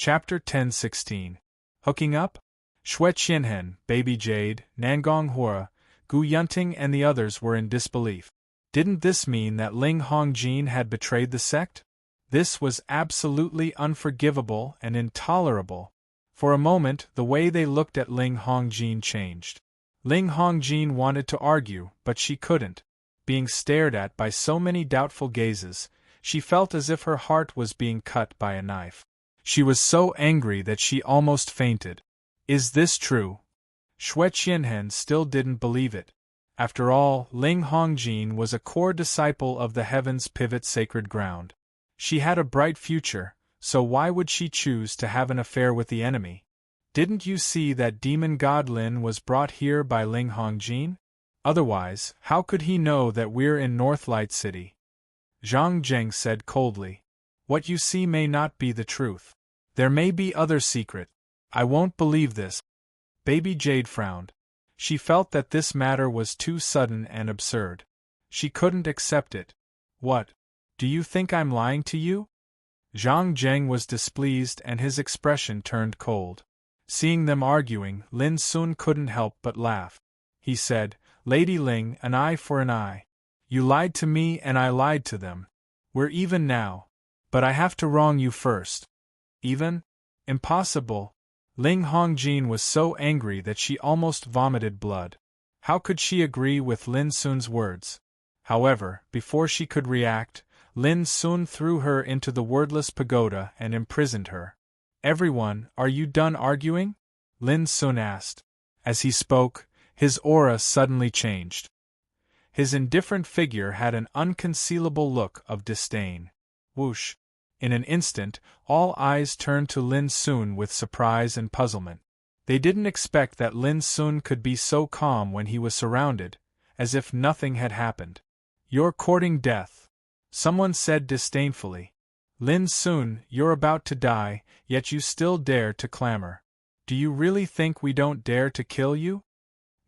Chapter 10:16. Hooking up? Xue Qianhen, Baby Jade, Nangong Hua, Gu Yunting and the others were in disbelief. Didn't this mean that Ling Hongjin had betrayed the sect? This was absolutely unforgivable and intolerable. For a moment, the way they looked at Ling Hongjin changed. Ling Hongjin wanted to argue, but she couldn't. Being stared at by so many doubtful gazes, she felt as if her heart was being cut by a knife. She was so angry that she almost fainted. Is this true? Xue Qianhen still didn't believe it. After all, Ling Hongjin was a core disciple of the Heaven's Pivot Sacred Ground. She had a bright future, so why would she choose to have an affair with the enemy? Didn't you see that demon god Lin was brought here by Ling Hongjin? Otherwise, how could he know that we're in Northlight City? Zhang Zheng said coldly. What you see may not be the truth. There may be other secret. I won't believe this. Baby Jade frowned. She felt that this matter was too sudden and absurd. She couldn't accept it. What? Do you think I'm lying to you? Zhang Zheng was displeased and his expression turned cold. Seeing them arguing, Lin Sun couldn't help but laugh. He said, Lady Ling, an eye for an eye. You lied to me and I lied to them. We're even now. But I have to wrong you first. Even? Impossible. Ling Hongjin was so angry that she almost vomited blood. How could she agree with Lin Sun's words? However, before she could react, Lin Sun threw her into the wordless pagoda and imprisoned her. Everyone, are you done arguing? Lin Sun asked. As he spoke, his aura suddenly changed. His indifferent figure had an unconcealable look of disdain. Whoosh! In an instant, all eyes turned to Lin Sun with surprise and puzzlement. They didn't expect that Lin Sun could be so calm when he was surrounded, as if nothing had happened. You're courting death. Someone said disdainfully. Lin Sun, you're about to die, yet you still dare to clamor. Do you really think we don't dare to kill you?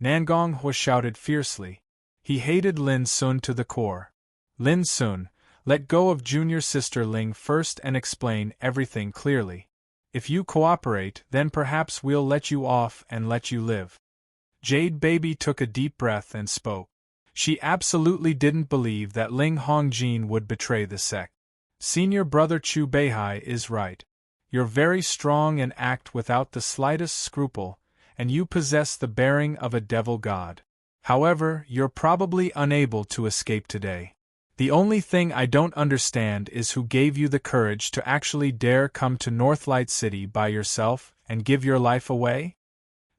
Nangong Hua shouted fiercely. He hated Lin Sun to the core. Lin Sun, let go of junior sister Ling first and explain everything clearly. If you cooperate, then perhaps we'll let you off and let you live. Jade Baby took a deep breath and spoke. She absolutely didn't believe that Ling Hongjin would betray the sect. Senior brother Chu Beihai is right. You're very strong and act without the slightest scruple, and you possess the bearing of a devil god. However, you're probably unable to escape today. The only thing I don't understand is who gave you the courage to actually dare come to Northlight City by yourself and give your life away?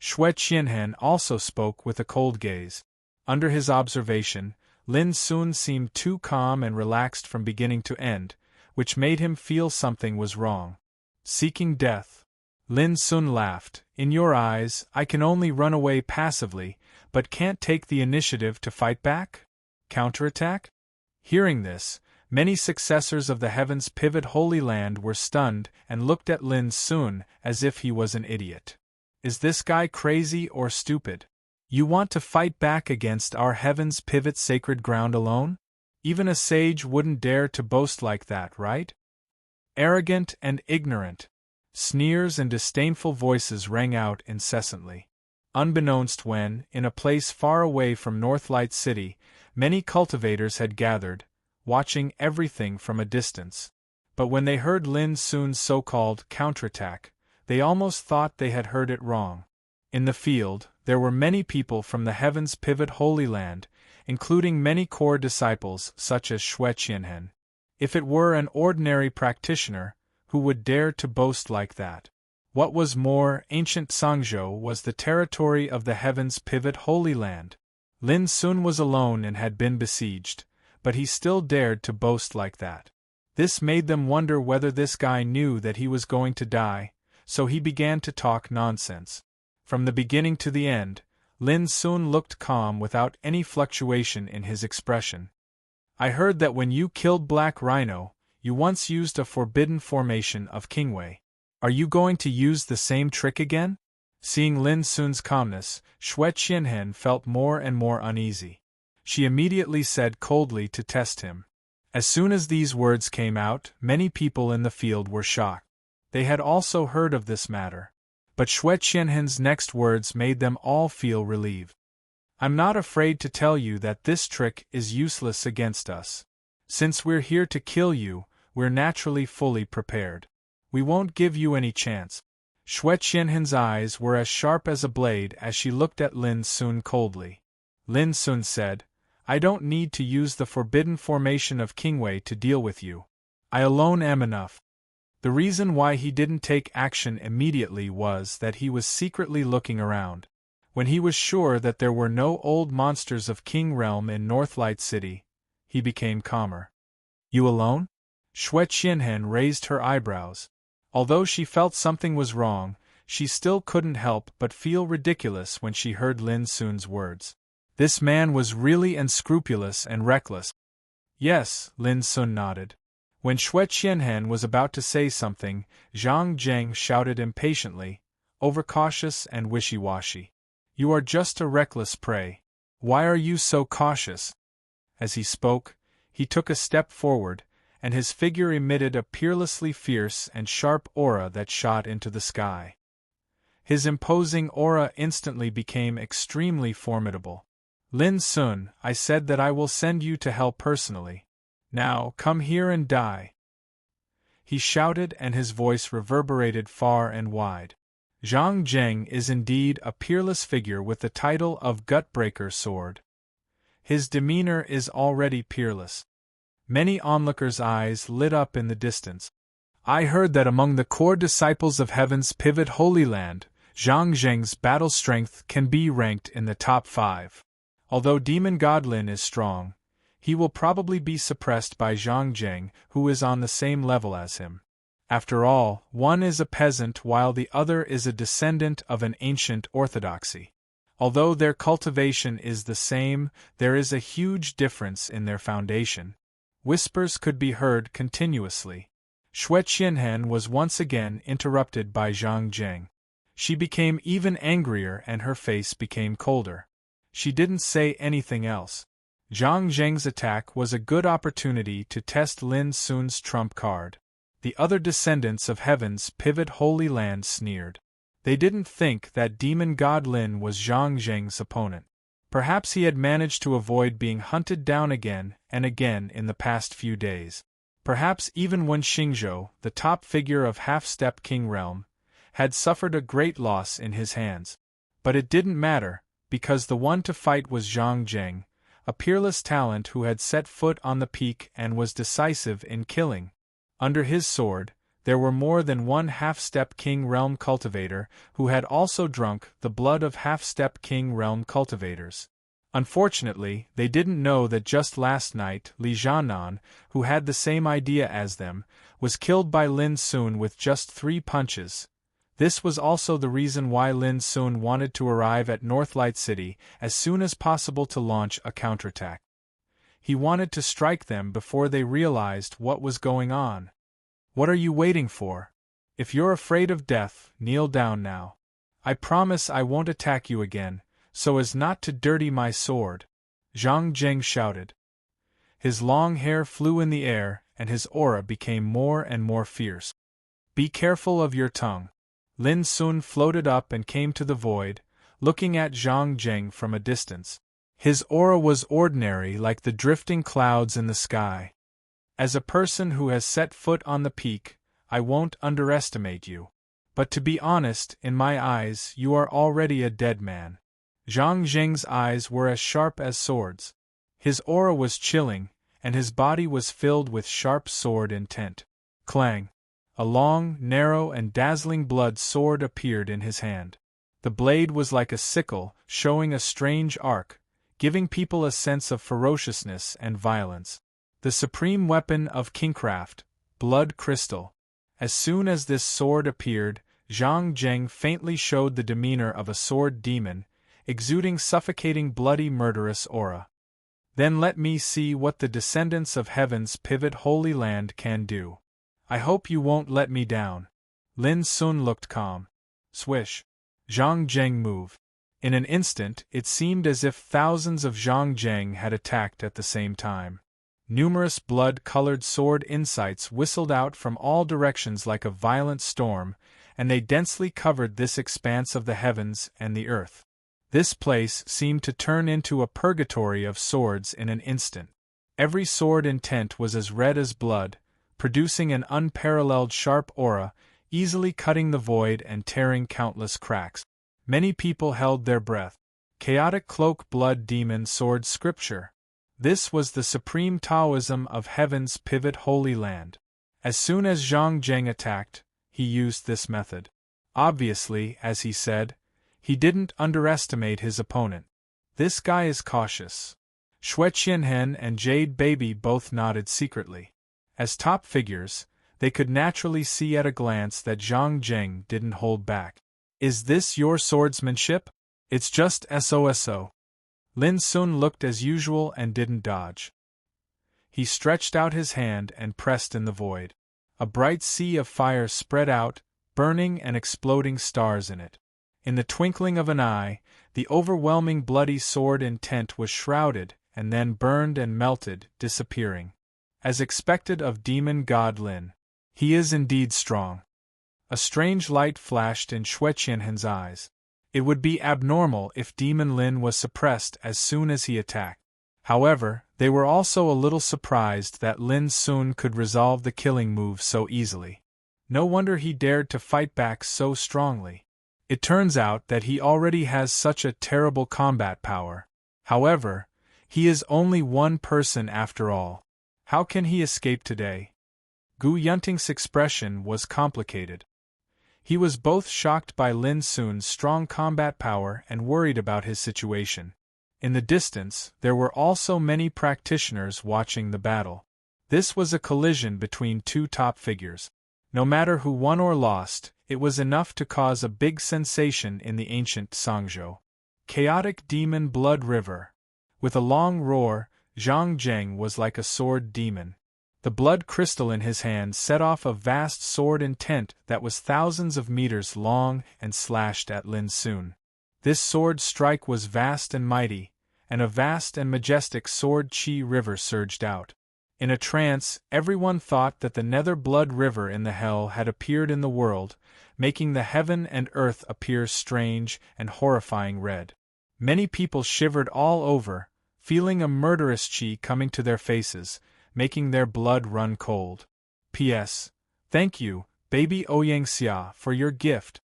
Xue Qianhen also spoke with a cold gaze. Under his observation, Lin Sun seemed too calm and relaxed from beginning to end, which made him feel something was wrong. Seeking death. Lin Sun laughed. In your eyes, I can only run away passively, but can't take the initiative to fight back? Counterattack? Hearing this, many successors of the Heaven's Pivot Holy Land were stunned and looked at Lin Sun as if he was an idiot. Is this guy crazy or stupid? You want to fight back against our Heaven's Pivot Sacred Ground alone? Even a sage wouldn't dare to boast like that, right? Arrogant and ignorant. Sneers and disdainful voices rang out incessantly. Unbeknownst when, in a place far away from Northlight City, many cultivators had gathered, watching everything from a distance. But when they heard Lin Sun's so-called counterattack, they almost thought they had heard it wrong. In the field, there were many people from the Heaven's Pivot Holy Land, including many core disciples such as Xue Qianhen. If it were an ordinary practitioner, who would dare to boast like that? What was more, ancient Sangzhou was the territory of the Heaven's Pivot Holy Land. Lin Sun was alone and had been besieged, but he still dared to boast like that. This made them wonder whether this guy knew that he was going to die, so he began to talk nonsense. From the beginning to the end, Lin Sun looked calm without any fluctuation in his expression. I heard that when you killed Black Rhino, you once used a forbidden formation of Kingwei. Are you going to use the same trick again? Seeing Lin Sun's calmness, Xue Qianhen felt more and more uneasy. She immediately said coldly to test him. As soon as these words came out, many people in the field were shocked. They had also heard of this matter. But Xue Qianhen's next words made them all feel relieved. I'm not afraid to tell you that this trick is useless against us. Since we're here to kill you, we're naturally fully prepared. We won't give you any chance. Xue Qianhen's eyes were as sharp as a blade as she looked at Lin Sun coldly. Lin Sun said, I don't need to use the forbidden formation of Qingwei to deal with you. I alone am enough. The reason why he didn't take action immediately was that he was secretly looking around. When he was sure that there were no old monsters of King Realm in Northlight City, he became calmer. You alone? Xue Qianhen raised her eyebrows. Although she felt something was wrong, she still couldn't help but feel ridiculous when she heard Lin Sun's words. This man was really unscrupulous and reckless. Yes, Lin Sun nodded. When Xue Qianhen was about to say something, Zhang Zheng shouted impatiently, overcautious and wishy-washy. You are just a reckless prey. Why are you so cautious? As he spoke, he took a step forward, and his figure emitted a peerlessly fierce and sharp aura that shot into the sky. His imposing aura instantly became extremely formidable. Lin Sun, I said that I will send you to hell personally. Now, come here and die. He shouted, and his voice reverberated far and wide. Zhang Zheng is indeed a peerless figure with the title of Gutbreaker Sword. His demeanor is already peerless. Many onlookers' eyes lit up in the distance. I heard that among the core disciples of Heaven's pivot Holy Land, Zhang Zheng's battle strength can be ranked in the top 5. Although Demon God Lin is strong, he will probably be suppressed by Zhang Zheng, who is on the same level as him. After all, one is a peasant while the other is a descendant of an ancient orthodoxy. Although their cultivation is the same, there is a huge difference in their foundation. Whispers could be heard continuously. Xue Qianhen was once again interrupted by Zhang Zheng. She became even angrier and her face became colder. She didn't say anything else. Zhang Zheng's attack was a good opportunity to test Lin Sun's trump card. The other descendants of Heaven's pivot Holy Land sneered. They didn't think that Demon God Lin was Zhang Zheng's opponent. Perhaps he had managed to avoid being hunted down again and again in the past few days. Perhaps even when Xingzhou, the top figure of Half-Step King Realm, had suffered a great loss in his hands. But it didn't matter, because the one to fight was Zhang Zheng, a peerless talent who had set foot on the peak and was decisive in killing. Under his sword, there were more than one Half-Step King Realm cultivator who had also drunk the blood of Half-Step King Realm cultivators. Unfortunately, they didn't know that just last night Li Jianan, who had the same idea as them, was killed by Lin Sun with just 3 punches. This was also the reason why Lin Sun wanted to arrive at Northlight City as soon as possible to launch a counterattack. He wanted to strike them before they realized what was going on. What are you waiting for? If you're afraid of death, kneel down now. I promise I won't attack you again, so as not to dirty my sword. Zhang Zheng shouted. His long hair flew in the air, and his aura became more and more fierce. Be careful of your tongue. Lin Sun floated up and came to the void, looking at Zhang Zheng from a distance. His aura was ordinary like the drifting clouds in the sky. As a person who has set foot on the peak, I won't underestimate you. But to be honest, in my eyes, you are already a dead man. Zhang Zheng's eyes were as sharp as swords. His aura was chilling, and his body was filled with sharp sword intent. Clang! A long, narrow, and dazzling blood sword appeared in his hand. The blade was like a sickle, showing a strange arc, giving people a sense of ferociousness and violence. The supreme weapon of kingcraft, blood crystal. As soon as this sword appeared, Zhang Zheng faintly showed the demeanor of a sword demon, exuding suffocating bloody murderous aura. Then let me see what the descendants of Heaven's pivot Holy Land can do. I hope you won't let me down. Lin Sun looked calm. Swish. Zhang Zheng moved. In an instant, it seemed as if thousands of Zhang Zheng had attacked at the same time. Numerous blood-colored sword insights whistled out from all directions like a violent storm, and they densely covered this expanse of the heavens and the earth. This place seemed to turn into a purgatory of swords in an instant. Every sword intent was as red as blood, producing an unparalleled sharp aura, easily cutting the void and tearing countless cracks. Many people held their breath. Chaotic cloak blood demon sword scripture. This was the supreme Taoism of heaven's pivot holy land. As soon as Zhang Zheng attacked, he used this method. Obviously, as he said, he didn't underestimate his opponent. This guy is cautious. Xue Qianhen and Jade Baby both nodded secretly. As top figures, they could naturally see at a glance that Zhang Zheng didn't hold back. Is this your swordsmanship? It's just SOSO. Lin Sun looked as usual and didn't dodge. He stretched out his hand and pressed in the void. A bright sea of fire spread out, burning and exploding stars in it. In the twinkling of an eye, the overwhelming bloody sword intent was shrouded and then burned and melted, disappearing. As expected of demon god Lin. He is indeed strong. A strange light flashed in Xue Qianhen's eyes. It would be abnormal if Demon Lin was suppressed as soon as he attacked. However, they were also a little surprised that Lin Sun could resolve the killing move so easily. No wonder he dared to fight back so strongly. It turns out that he already has such a terrible combat power. However, he is only one person after all. How can he escape today? Gu Yunting's expression was complicated. He was both shocked by Lin Sun's strong combat power and worried about his situation. In the distance, there were also many practitioners watching the battle. This was a collision between two top figures. No matter who won or lost, it was enough to cause a big sensation in the ancient Sangzhou. Chaotic demon blood river. With a long roar, Zhang Zheng was like a sword demon. The blood crystal in his hand set off a vast sword intent that was thousands of meters long and slashed at Lin Sun. This sword strike was vast and mighty, and a vast and majestic sword chi river surged out. In a trance, everyone thought that the nether blood river in the hell had appeared in the world, making the heaven and earth appear strange and horrifying red. Many people shivered all over, feeling a murderous chi coming to their faces, making their blood run cold. P.S. Thank you, baby Ouyangxia, for your gift.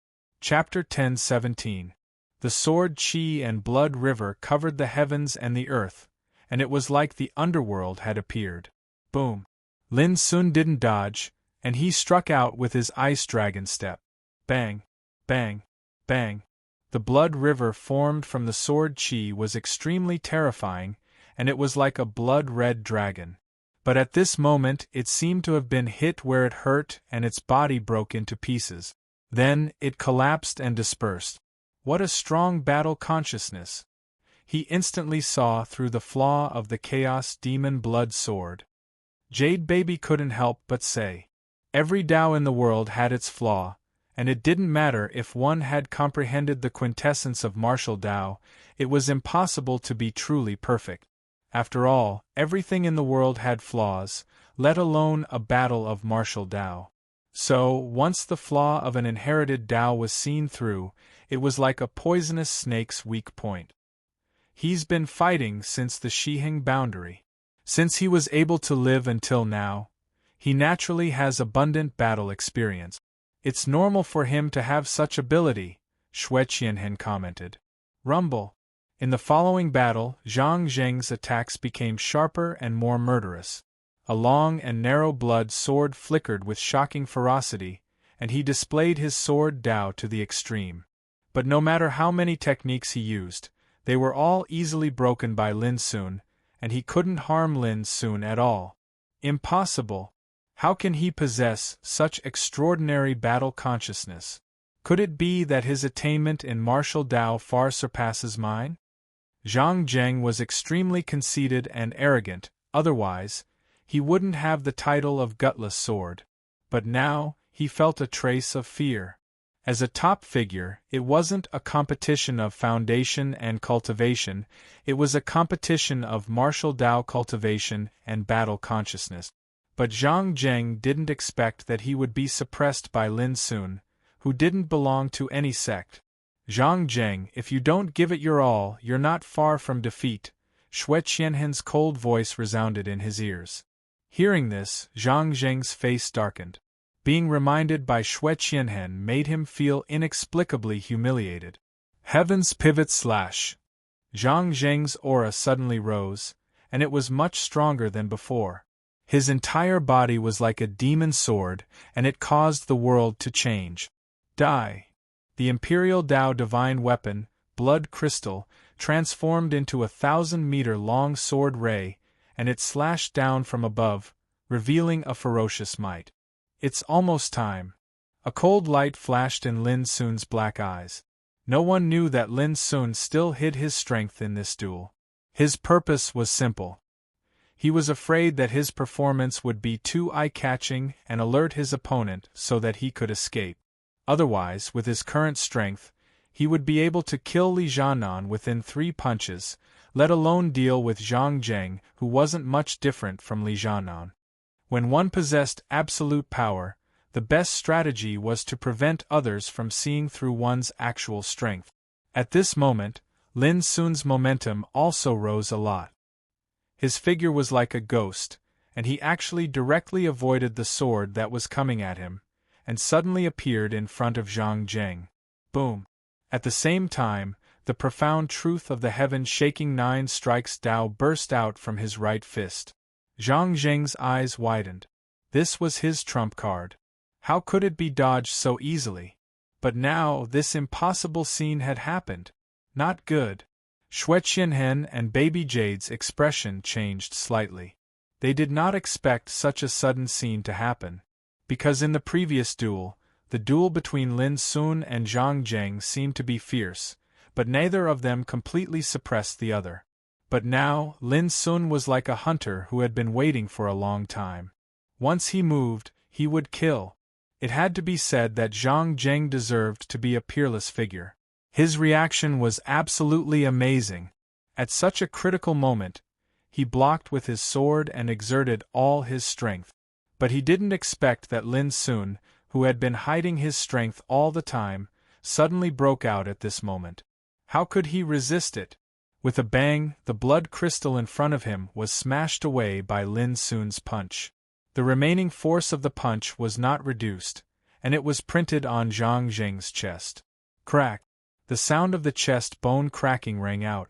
Chapter 10:17. The sword chi and blood river covered the heavens and the earth, and it was like the underworld had appeared. Boom. Lin Sun didn't dodge, and he struck out with his ice dragon step. Bang, bang, bang. The blood river formed from the sword chi was extremely terrifying, and it was like a blood-red dragon. But at this moment it seemed to have been hit where it hurt and its body broke into pieces. Then it collapsed and dispersed. What a strong battle consciousness! He instantly saw through the flaw of the Chaos Demon Blood Sword. Jade Baby couldn't help but say, every Tao in the world had its flaw, and it didn't matter if one had comprehended the quintessence of martial Tao, it was impossible to be truly perfect. After all, everything in the world had flaws, let alone a battle of martial Tao. So, once the flaw of an inherited Tao was seen through, it was like a poisonous snake's weak point. He's been fighting since the Shiheng boundary. Since he was able to live until now, he naturally has abundant battle experience. It's normal for him to have such ability, Xue Qianhen commented. Rumble. In the following battle, Zhang Zheng's attacks became sharper and more murderous. A long and narrow blood sword flickered with shocking ferocity, and he displayed his sword Dao to the extreme. But no matter how many techniques he used, they were all easily broken by Lin Sun, and he couldn't harm Lin Sun at all. Impossible! How can he possess such extraordinary battle consciousness? Could it be that his attainment in martial Dao far surpasses mine? Zhang Zheng was extremely conceited and arrogant, otherwise, he wouldn't have the title of Gutless Sword. But now, he felt a trace of fear. As a top figure, it wasn't a competition of foundation and cultivation, it was a competition of martial Tao cultivation and battle consciousness. But Zhang Zheng didn't expect that he would be suppressed by Lin Sun, who didn't belong to any sect. Zhang Zheng, if you don't give it your all, you're not far from defeat, Xue Qianhen's cold voice resounded in his ears. Hearing this, Zhang Zheng's face darkened. Being reminded by Xue Qianhen made him feel inexplicably humiliated. Heavens pivot / Zhang Zheng's aura suddenly rose, and it was much stronger than before. His entire body was like a demon sword, and it caused the world to change. Die. The Imperial Tao divine weapon, blood crystal, transformed into 1,000-meter-long sword ray, and it slashed down from above, revealing a ferocious might. It's almost time. A cold light flashed in Lin Sun's black eyes. No one knew that Lin Sun still hid his strength in this duel. His purpose was simple. He was afraid that his performance would be too eye-catching and alert his opponent so that he could escape. Otherwise, with his current strength, he would be able to kill Li Jianan within 3 punches, let alone deal with Zhang Zheng, who wasn't much different from Li Jianan. When one possessed absolute power, the best strategy was to prevent others from seeing through one's actual strength. At this moment, Lin Sun's momentum also rose a lot. His figure was like a ghost, and he actually directly avoided the sword that was coming at him, and suddenly appeared in front of Zhang Zheng. Boom! At the same time, the profound truth of the heaven-shaking 9 strikes Tao burst out from his right fist. Zhang Zheng's eyes widened. This was his trump card. How could it be dodged so easily? But now this impossible scene had happened. Not good. Xue Qianhen and Baby Jade's expression changed slightly. They did not expect such a sudden scene to happen, because in the previous duel, the duel between Lin Sun and Zhang Zheng seemed to be fierce, but neither of them completely suppressed the other. But now, Lin Sun was like a hunter who had been waiting for a long time. Once he moved, he would kill. It had to be said that Zhang Zheng deserved to be a peerless figure. His reaction was absolutely amazing. At such a critical moment, he blocked with his sword and exerted all his strength. But he didn't expect that Lin Sun, who had been hiding his strength all the time, suddenly broke out at this moment. How could he resist it? With a bang, the blood crystal in front of him was smashed away by Lin Sun's punch. The remaining force of the punch was not reduced, and it was printed on Zhang Zheng's chest. Crack! The sound of the chest bone cracking rang out.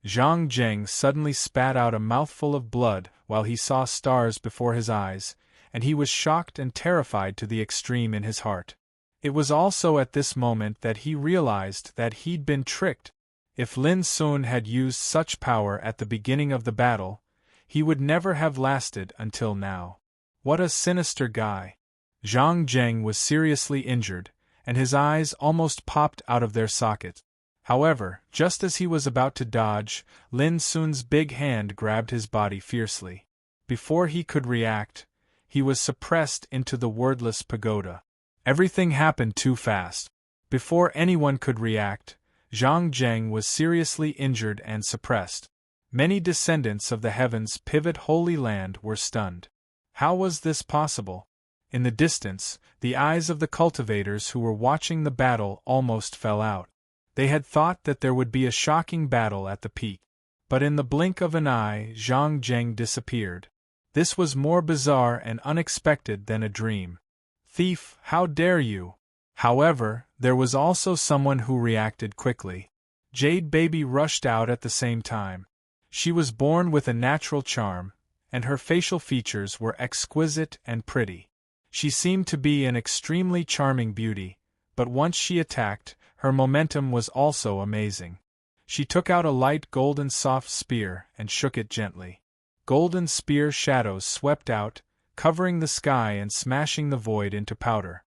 Zhang Zheng suddenly spat out a mouthful of blood while he saw stars before his eyes, and he was shocked and terrified to the extreme in his heart. It was also at this moment that he realized that he'd been tricked. If Lin Sun had used such power at the beginning of the battle, he would never have lasted until now. What a sinister guy. Zhang Zheng was seriously injured, and his eyes almost popped out of their sockets. However, just as he was about to dodge, Lin Sun's big hand grabbed his body fiercely. Before he could react, he was suppressed into the wordless pagoda. Everything happened too fast. Before anyone could react, Zhang Zheng was seriously injured and suppressed. Many descendants of the heavens' pivot Holy Land were stunned. How was this possible? In the distance, the eyes of the cultivators who were watching the battle almost fell out. They had thought that there would be a shocking battle at the peak. But in the blink of an eye, Zhang Zheng disappeared. This was more bizarre and unexpected than a dream. Thief, how dare you! However, there was also someone who reacted quickly. Jade Baby rushed out at the same time. She was born with a natural charm, and her facial features were exquisite and pretty. She seemed to be an extremely charming beauty, but once she attacked, her momentum was also amazing. She took out a light golden soft spear and shook it gently. Golden spear shadows swept out, covering the sky and smashing the void into powder.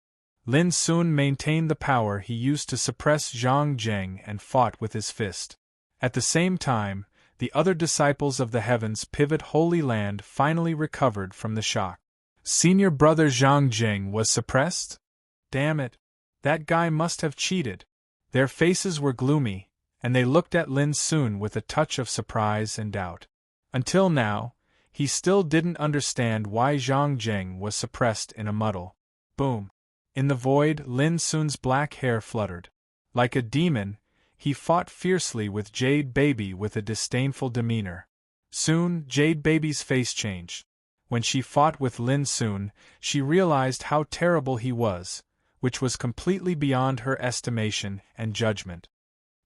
Lin Sun maintained the power he used to suppress Zhang Zheng and fought with his fist. At the same time, the other disciples of the heavens pivot Holy Land finally recovered from the shock. Senior brother Zhang Zheng was suppressed? Damn it. That guy must have cheated. Their faces were gloomy, and they looked at Lin Sun with a touch of surprise and doubt. Until now, he still didn't understand why Zhang Zheng was suppressed in a muddle. Boom! In the void, Lin Sun's black hair fluttered. Like a demon, he fought fiercely with Jade Baby with a disdainful demeanor. Soon, Jade Baby's face changed. When she fought with Lin Sun, she realized how terrible he was, which was completely beyond her estimation and judgment.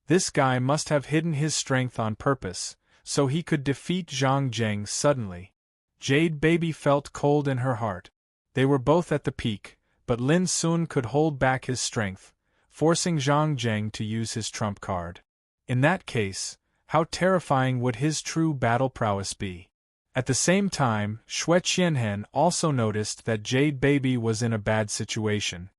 This guy must have hidden his strength on purpose, so he could defeat Zhang Zheng suddenly. Jade Baby felt cold in her heart. They were both at the peak, but Lin Sun could hold back his strength, forcing Zhang Zheng to use his trump card. In that case, how terrifying would his true battle prowess be? At the same time, Xue Qianhen also noticed that Jade Baby was in a bad situation.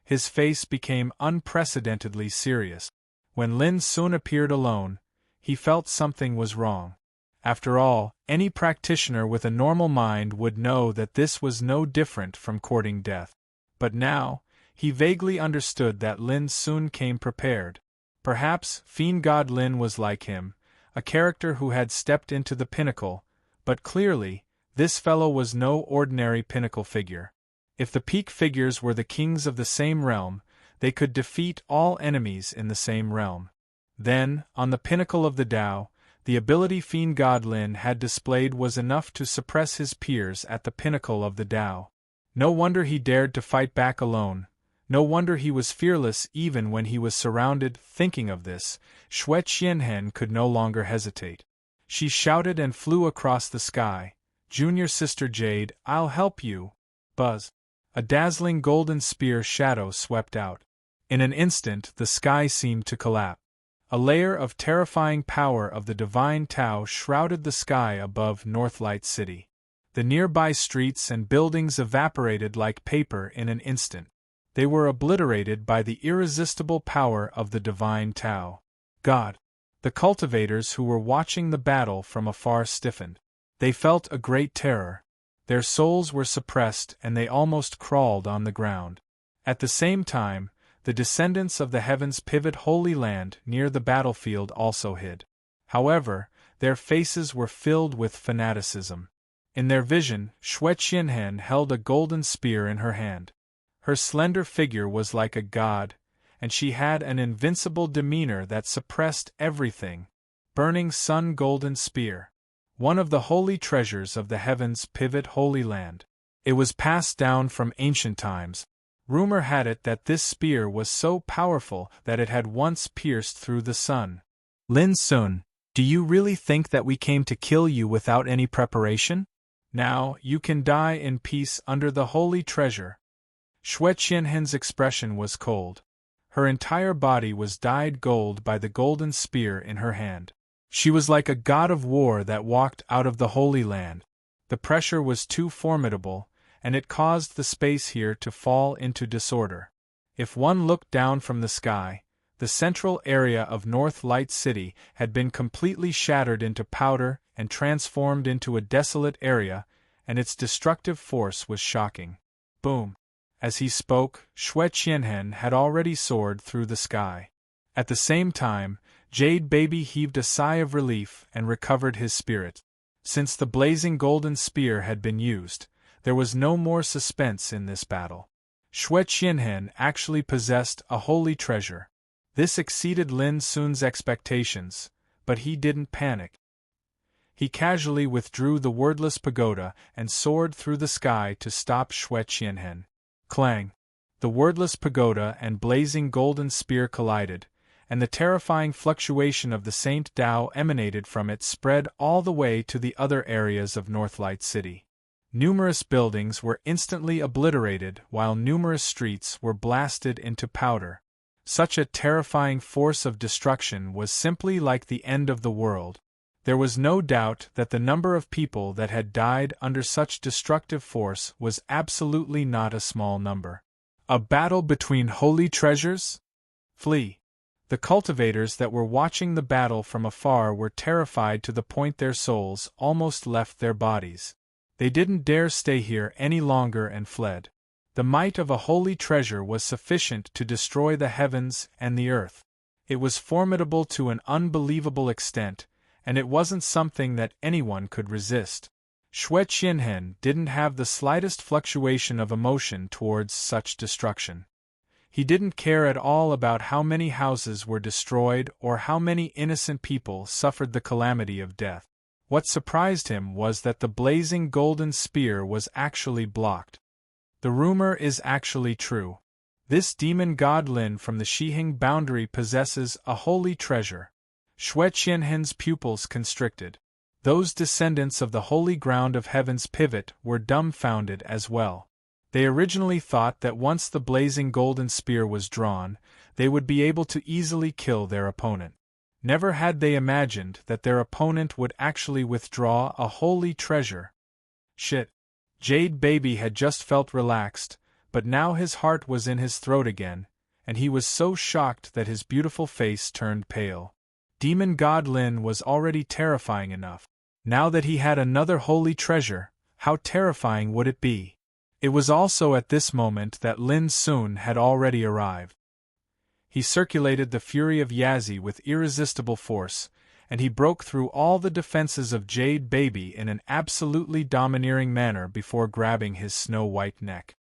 His face became unprecedentedly serious. When Lin Sun appeared alone, he felt something was wrong. After all, any practitioner with a normal mind would know that this was no different from courting death. But now, he vaguely understood that Lin Sun came prepared. Perhaps Fiend God Lin was like him, a character who had stepped into the pinnacle, but clearly, this fellow was no ordinary pinnacle figure. If the peak figures were the kings of the same realm, they could defeat all enemies in the same realm. Then, on the pinnacle of the Tao, the ability Fiend God Lin had displayed was enough to suppress his peers at the pinnacle of the Tao. No wonder he dared to fight back alone. No wonder he was fearless even when he was surrounded. Thinking of this, Xue Qianhen could no longer hesitate. She shouted and flew across the sky. "Junior Sister Jade, I'll help you!" Buzz! A dazzling golden spear shadow swept out. In an instant the sky seemed to collapse. A layer of terrifying power of the divine Tao shrouded the sky above Northlight City. The nearby streets and buildings evaporated like paper in an instant. They were obliterated by the irresistible power of the divine Tao. God! The cultivators who were watching the battle from afar stiffened. They felt a great terror. Their souls were suppressed and they almost crawled on the ground. At the same time, the descendants of the heavens pivot Holy Land near the battlefield also hid. However, their faces were filled with fanaticism. In their vision, Xue Qianhen held a golden spear in her hand. Her slender figure was like a god, and she had an invincible demeanor that suppressed everything. Burning Sun Golden Spear. One of the holy treasures of the heavens pivot Holy Land. It was passed down from ancient times. Rumor had it that this spear was so powerful that it had once pierced through the sun. Lin Sun, do you really think that we came to kill you without any preparation? Now, you can die in peace under the holy treasure. Xue Qianhen's expression was cold. Her entire body was dyed gold by the golden spear in her hand. She was like a god of war that walked out of the Holy Land. The pressure was too formidable, and it caused the space here to fall into disorder. If one looked down from the sky, the central area of North Light City had been completely shattered into powder and transformed into a desolate area, and its destructive force was shocking. Boom! As he spoke, Xue Qianhen had already soared through the sky. At the same time, Jade Baby heaved a sigh of relief and recovered his spirit. Since the blazing golden spear had been used, there was no more suspense in this battle. Xue Qianhen actually possessed a holy treasure. This exceeded Lin Sun's expectations, but he didn't panic. He casually withdrew the wordless pagoda and soared through the sky to stop Xue Qianhen. Clang! The wordless pagoda and blazing golden spear collided, and the terrifying fluctuation of the Saint Tao emanated from it spread all the way to the other areas of Northlight City. Numerous buildings were instantly obliterated while numerous streets were blasted into powder. Such a terrifying force of destruction was simply like the end of the world. There was no doubt that the number of people that had died under such destructive force was absolutely not a small number. A battle between holy treasures? Flee! The cultivators that were watching the battle from afar were terrified to the point their souls almost left their bodies. They didn't dare stay here any longer and fled. The might of a holy treasure was sufficient to destroy the heavens and the earth. It was formidable to an unbelievable extent, and it wasn't something that anyone could resist. Xue Qianhen didn't have the slightest fluctuation of emotion towards such destruction. He didn't care at all about how many houses were destroyed or how many innocent people suffered the calamity of death. What surprised him was that the blazing golden spear was actually blocked. The rumor is actually true. This demon god Lin from the Shihing boundary possesses a holy treasure. Xue Qianhen's pupils constricted. Those descendants of the holy ground of heaven's pivot were dumbfounded as well. They originally thought that once the blazing golden spear was drawn, they would be able to easily kill their opponent. Never had they imagined that their opponent would actually withdraw a holy treasure. Shit. Jade Baby had just felt relaxed, but now his heart was in his throat again, and he was so shocked that his beautiful face turned pale. Demon God Lin was already terrifying enough. Now that he had another holy treasure, how terrifying would it be? It was also at this moment that Lin Sun had already arrived. He circulated the fury of Yazi with irresistible force, and he broke through all the defenses of Jade Baby in an absolutely domineering manner before grabbing his snow-white neck.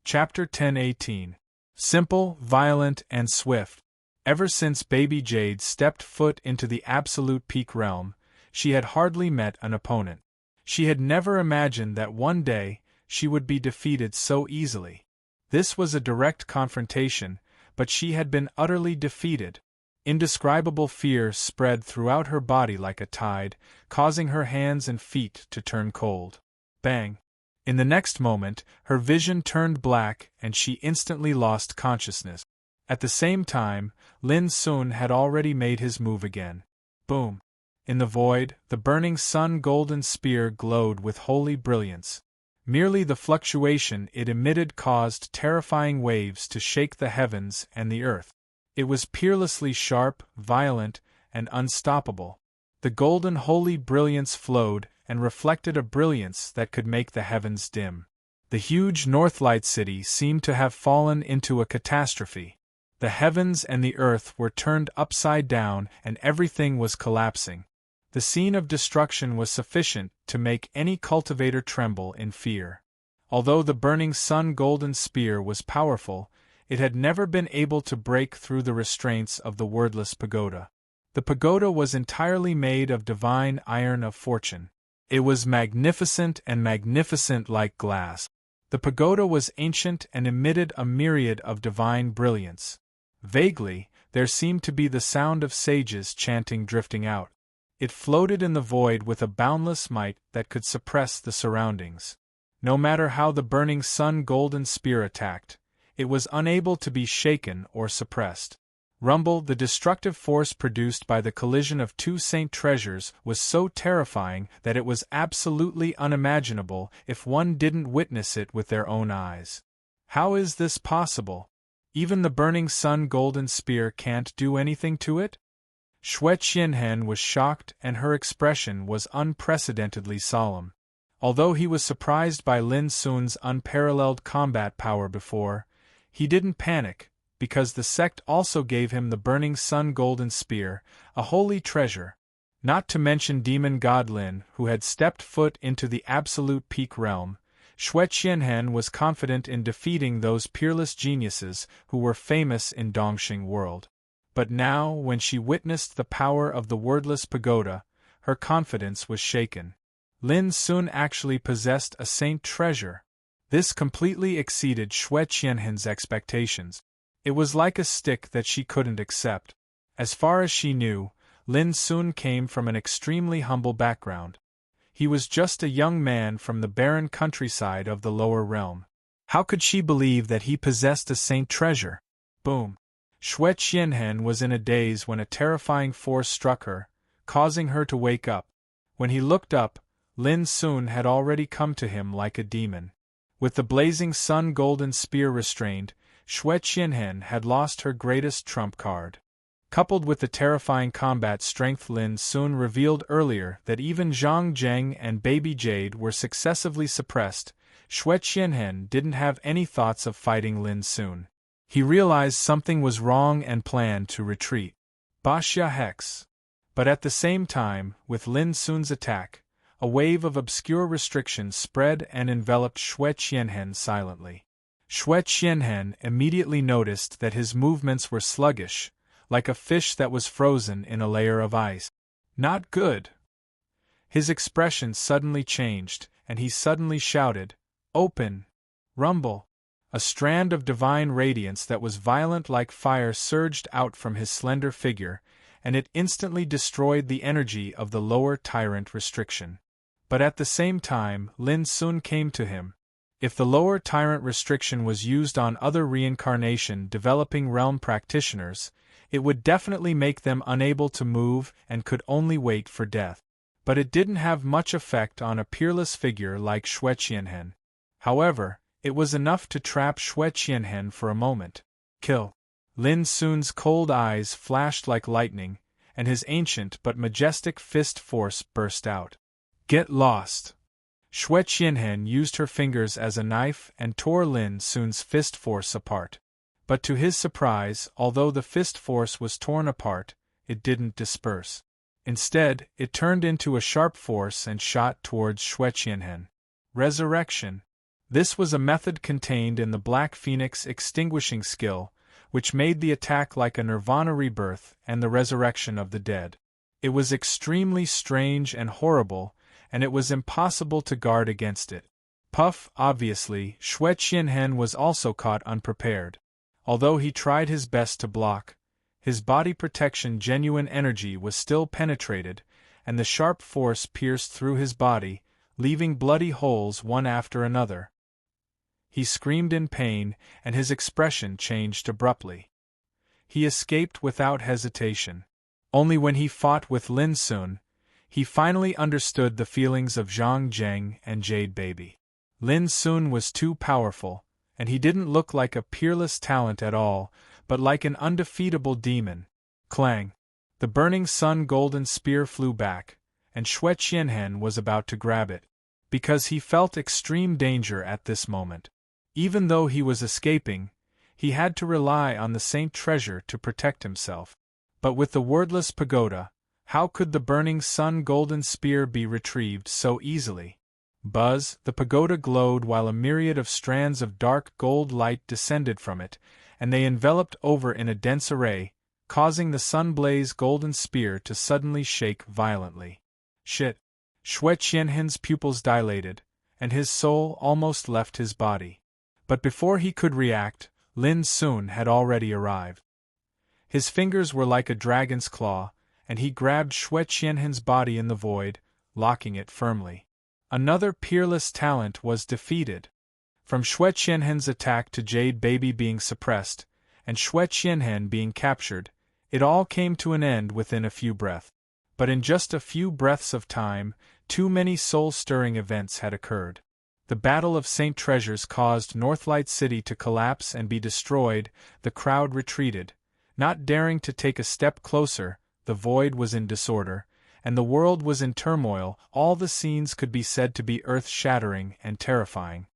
Chapter 10:18. Simple, violent, and swift. Ever since Baby Jade stepped foot into the absolute peak realm, she had hardly met an opponent. She had never imagined that one day she would be defeated so easily. This was a direct confrontation, but she had been utterly defeated. Indescribable fear spread throughout her body like a tide, causing her hands and feet to turn cold. Bang! In the next moment, her vision turned black and she instantly lost consciousness. At the same time, Lin Sun had already made his move again. Boom! In the void, the burning sun golden spear glowed with holy brilliance. Merely the fluctuation it emitted caused terrifying waves to shake the heavens and the earth. It was peerlessly sharp, violent, and unstoppable. The golden holy brilliance flowed and reflected a brilliance that could make the heavens dim. The huge Northlight City seemed to have fallen into a catastrophe. The heavens and the earth were turned upside down and everything was collapsing. The scene of destruction was sufficient to make any cultivator tremble in fear. Although the burning sun golden spear was powerful, it had never been able to break through the restraints of the wordless pagoda. The pagoda was entirely made of divine iron of fortune. It was magnificent and magnificent like glass. The pagoda was ancient and emitted a myriad of divine brilliance. Vaguely, there seemed to be the sound of sages chanting drifting out. It floated in the void with a boundless might that could suppress the surroundings. No matter how the burning sun golden spear attacked, it was unable to be shaken or suppressed. Rumble, the destructive force produced by the collision of two saint treasures, was so terrifying that it was absolutely unimaginable if one didn't witness it with their own eyes. How is this possible? Even the burning sun golden spear can't do anything to it? Xue Qianhen was shocked and her expression was unprecedentedly solemn. Although he was surprised by Lin Sun's unparalleled combat power before, he didn't panic, because the sect also gave him the burning sun golden spear, a holy treasure. Not to mention demon god Lin, who had stepped foot into the absolute peak realm. Xue Qianhen was confident in defeating those peerless geniuses who were famous in Dongxing world. But now, when she witnessed the power of the wordless pagoda, her confidence was shaken. Lin Sun actually possessed a saint treasure. This completely exceeded Xue Qianhen's expectations. It was like a stick that she couldn't accept. As far as she knew, Lin Sun came from an extremely humble background. He was just a young man from the barren countryside of the lower realm. How could she believe that he possessed a saint treasure? Boom! Xue Qianhen was in a daze when a terrifying force struck her, causing her to wake up. When he looked up, Lin Sun had already come to him like a demon. With the blazing sun golden spear restrained, Xue Qianhen had lost her greatest trump card. Coupled with the terrifying combat strength Lin Sun revealed earlier that even Zhang Zheng and Baby Jade were successively suppressed, Xue Qianhen didn't have any thoughts of fighting Lin Sun. He realized something was wrong and planned to retreat. Baxia Hex. But at the same time, with Lin Sun's attack, a wave of obscure restrictions spread and enveloped Xue Qianhen silently. Xue Qianhen immediately noticed that his movements were sluggish, like a fish that was frozen in a layer of ice. Not good. His expression suddenly changed, and he suddenly shouted, "Open! Rumble!" A strand of divine radiance that was violent like fire surged out from his slender figure, and it instantly destroyed the energy of the lower tyrant restriction. But at the same time, Lin Sun came to him. If the lower tyrant restriction was used on other reincarnation developing realm practitioners, it would definitely make them unable to move and could only wait for death. But it didn't have much effect on a peerless figure like Xue Qianhen. However, it was enough to trap Xue Qianhen for a moment. Kill. Lin Sun's cold eyes flashed like lightning, and his ancient but majestic fist force burst out. Get lost! Xue Qianhen used her fingers as a knife and tore Lin Sun's fist force apart. But to his surprise, although the fist force was torn apart, it didn't disperse. Instead, it turned into a sharp force and shot towards Xue Qianhen. Resurrection. This was a method contained in the Black Phoenix extinguishing skill, which made the attack like a nirvana rebirth and the resurrection of the dead. It was extremely strange and horrible, and it was impossible to guard against it. Puff, obviously, Xue Qianhen was also caught unprepared. Although he tried his best to block, his body protection genuine energy was still penetrated, and the sharp force pierced through his body, leaving bloody holes one after another. He screamed in pain, and his expression changed abruptly. He escaped without hesitation. Only when he fought with Lin Sun, he finally understood the feelings of Zhang Zheng and Jade Baby. Lin Sun was too powerful, and he didn't look like a peerless talent at all, but like an undefeatable demon. Clang! The burning sun golden spear flew back, and Xue Qianhen was about to grab it, because he felt extreme danger at this moment. Even though he was escaping, he had to rely on the Saint Treasure to protect himself. But with the wordless pagoda, how could the burning sun golden spear be retrieved so easily? Buzz, the pagoda glowed while a myriad of strands of dark gold light descended from it, and they enveloped over in a dense array, causing the sun-blaze golden spear to suddenly shake violently. Shit! Xue Qianhen's pupils dilated, and his soul almost left his body. But before he could react, Lin Sun had already arrived. His fingers were like a dragon's claw, and he grabbed Xue Qianhen's body in the void, locking it firmly. Another peerless talent was defeated. From Xue Qianhen's attack to Jade Baby being suppressed, and Xue Qianhen being captured, it all came to an end within a few breaths. But in just a few breaths of time, too many soul-stirring events had occurred. The Battle of St. Treasures caused Northlight City to collapse and be destroyed. The crowd retreated, not daring to take a step closer. The void was in disorder, and the world was in turmoil. All the scenes could be said to be earth-shattering and terrifying.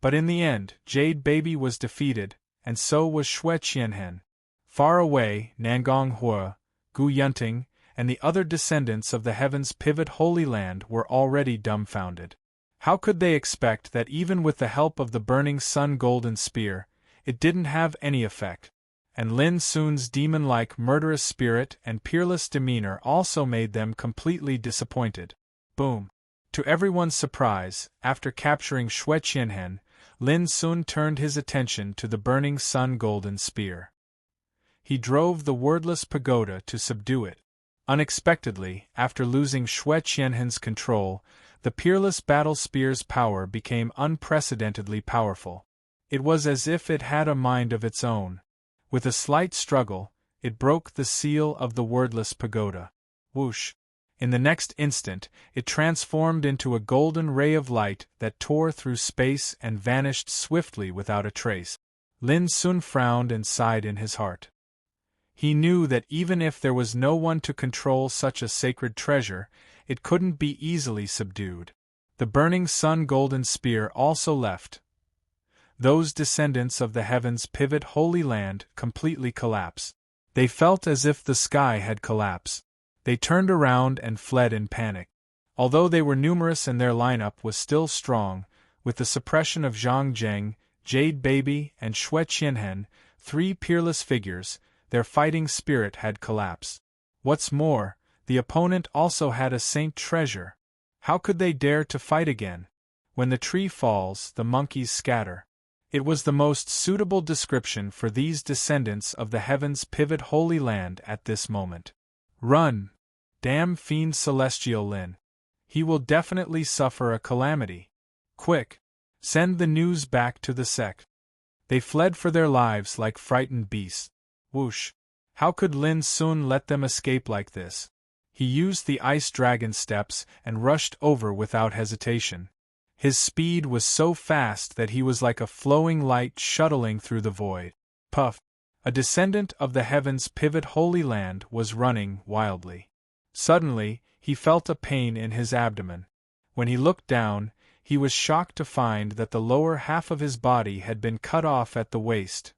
But in the end, Jade Baby was defeated, and so was Xue Qianhen. Far away, Nangong Hua, Gu Yunting, and the other descendants of the Heaven's Pivot Holy Land were already dumbfounded. How could they expect that even with the help of the burning sun golden spear, it didn't have any effect? And Lin Sun's demon-like murderous spirit and peerless demeanor also made them completely disappointed. Boom! To everyone's surprise, after capturing Xue Qianhen, Lin Sun turned his attention to the burning sun golden spear. He drove the wordless pagoda to subdue it. Unexpectedly, after losing Xue Qianhen's control, the peerless battle spear's power became unprecedentedly powerful. It was as if it had a mind of its own. With a slight struggle, it broke the seal of the wordless pagoda. Whoosh! In the next instant, it transformed into a golden ray of light that tore through space and vanished swiftly without a trace. Lin Sun frowned and sighed in his heart. He knew that even if there was no one to control such a sacred treasure, it couldn't be easily subdued. The burning sun golden spear also left. Those descendants of the heavens pivot Holy Land completely collapse. They felt as if the sky had collapsed. They turned around and fled in panic. Although they were numerous and their lineup was still strong, with the suppression of Zhang Zheng, Jade Baby, and Xue Qianhen, 3 peerless figures, their fighting spirit had collapsed. What's more, the opponent also had a saint treasure. How could they dare to fight again? When the tree falls, the monkeys scatter. It was the most suitable description for these descendants of the heavens pivot Holy Land at this moment. Run! Damn fiend Celestial Lin. He will definitely suffer a calamity. Quick! Send the news back to the sect. They fled for their lives like frightened beasts. Whoosh! How could Lin Sun let them escape like this? He used the ice dragon steps and rushed over without hesitation. His speed was so fast that he was like a flowing light shuttling through the void. Puff! A descendant of the heavens pivot Holy Land was running wildly. Suddenly, he felt a pain in his abdomen. When he looked down, he was shocked to find that the lower half of his body had been cut off at the waist.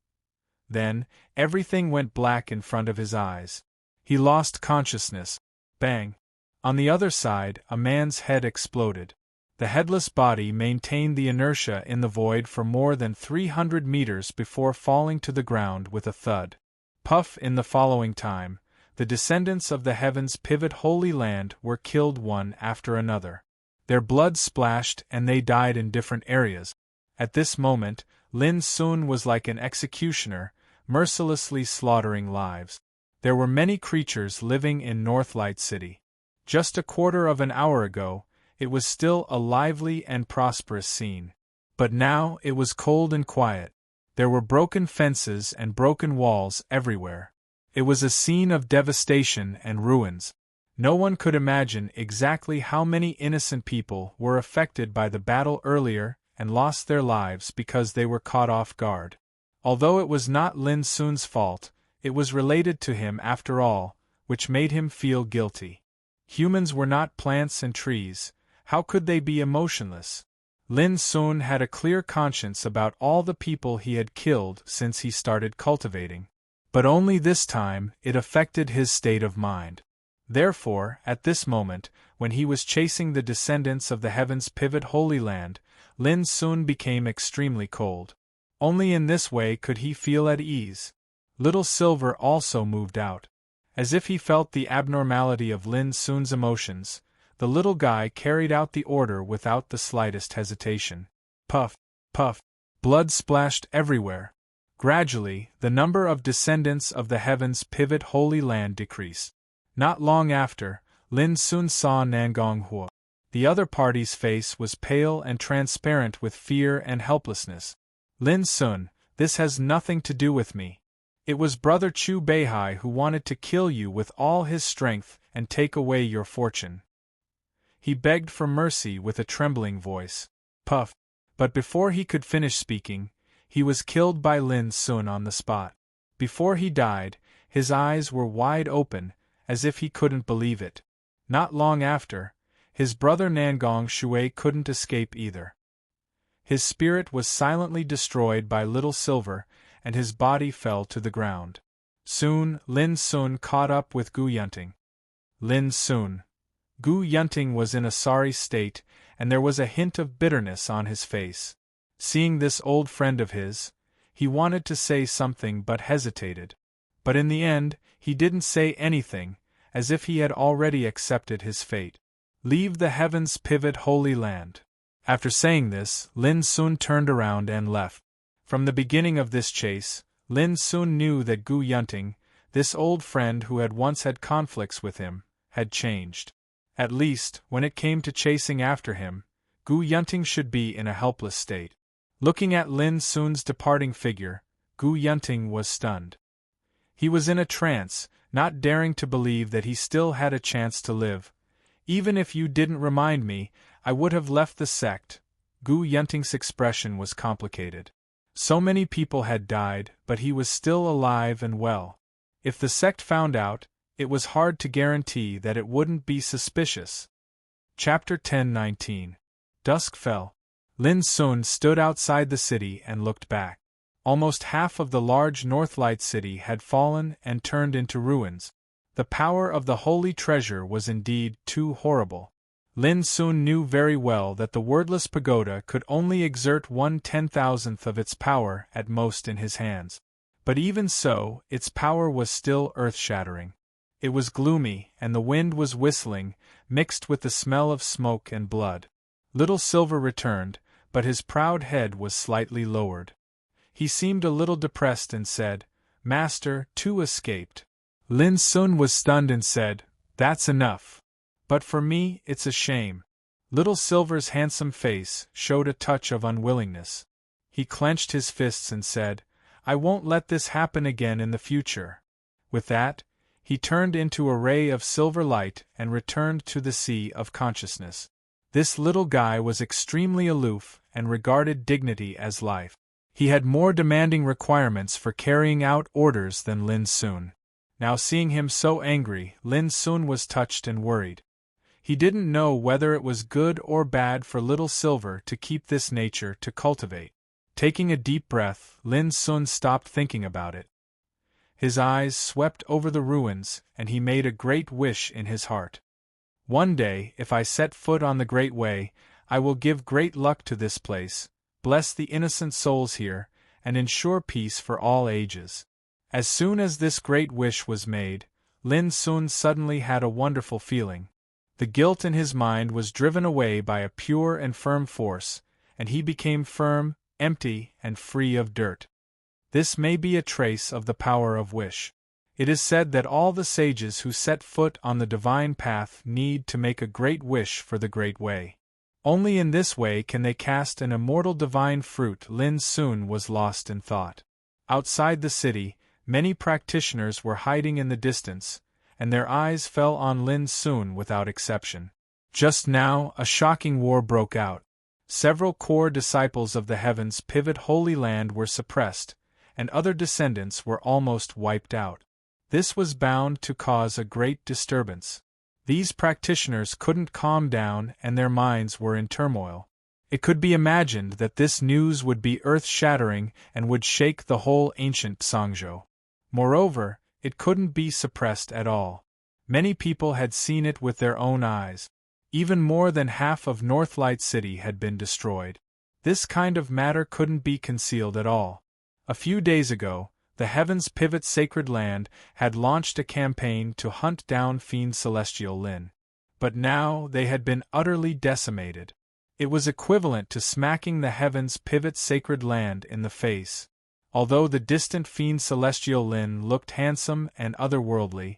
Then, everything went black in front of his eyes. He lost consciousness. Bang! On the other side, a man's head exploded. The headless body maintained the inertia in the void for more than 300 meters before falling to the ground with a thud. Puff! In the following time, the descendants of the heavens pivot Holy Land were killed one after another. Their blood splashed and they died in different areas. At this moment, Lin Sun was like an executioner, mercilessly slaughtering lives. There were many creatures living in Northlight City. Just a quarter of an hour ago, it was still a lively and prosperous scene. But now it was cold and quiet. There were broken fences and broken walls everywhere. It was a scene of devastation and ruins. No one could imagine exactly how many innocent people were affected by the battle earlier and lost their lives because they were caught off guard. Although it was not Lin Sun's fault, it was related to him after all, which made him feel guilty. Humans were not plants and trees. How could they be emotionless? Lin Sun had a clear conscience about all the people he had killed since he started cultivating. But only this time it affected his state of mind. Therefore, at this moment, when he was chasing the descendants of the heavens pivot Holy Land, Lin Sun became extremely cold. Only in this way could he feel at ease. Little Silver also moved out. As if he felt the abnormality of Lin Sun's emotions, the little guy carried out the order without the slightest hesitation. Puff! Puff! Blood splashed everywhere. Gradually, the number of descendants of the heavens pivot Holy Land decreased. Not long after, Lin Sun saw Nangong Hua. The other party's face was pale and transparent with fear and helplessness. Lin Sun, this has nothing to do with me. It was Brother Chu Beihai who wanted to kill you with all his strength and take away your fortune. He begged for mercy with a trembling voice. Puff! But before he could finish speaking, he was killed by Lin Sun on the spot. Before he died, his eyes were wide open, as if he couldn't believe it. Not long after, his brother Nangong Shui couldn't escape either. His spirit was silently destroyed by Little Silver, and his body fell to the ground. Soon, Lin Sun caught up with Gu Yunting. Lin Sun. Gu Yunting was in a sorry state, and there was a hint of bitterness on his face. Seeing this old friend of his, he wanted to say something but hesitated. But in the end, he didn't say anything, as if he had already accepted his fate. Leave the heavens pivot Holy Land. After saying this, Lin Sun turned around and left. From the beginning of this chase, Lin Sun knew that Gu Yunting, this old friend who had once had conflicts with him, had changed. At least, when it came to chasing after him, Gu Yunting should be in a helpless state. Looking at Lin Sun's departing figure, Gu Yunting was stunned. He was in a trance, not daring to believe that he still had a chance to live. Even if you didn't remind me, I would have left the sect. Gu Yunting's expression was complicated. So many people had died, but he was still alive and well. If the sect found out, it was hard to guarantee that it wouldn't be suspicious. Chapter 10-19. Dusk fell. Lin Sun stood outside the city and looked back. Almost half of the large Northlight city had fallen and turned into ruins. The power of the holy treasure was indeed too horrible. Lin Sun knew very well that the wordless pagoda could only exert 1/10,000th of its power at most in his hands. But even so, its power was still earth-shattering. It was gloomy, and the wind was whistling, mixed with the smell of smoke and blood. Little Silver returned, but his proud head was slightly lowered. He seemed a little depressed and said, "Master, two escaped." Lin Sun was stunned and said, "That's enough. But for me, it's a shame." Little Silver's handsome face showed a touch of unwillingness. He clenched his fists and said, "I won't let this happen again in the future." With that, he turned into a ray of silver light and returned to the sea of consciousness. This little guy was extremely aloof and regarded dignity as life. He had more demanding requirements for carrying out orders than Lin Sun. Now seeing him so angry, Lin Sun was touched and worried. He didn't know whether it was good or bad for Little Silver to keep this nature to cultivate. Taking a deep breath, Lin Sun stopped thinking about it. His eyes swept over the ruins, and he made a great wish in his heart. "One day, if I set foot on the Great Way, I will give great luck to this place, bless the innocent souls here, and ensure peace for all ages." As soon as this great wish was made, Lin Sun suddenly had a wonderful feeling. The guilt in his mind was driven away by a pure and firm force, and he became firm, empty, and free of dirt. This may be a trace of the power of wish. It is said that all the sages who set foot on the divine path need to make a great wish for the Great Way. Only in this way can they cast an immortal divine fruit. Lin Sun was lost in thought. Outside the city, many practitioners were hiding in the distance, and their eyes fell on Lin Sun without exception. Just now, a shocking war broke out. Several core disciples of the Heaven's Pivot Holy Land were suppressed, and other descendants were almost wiped out. This was bound to cause a great disturbance. These practitioners couldn't calm down and their minds were in turmoil. It could be imagined that this news would be earth-shattering and would shake the whole ancient Songzhou. Moreover, it couldn't be suppressed at all. Many people had seen it with their own eyes. Even more than half of Northlight City had been destroyed. This kind of matter couldn't be concealed at all. A few days ago, the Heaven's Pivot Sacred Land had launched a campaign to hunt down Fiend Celestial Lin. But now they had been utterly decimated. It was equivalent to smacking the Heaven's Pivot Sacred Land in the face. Although the distant Fiend Celestial Lin looked handsome and otherworldly,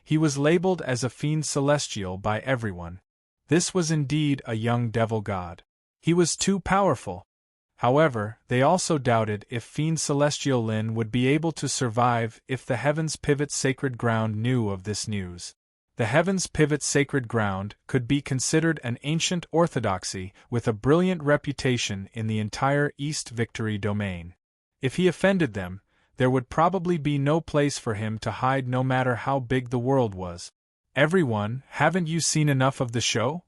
he was labeled as a Fiend Celestial by everyone. This was indeed a young devil god. He was too powerful. However, they also doubted if Fiend Celestial Lin would be able to survive if the Heaven's Pivot Sacred Ground knew of this news. The Heaven's Pivot Sacred Ground could be considered an ancient orthodoxy with a brilliant reputation in the entire East Victory domain. If he offended them, there would probably be no place for him to hide no matter how big the world was. "Everyone, haven't you seen enough of the show?"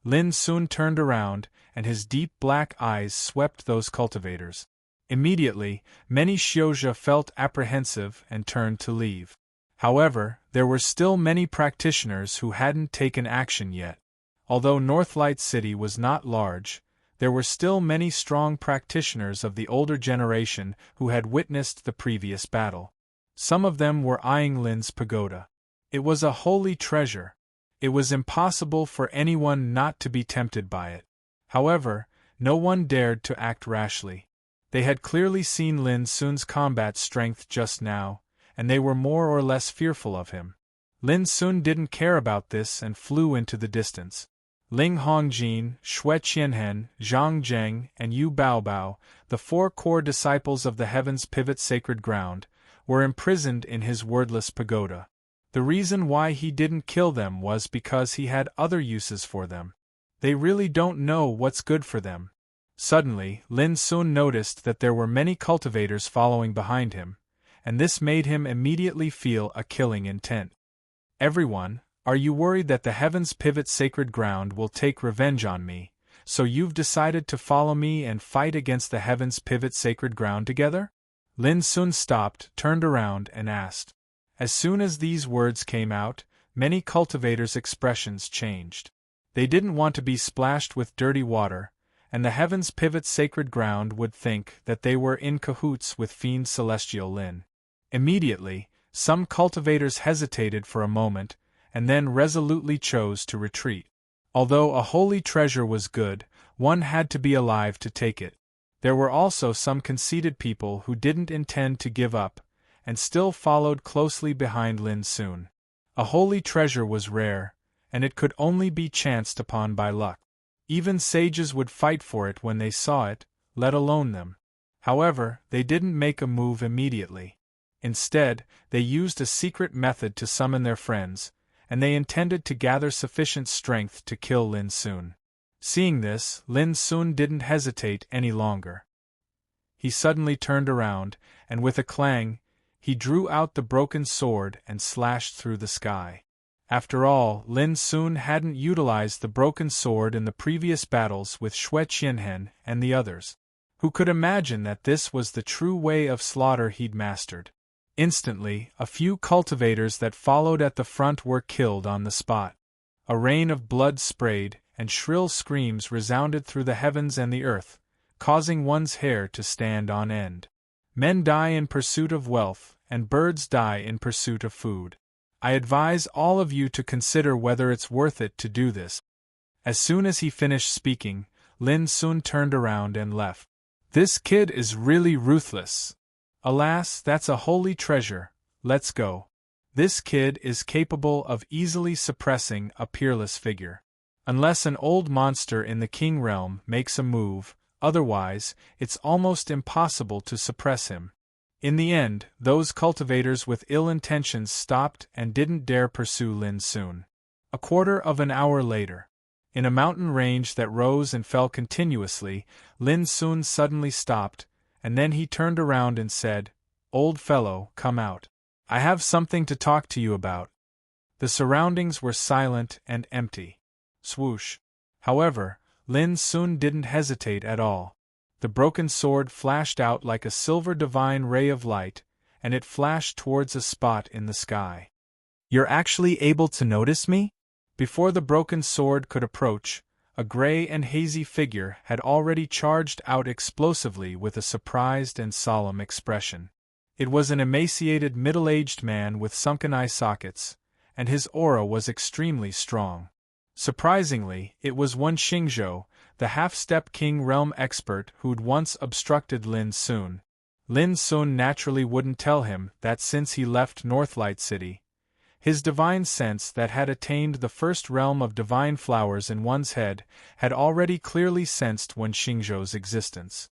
Lin Sun turned around, and his deep black eyes swept those cultivators. Immediately, many Xiozha felt apprehensive and turned to leave. However, there were still many practitioners who hadn't taken action yet. Although Northlight City was not large, there were still many strong practitioners of the older generation who had witnessed the previous battle. Some of them were eyeing Lin's pagoda. It was a holy treasure. It was impossible for anyone not to be tempted by it. However, no one dared to act rashly. They had clearly seen Lin Sun's combat strength just now, and they were more or less fearful of him. Lin Sun didn't care about this and flew into the distance. Ling Hongjin, Xue Qianhen, Zhang Zheng, and Yu Baobao, the four core disciples of the Heaven's Pivot Sacred Ground, were imprisoned in his wordless pagoda. The reason why he didn't kill them was because he had other uses for them. They really don't know what's good for them. Suddenly, Lin Sun noticed that there were many cultivators following behind him, and this made him immediately feel a killing intent. "Everyone, are you worried that the Heaven's Pivot Sacred Ground will take revenge on me, So you've decided to follow me and fight against the heavens' pivot sacred ground together? Lin Sun stopped, turned around, and asked. As soon as these words came out, many cultivators' expressions changed. They didn't want to be splashed with dirty water, and the heavens' pivot sacred ground would think that they were in cahoots with fiend celestial Lin. Immediately, some cultivators hesitated for a moment, and then resolutely chose to retreat. Although a holy treasure was good, one had to be alive to take it. There were also some conceited people who didn't intend to give up, and still followed closely behind Lin Sun. A holy treasure was rare, and it could only be chanced upon by luck. Even sages would fight for it when they saw it, let alone them. However, they didn't make a move immediately. Instead, they used a secret method to summon their friends, and they intended to gather sufficient strength to kill Lin Sun. Seeing this, Lin Sun didn't hesitate any longer. He suddenly turned around, and with a clang, he drew out the broken sword and slashed through the sky. After all, Lin Sun hadn't utilized the broken sword in the previous battles with Xue Qianhen and the others. Who could imagine that this was the true way of slaughter he'd mastered? Instantly, a few cultivators that followed at the front were killed on the spot. A rain of blood sprayed, and shrill screams resounded through the heavens and the earth, causing one's hair to stand on end. Men die in pursuit of wealth, and birds die in pursuit of food. I advise all of you to consider whether it's worth it to do this. As soon as he finished speaking, Lin Sun turned around and left. This kid is really ruthless. Alas, that's a holy treasure, let's go. This kid is capable of easily suppressing a peerless figure. Unless an old monster in the king realm makes a move, otherwise, it's almost impossible to suppress him. In the end, those cultivators with ill intentions stopped and didn't dare pursue Lin Sun. A quarter of an hour later, in a mountain range that rose and fell continuously, Lin Sun suddenly stopped, and then he turned around and said, "Old fellow, come out. I have something to talk to you about." The surroundings were silent and empty. Swoosh. However, Lin Sun didn't hesitate at all. The broken sword flashed out like a silver divine ray of light, and it flashed towards a spot in the sky. "You're actually able to notice me?" Before the broken sword could approach, a gray and hazy figure had already charged out explosively with a surprised and solemn expression. It was an emaciated middle-aged man with sunken eye sockets, and his aura was extremely strong. Surprisingly, it was one Xingzhou, the half-step king realm expert who'd once obstructed Lin Sun. Lin Sun naturally wouldn't tell him that since he left Northlight City, his divine sense that had attained the first realm of divine flowers in one's head had already clearly sensed one Xingzhou's existence.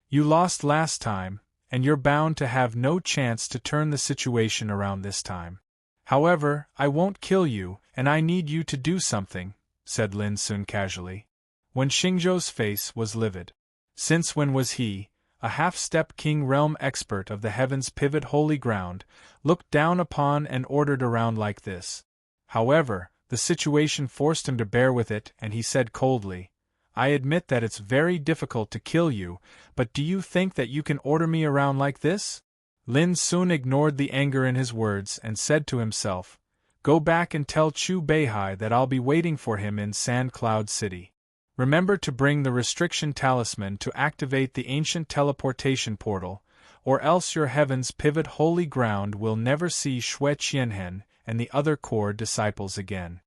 "You lost last time, and you're bound to have no chance to turn the situation around this time. However, I won't kill you, and I need you to do something," said Lin Sun casually. When Xingzhou's face was livid. Since when was he, a half-step king realm expert of the heavens' pivot holy ground, looked down upon and ordered around like this? However, the situation forced him to bear with it, and he said coldly, "I admit that it's very difficult to kill you, but do you think that you can order me around like this?" Lin Sun ignored the anger in his words and said to himself, "Go back and tell Chu Beihai that I'll be waiting for him in Sand Cloud City. Remember to bring the restriction talisman to activate the ancient teleportation portal, or else your heaven's pivot holy ground will never see Xue Qianhen and the other core disciples again."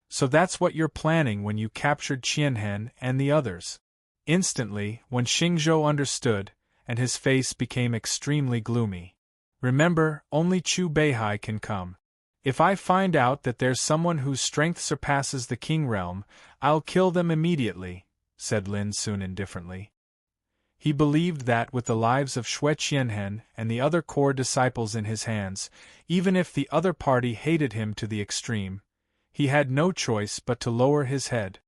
"So that's what you're planning when you captured Qianhen and the others." Instantly, when Xingzhou understood, and his face became extremely gloomy. "Remember, only Chu Beihai can come. If I find out that there's someone whose strength surpasses the king realm, I'll kill them immediately," said Lin Sun indifferently. He believed that with the lives of Xue Qianhen and the other core disciples in his hands, even if the other party hated him to the extreme, he had no choice but to lower his head.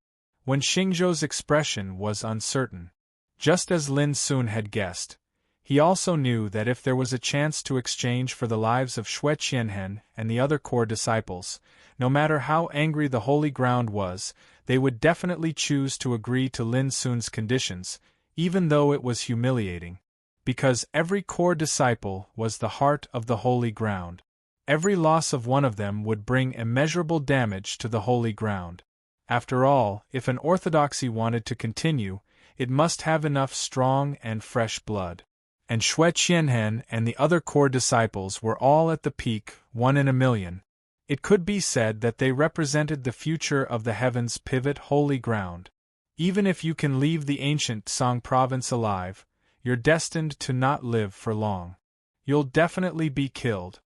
When Xingzhou's expression was uncertain. Just as Lin Sun had guessed, He also knew that if there was a chance to exchange for the lives of Xue Qianhen and the other core disciples, no matter how angry the holy ground was, they would definitely choose to agree to Lin Sun's conditions, even though it was humiliating. Because every core disciple was the heart of the holy ground. Every loss of one of them would bring immeasurable damage to the holy ground. After all, if an orthodoxy wanted to continue, it must have enough strong and fresh blood. And Xue Qianhen and the other core disciples were all at the peak, 1 in a million. It could be said that they represented the future of the heavens' pivot holy ground. Even if you can leave the ancient Song province alive, you're destined to not live for long. You'll definitely be killed.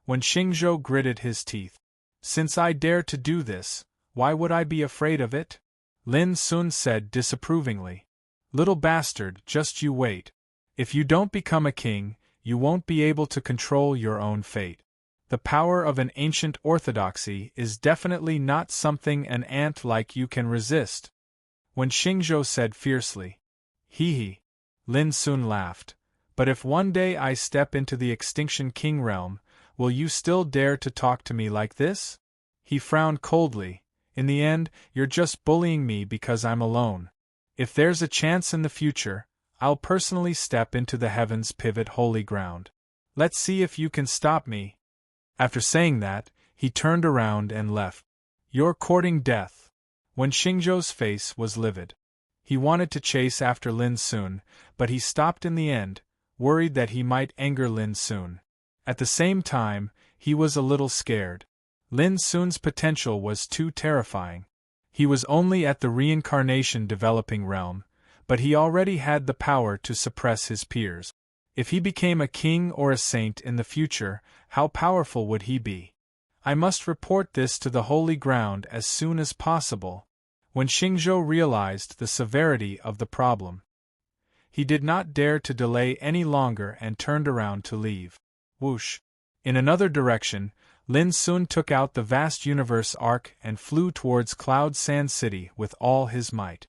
When Xingzhou gritted his teeth. Since I dare to do this, why would I be afraid of it? Lin Sun said disapprovingly. Little bastard, just you wait. If you don't become a king, you won't be able to control your own fate. The power of an ancient orthodoxy is definitely not something an ant like you can resist. When Xingzhou said fiercely, "Hee," Lin Sun laughed. But if one day I step into the Extinction King realm, will you still dare to talk to me like this? He frowned coldly. In the end, you're just bullying me because I'm alone. If there's a chance in the future, I'll personally step into the heavens' pivot holy ground. Let's see if you can stop me. After saying that, he turned around and left. You're courting death. When Xingzhou's face was livid. He wanted to chase after Lin Sun, but he stopped in the end, worried that he might anger Lin Sun. At the same time, he was a little scared. Lin Sun's potential was too terrifying. He was only at the reincarnation developing realm, but he already had the power to suppress his peers. If he became a king or a saint in the future, how powerful would he be? I must report this to the holy ground as soon as possible. When Xingzhou realized the severity of the problem, he did not dare to delay any longer and turned around to leave. Whoosh! In another direction, Lin Sun took out the vast universe arc and flew towards Cloud Sand City with all his might.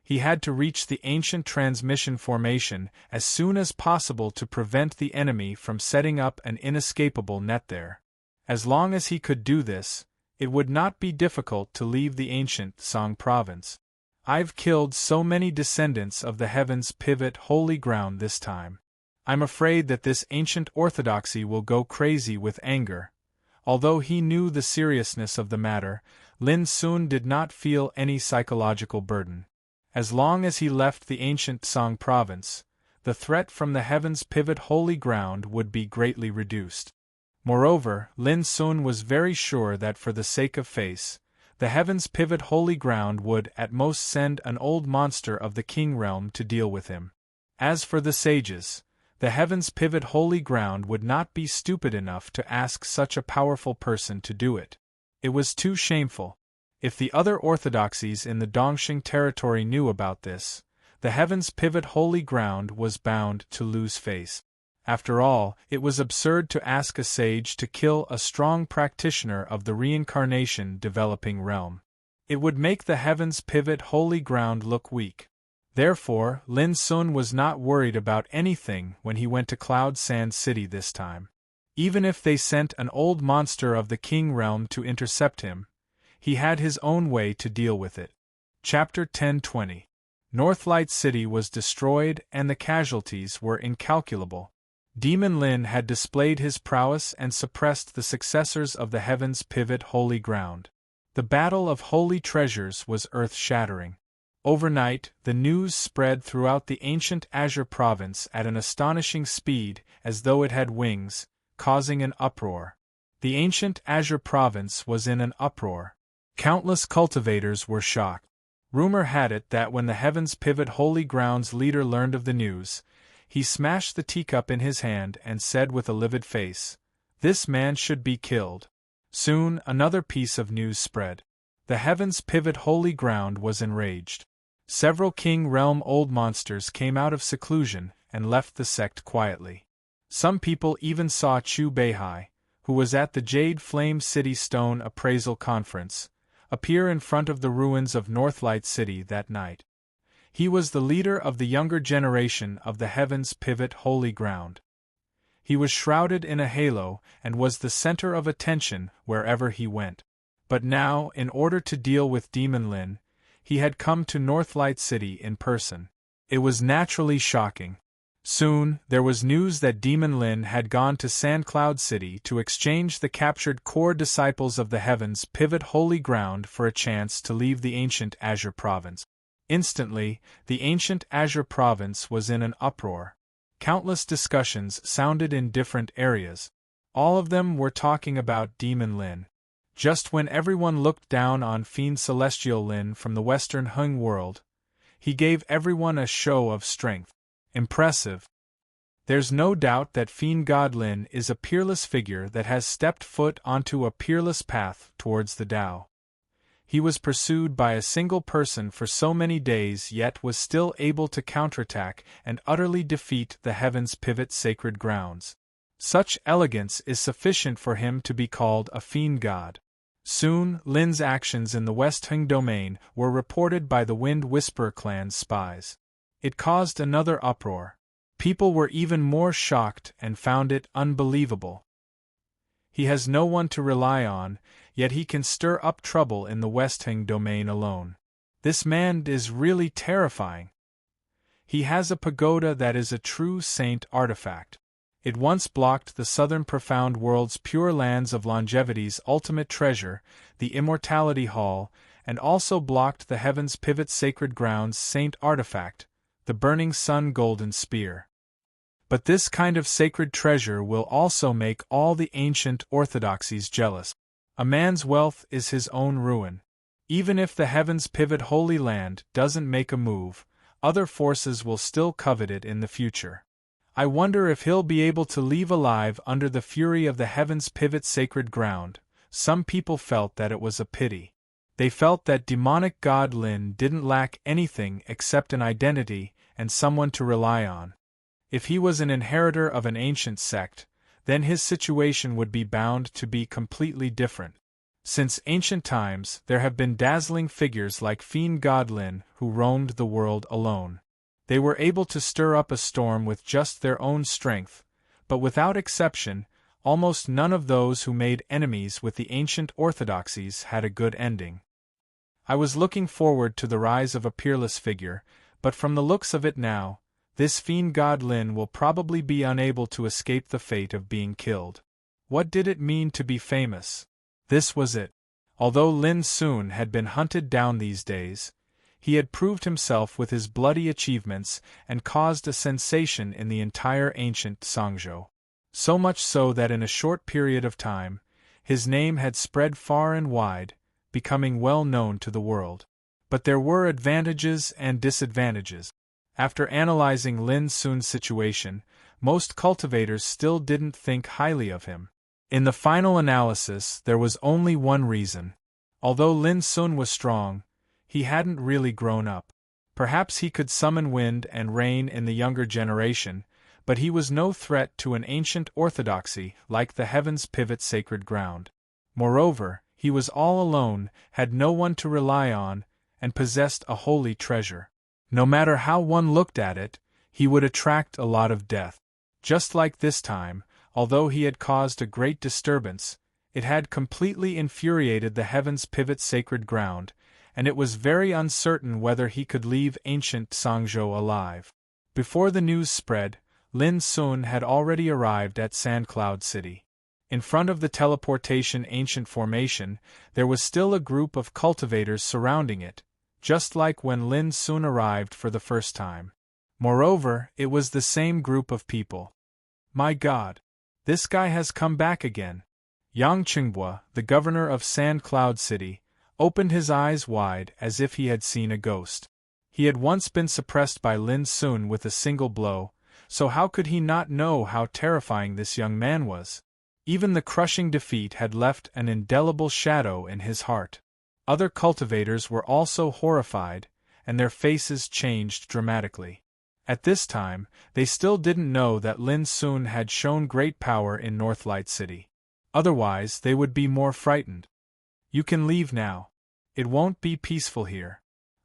He had to reach the ancient transmission formation as soon as possible to prevent the enemy from setting up an inescapable net there. As long as he could do this, it would not be difficult to leave the ancient Song province. I've killed so many descendants of the heavens' pivot holy ground this time. I'm afraid that this ancient orthodoxy will go crazy with anger. Although he knew the seriousness of the matter, Lin Sun did not feel any psychological burden. As long as he left the ancient Song province, the threat from the heavens' pivot holy ground would be greatly reduced. Moreover, Lin Sun was very sure that for the sake of face, the heavens' pivot holy ground would at most send an old monster of the king realm to deal with him. As for the sages, the heavens' pivot holy ground would not be stupid enough to ask such a powerful person to do it. It was too shameful. If the other orthodoxies in the Dongxing territory knew about this, the heavens' pivot holy ground was bound to lose face. After all, it was absurd to ask a sage to kill a strong practitioner of the reincarnation developing realm. It would make the heavens' pivot holy ground look weak. Therefore, Lin Sun was not worried about anything when he went to Cloud Sand City this time. Even if they sent an old monster of the king realm to intercept him, he had his own way to deal with it. Chapter 1020. Northlight City was destroyed and the casualties were incalculable. Demon Lin had displayed his prowess and suppressed the successors of the heavens' pivot holy ground. The Battle of Holy Treasures was earth-shattering. Overnight, the news spread throughout the ancient Azure province at an astonishing speed, as though it had wings, causing an uproar. The ancient Azure province was in an uproar. Countless cultivators were shocked. Rumor had it that when the heavens' pivot holy ground's leader learned of the news, he smashed the teacup in his hand and said with a livid face, "This man should be killed." Soon, another piece of news spread. The heavens' pivot holy ground was enraged. Several king realm old monsters came out of seclusion and left the sect quietly. Some people even saw Chu Beihai, who was at the Jade Flame City Stone Appraisal Conference, appear in front of the ruins of Northlight City that night. He was the leader of the younger generation of the heavens' pivot holy ground. He was shrouded in a halo and was the center of attention wherever he went. But now, in order to deal with Demon Lin, he had come to Northlight City in person. It was naturally shocking. Soon, there was news that Demon Lin had gone to Sandcloud City to exchange the captured core disciples of the heavens' pivot holy ground for a chance to leave the ancient Azure Province. Instantly, the ancient Azure Province was in an uproar. Countless discussions sounded in different areas. All of them were talking about Demon Lin. Just when everyone looked down on Fiend Celestial Lin from the Western Hung world, he gave everyone a show of strength. Impressive. There's no doubt that Fiend God Lin is a peerless figure that has stepped foot onto a peerless path towards the Tao. He was pursued by a single person for so many days yet was still able to counterattack and utterly defeat the heavens' pivot sacred grounds. Such elegance is sufficient for him to be called a fiend god. Soon, Lin's actions in the West Hung domain were reported by the Wind Whisperer clan's spies. It caused another uproar. People were even more shocked and found it unbelievable. He has no one to rely on, yet he can stir up trouble in the West Hung domain alone. This man is really terrifying. He has a pagoda that is a true saint artifact. It once blocked the southern profound world's pure lands of longevity's ultimate treasure, the Immortality Hall, and also blocked the heavens' pivot sacred grounds' saint artifact, the Burning Sun Golden Spear. But this kind of sacred treasure will also make all the ancient orthodoxies jealous. A man's wealth is his own ruin. Even if the heavens' pivot holy land doesn't make a move, other forces will still covet it in the future. I wonder if he'll be able to leave alive under the fury of the heavens' pivot sacred ground. Some people felt that it was a pity. They felt that demonic god Lin didn't lack anything except an identity and someone to rely on. If he was an inheritor of an ancient sect, then his situation would be bound to be completely different. Since ancient times, there have been dazzling figures like Fiend God Lin who roamed the world alone. They were able to stir up a storm with just their own strength, but without exception, almost none of those who made enemies with the ancient orthodoxies had a good ending. I was looking forward to the rise of a peerless figure, but from the looks of it now, this Fiend God Lin will probably be unable to escape the fate of being killed. What did it mean to be famous? This was it. Although Lin Sun had been hunted down these days, he had proved himself with his bloody achievements and caused a sensation in the entire ancient Songzhou. So much so that in a short period of time, his name had spread far and wide, becoming well known to the world. But there were advantages and disadvantages. After analyzing Lin Sun's situation, most cultivators still didn't think highly of him. In the final analysis, there was only one reason. Although Lin Sun was strong, he hadn't really grown up. Perhaps he could summon wind and rain in the younger generation, but he was no threat to an ancient orthodoxy like the heavens' pivot sacred ground. Moreover, he was all alone, had no one to rely on, and possessed a holy treasure. No matter how one looked at it, he would attract a lot of death. Just like this time, although he had caused a great disturbance, it had completely infuriated the heavens' pivot sacred ground, and it was very uncertain whether he could leave ancient Songzhou alive. Before the news spread, Lin Sun had already arrived at Sandcloud City. In front of the teleportation ancient formation, there was still a group of cultivators surrounding it, just like when Lin Sun arrived for the first time. Moreover, it was the same group of people. My God! This guy has come back again. Yang Qinghua, the governor of Sandcloud City, opened his eyes wide as if he had seen a ghost. He had once been suppressed by Lin Sun with a single blow, so how could he not know how terrifying this young man was? Even the crushing defeat had left an indelible shadow in his heart. Other cultivators were also horrified, and their faces changed dramatically. At this time, they still didn't know that Lin Sun had shown great power in Northlight City. Otherwise, they would be more frightened. You can leave now. It won't be peaceful here.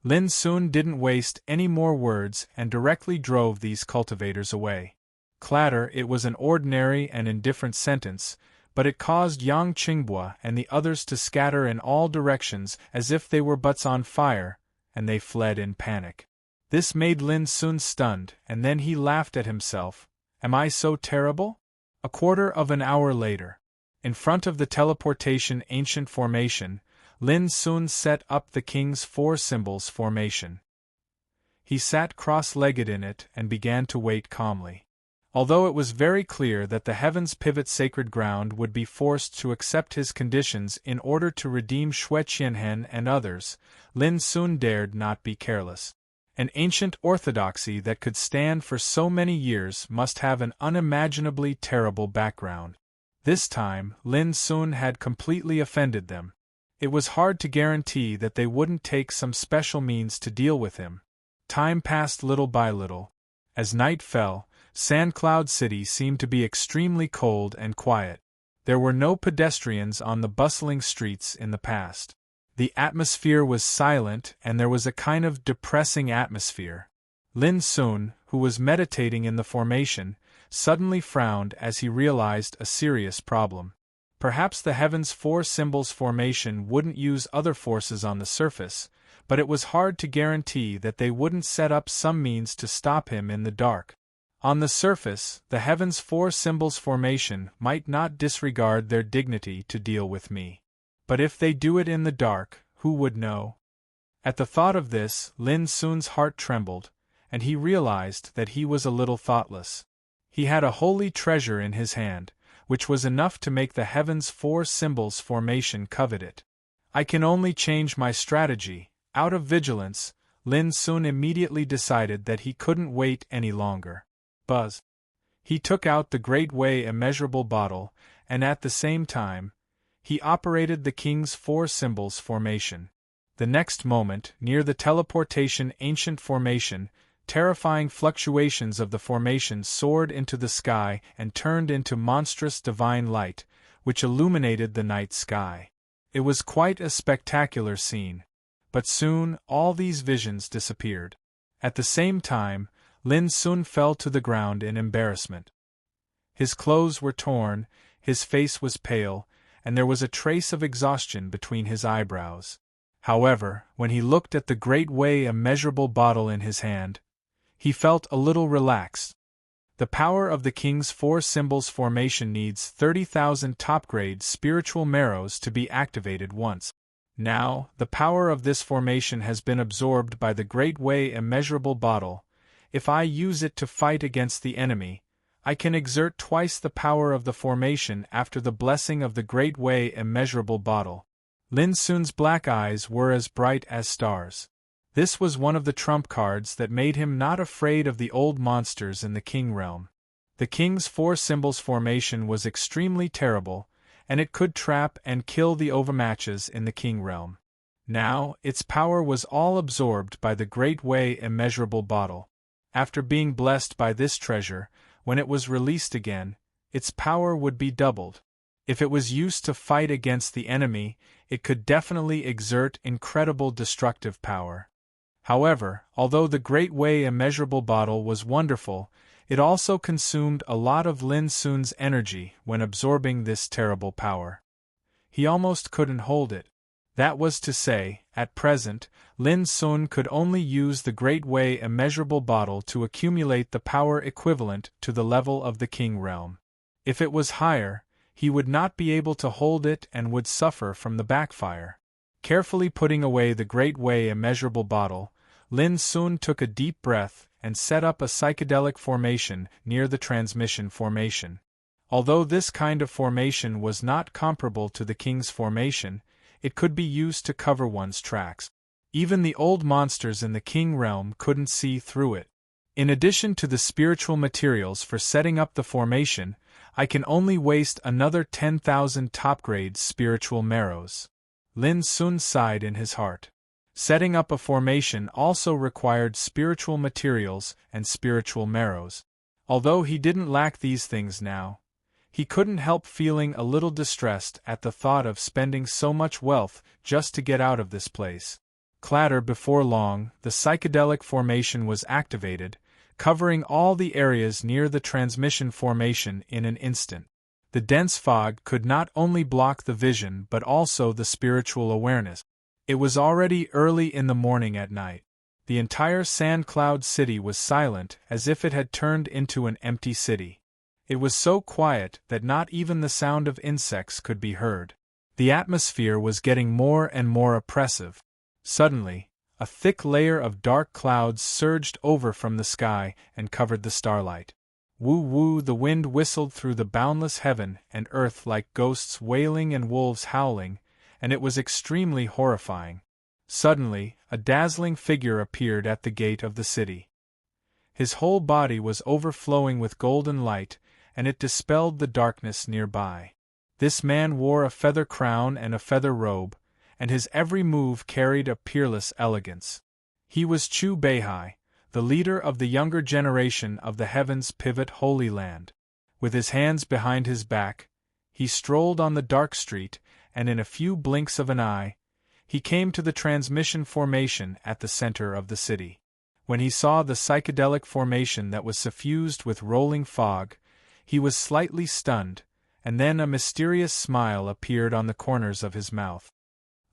Lin Sun didn't waste any more words and directly drove these cultivators away. Clatter, it was an ordinary and indifferent sentence, but it caused Yang Qinghua and the others to scatter in all directions as if they were butts on fire, and they fled in panic. This made Lin Sun stunned, and then he laughed at himself. Am I so terrible? A quarter of an hour later, in front of the teleportation ancient formation, Lin Sun set up the King's Four Symbols formation. He sat cross-legged in it and began to wait calmly. Although it was very clear that the heavens pivot sacred ground would be forced to accept his conditions in order to redeem Xue Qianhen and others, Lin Sun dared not be careless. An ancient orthodoxy that could stand for so many years must have an unimaginably terrible background. This time, Lin Sun had completely offended them. It was hard to guarantee that they wouldn't take some special means to deal with him. Time passed little by little. As night fell, Sandcloud City seemed to be extremely cold and quiet. There were no pedestrians on the bustling streets in the past. The atmosphere was silent and there was a kind of depressing atmosphere. Lin Sun, who was meditating in the formation, suddenly frowned as he realized a serious problem. Perhaps the Heaven's Four Symbols formation wouldn't use other forces on the surface, but it was hard to guarantee that they wouldn't set up some means to stop him in the dark. On the surface, the Heaven's Four Symbols formation might not disregard their dignity to deal with me. But if they do it in the dark, who would know? At the thought of this, Lin Sun's heart trembled, and he realized that he was a little thoughtless. He had a holy treasure in his hand, which was enough to make the Heaven's Four Symbols formation covet it. I can only change my strategy. Out of vigilance, Lin Sun immediately decided that he couldn't wait any longer. Buzz. He took out the Great Way immeasurable bottle, and at the same time, he operated the King's Four Symbols formation. The next moment, near the teleportation ancient formation, terrifying fluctuations of the formation soared into the sky and turned into monstrous divine light, which illuminated the night sky. It was quite a spectacular scene. But soon, all these visions disappeared. At the same time, Lin Sun fell to the ground in embarrassment. His clothes were torn, his face was pale, and there was a trace of exhaustion between his eyebrows. However, when he looked at the Great Way immeasurable bottle in his hand, he felt a little relaxed. The power of the King's Four Symbols formation needs 30,000 top-grade spiritual marrows to be activated once. Now, the power of this formation has been absorbed by the Great Way immeasurable bottle. If I use it to fight against the enemy, I can exert twice the power of the formation after the blessing of the Great Way immeasurable bottle. Lin Sun's black eyes were as bright as stars. This was one of the trump cards that made him not afraid of the old monsters in the King realm. The King's Four Symbols formation was extremely terrible, and it could trap and kill the overmatches in the King realm. Now, its power was all absorbed by the Great Way immeasurable bottle. After being blessed by this treasure, when it was released again, its power would be doubled. If it was used to fight against the enemy, it could definitely exert incredible destructive power. However, although the Great Way immeasurable bottle was wonderful, it also consumed a lot of Lin Sun's energy when absorbing this terrible power. He almost couldn't hold it. That was to say, at present, Lin Sun could only use the Great Way immeasurable bottle to accumulate the power equivalent to the level of the King realm. If it was higher, he would not be able to hold it and would suffer from the backfire. Carefully putting away the Great Way immeasurable bottle, Lin Sun took a deep breath and set up a psychedelic formation near the transmission formation. Although this kind of formation was not comparable to the King's formation, it could be used to cover one's tracks. Even the old monsters in the King realm couldn't see through it. In addition to the spiritual materials for setting up the formation, I can only waste another 10,000 top-grade spiritual marrows. Lin Sun sighed in his heart. Setting up a formation also required spiritual materials and spiritual marrows. Although he didn't lack these things now, he couldn't help feeling a little distressed at the thought of spending so much wealth just to get out of this place. Clatter. Before long, the psychedelic formation was activated, covering all the areas near the transmission formation in an instant. The dense fog could not only block the vision but also the spiritual awareness. It was already early in the morning at night. The entire sand cloud city was silent, as if it had turned into an empty city. It was so quiet that not even the sound of insects could be heard. The atmosphere was getting more and more oppressive. Suddenly, a thick layer of dark clouds surged over from the sky and covered the starlight. Woo-woo, the wind whistled through the boundless heaven and earth like ghosts wailing and wolves howling, and it was extremely horrifying. Suddenly, a dazzling figure appeared at the gate of the city. His whole body was overflowing with golden light, and it dispelled the darkness nearby. This man wore a feather crown and a feather robe, and his every move carried a peerless elegance. He was Chu Beihai, the leader of the younger generation of the Heaven's Pivot Holy Land. With his hands behind his back, he strolled on the dark street, and in a few blinks of an eye, he came to the transmission formation at the center of the city. When he saw the psychedelic formation that was suffused with rolling fog, he was slightly stunned, and then a mysterious smile appeared on the corners of his mouth.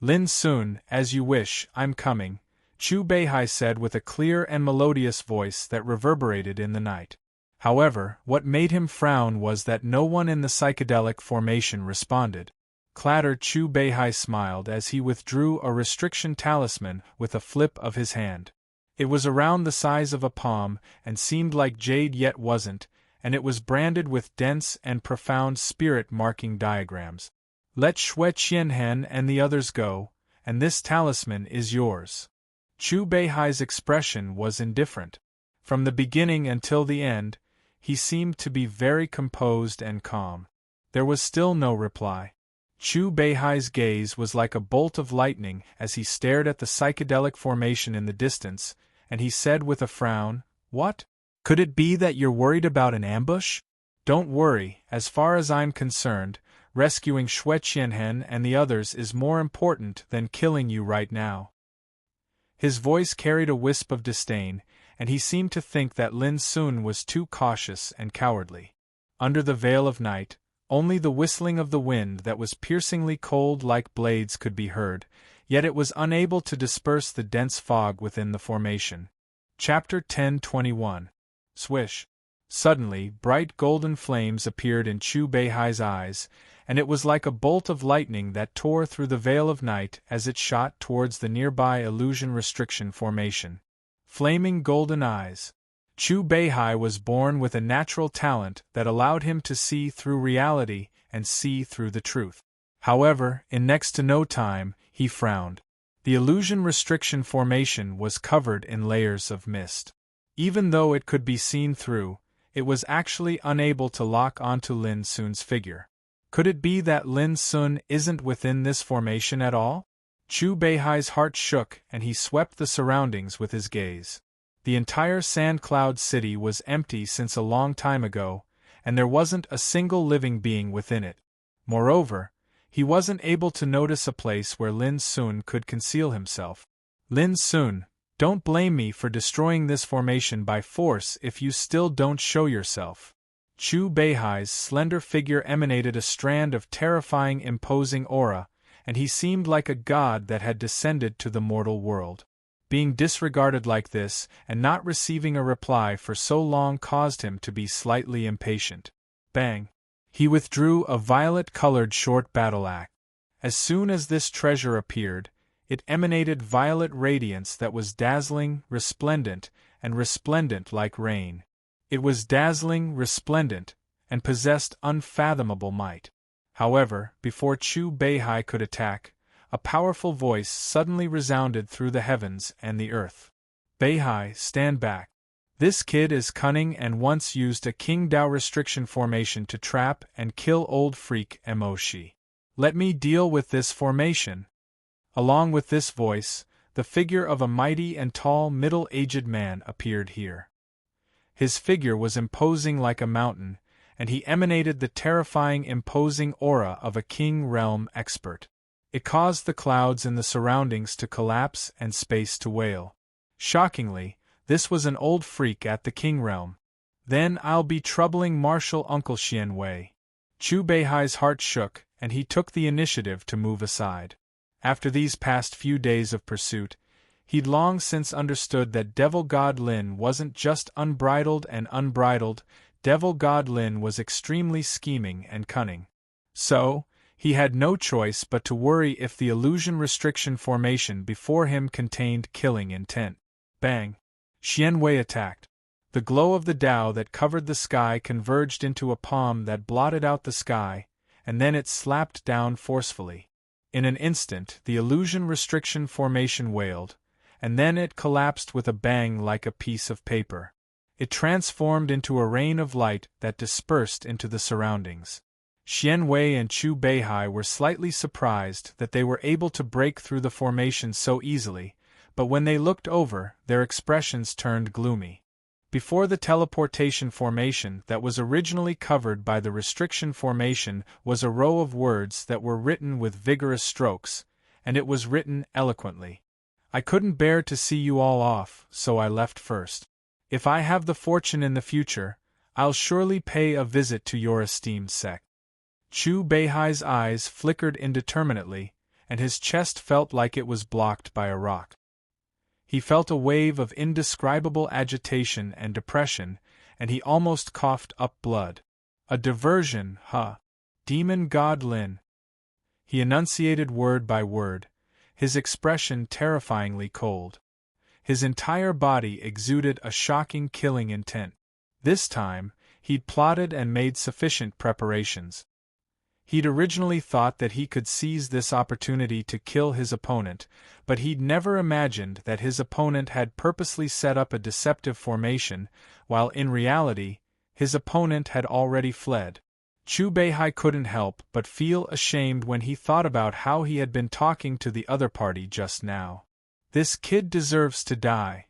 "Lin Sun, as you wish, I'm coming," Chu Beihai said with a clear and melodious voice that reverberated in the night. However, what made him frown was that no one in the psychedelic formation responded. Clatter. Chu Beihai smiled as he withdrew a restriction talisman with a flip of his hand. It was around the size of a palm and seemed like jade yet wasn't, and it was branded with dense and profound spirit-marking diagrams. "Let Shui Qianhen and the others go, and this talisman is yours." Chu Beihai's expression was indifferent. From the beginning until the end, he seemed to be very composed and calm. There was still no reply. Chu Beihai's gaze was like a bolt of lightning as he stared at the psychedelic formation in the distance, and he said with a frown, "What? Could it be that you're worried about an ambush? Don't worry, as far as I'm concerned, rescuing Shui Qianhen and the others is more important than killing you right now." His voice carried a wisp of disdain, and he seemed to think that Lin Sun was too cautious and cowardly. Under the veil of night, only the whistling of the wind that was piercingly cold like blades could be heard, yet it was unable to disperse the dense fog within the formation. Chapter 10:21. Swish. Suddenly, bright golden flames appeared in Chu Beihai's eyes, and it was like a bolt of lightning that tore through the veil of night as it shot towards the nearby illusion restriction formation. Flaming golden eyes. Chu Beihai was born with a natural talent that allowed him to see through reality and see through the truth. However, in next to no time, he frowned. The illusion restriction formation was covered in layers of mist. Even though it could be seen through, it was actually unable to lock onto Lin Sun's figure. Could it be that Lin Sun isn't within this formation at all? Chu Beihai's heart shook and he swept the surroundings with his gaze. The entire sand cloud city was empty since a long time ago, and there wasn't a single living being within it. Moreover, he wasn't able to notice a place where Lin Sun could conceal himself. "Lin Sun, don't blame me for destroying this formation by force if you still don't show yourself." Chu Beihai's slender figure emanated a strand of terrifying imposing aura, and he seemed like a god that had descended to the mortal world. Being disregarded like this, and not receiving a reply for so long caused him to be slightly impatient. Bang! He withdrew a violet-colored short battle axe. As soon as this treasure appeared, it emanated violet radiance that was dazzling, resplendent, and resplendent like rain. It was dazzling, resplendent, and possessed unfathomable might. However, before Chu Beihai could attack, a powerful voice suddenly resounded through the heavens and the earth. "Beihai, stand back. This kid is cunning and once used a King Dao restriction formation to trap and kill old freak Moshi. Let me deal with this formation." Along with this voice, the figure of a mighty and tall middle-aged man appeared here. His figure was imposing like a mountain, and he emanated the terrifying imposing aura of a king realm expert. It caused the clouds in the surroundings to collapse and space to wail. Shockingly, this was an old freak at the King realm. Then I'll be troubling Martial Uncle Xian Wei. Chu Beihai's heart shook, and he took the initiative to move aside. After these past few days of pursuit, he'd long since understood that Devil God Lin wasn't just unbridled and unbridled, Devil God Lin was extremely scheming and cunning. So, he had no choice but to worry if the illusion restriction formation before him contained killing intent. Bang! Xian Wei attacked. The glow of the Tao that covered the sky converged into a palm that blotted out the sky, and then it slapped down forcefully. In an instant, the illusion restriction formation wailed, and then it collapsed with a bang like a piece of paper. It transformed into a rain of light that dispersed into the surroundings. Xian Wei and Chu Beihai were slightly surprised that they were able to break through the formation so easily, but when they looked over, their expressions turned gloomy. Before the teleportation formation that was originally covered by the restriction formation was a row of words that were written with vigorous strokes, and it was written eloquently. I couldn't bear to see you all off, so I left first. If I have the fortune in the future, I'll surely pay a visit to your esteemed sect. Chu Beihai's eyes flickered indeterminately, and his chest felt like it was blocked by a rock. He felt a wave of indescribable agitation and depression, and he almost coughed up blood. A diversion, huh? Demon God Lin. He enunciated word by word, his expression terrifyingly cold. His entire body exuded a shocking killing intent. This time, he'd plotted and made sufficient preparations. He'd originally thought that he could seize this opportunity to kill his opponent, but he'd never imagined that his opponent had purposely set up a deceptive formation, while in reality, his opponent had already fled. Chu Beihai couldn't help but feel ashamed when he thought about how he had been talking to the other party just now. This kid deserves to die.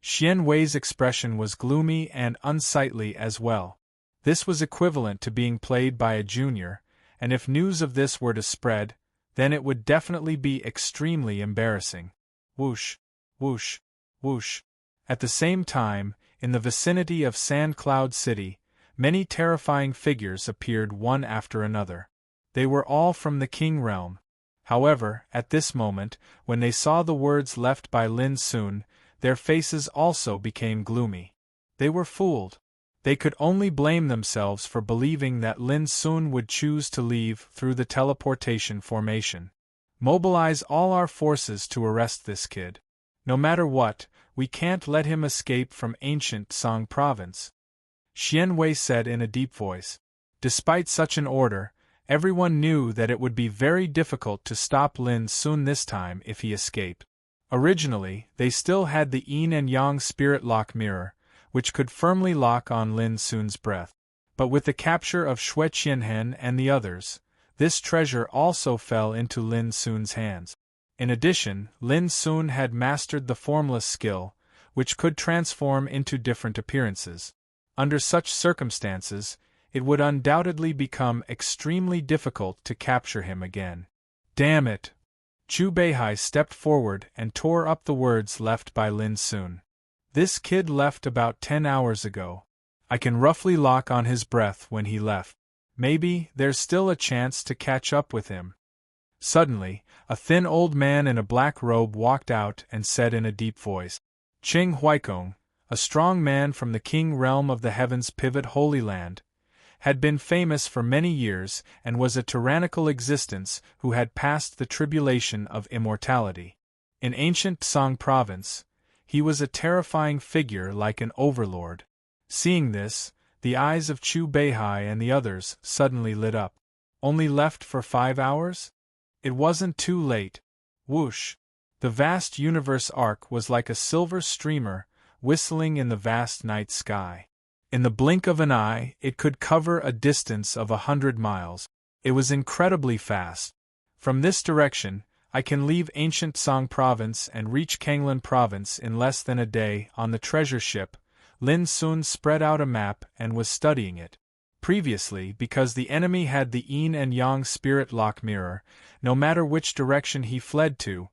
Xian Wei's expression was gloomy and unsightly as well. This was equivalent to being played by a junior, and if news of this were to spread, then it would definitely be extremely embarrassing. Whoosh, whoosh, whoosh. At the same time, in the vicinity of Sand Cloud City, many terrifying figures appeared one after another. They were all from the King realm. However, at this moment, when they saw the words left by Lin Sun, their faces also became gloomy. They were fooled. They could only blame themselves for believing that Lin Sun would choose to leave through the teleportation formation. Mobilize all our forces to arrest this kid. No matter what, we can't let him escape from ancient Song province. Xian Wei said in a deep voice. Despite such an order, everyone knew that it would be very difficult to stop Lin Sun this time if he escaped. Originally, they still had the Yin and Yang spirit lock mirror, which could firmly lock on Lin Sun's breath. But with the capture of Xue Qianhen and the others, this treasure also fell into Lin Sun's hands. In addition, Lin Sun had mastered the formless skill, which could transform into different appearances. Under such circumstances, it would undoubtedly become extremely difficult to capture him again. Damn it! Chu Beihai stepped forward and tore up the words left by Lin Sun. This kid left about 10 hours ago. I can roughly lock on his breath when he left. Maybe there's still a chance to catch up with him. Suddenly, a thin old man in a black robe walked out and said in a deep voice, Qing Huaikong, a strong man from the King realm of the Heavens Pivot Holy Land, had been famous for many years and was a tyrannical existence who had passed the tribulation of immortality. In ancient Song province, he was a terrifying figure like an overlord. Seeing this, the eyes of Chu Beihai and the others suddenly lit up. Only left for 5 hours? It wasn't too late. Whoosh! The vast universe arc was like a silver streamer, whistling in the vast night sky. In the blink of an eye, it could cover a distance of 100 miles. It was incredibly fast. From this direction, I can leave ancient Song province and reach Kanglan province in less than a day on the treasure ship. Lin Sun spread out a map and was studying it. Previously, because the enemy had the yin and yang spirit lock mirror, no matter which direction he fled to,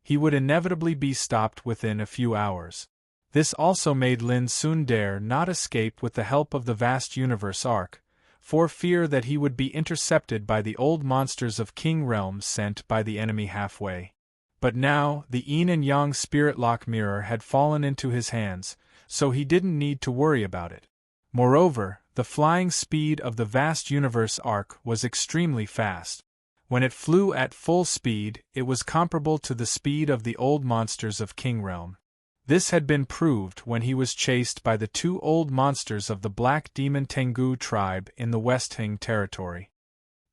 he would inevitably be stopped within a few hours. This also made Lin Sun dare not escape with the help of the vast universe arc, for fear that he would be intercepted by the old monsters of King Realms sent by the enemy halfway. But now, the yin and yang spirit lock mirror had fallen into his hands, so he didn't need to worry about it. Moreover, the flying speed of the vast universe arc was extremely fast. When it flew at full speed, it was comparable to the speed of the old monsters of King Realm. This had been proved when he was chased by the two old monsters of the Black Demon Tengu tribe in the West Hing territory.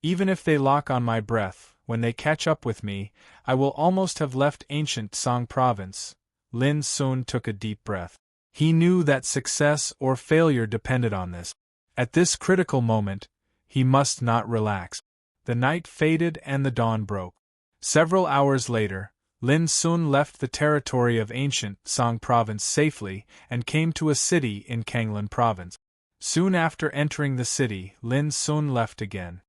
Even if they lock on my breath, when they catch up with me, I will almost have left ancient Song province. Lin Sun took a deep breath. He knew that success or failure depended on this. At this critical moment, he must not relax. The night faded and the dawn broke. Several hours later, Lin Sun left the territory of ancient Song province safely and came to a city in Kanglan province. Soon after entering the city, Lin Sun left again.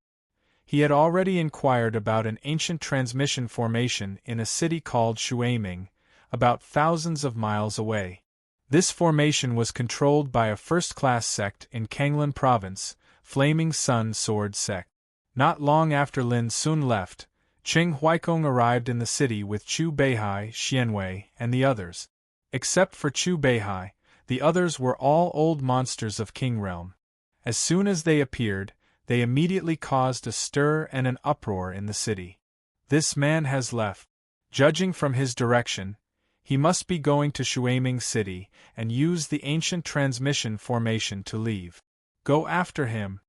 He had already inquired about an ancient transmission formation in a city called Shuaiming, about thousands of miles away. This formation was controlled by a first-class sect in Kanglan province, Flaming Sun Sword Sect. Not long after Lin Sun left, Qing Huaikong arrived in the city with Chu Beihai, Xianwei, and the others. Except for Chu Beihai, the others were all old monsters of King Realm. As soon as they appeared, they immediately caused a stir and an uproar in the city. This man has left. Judging from his direction, he must be going to Shuaiming City and use the ancient transmission formation to leave. Go after him.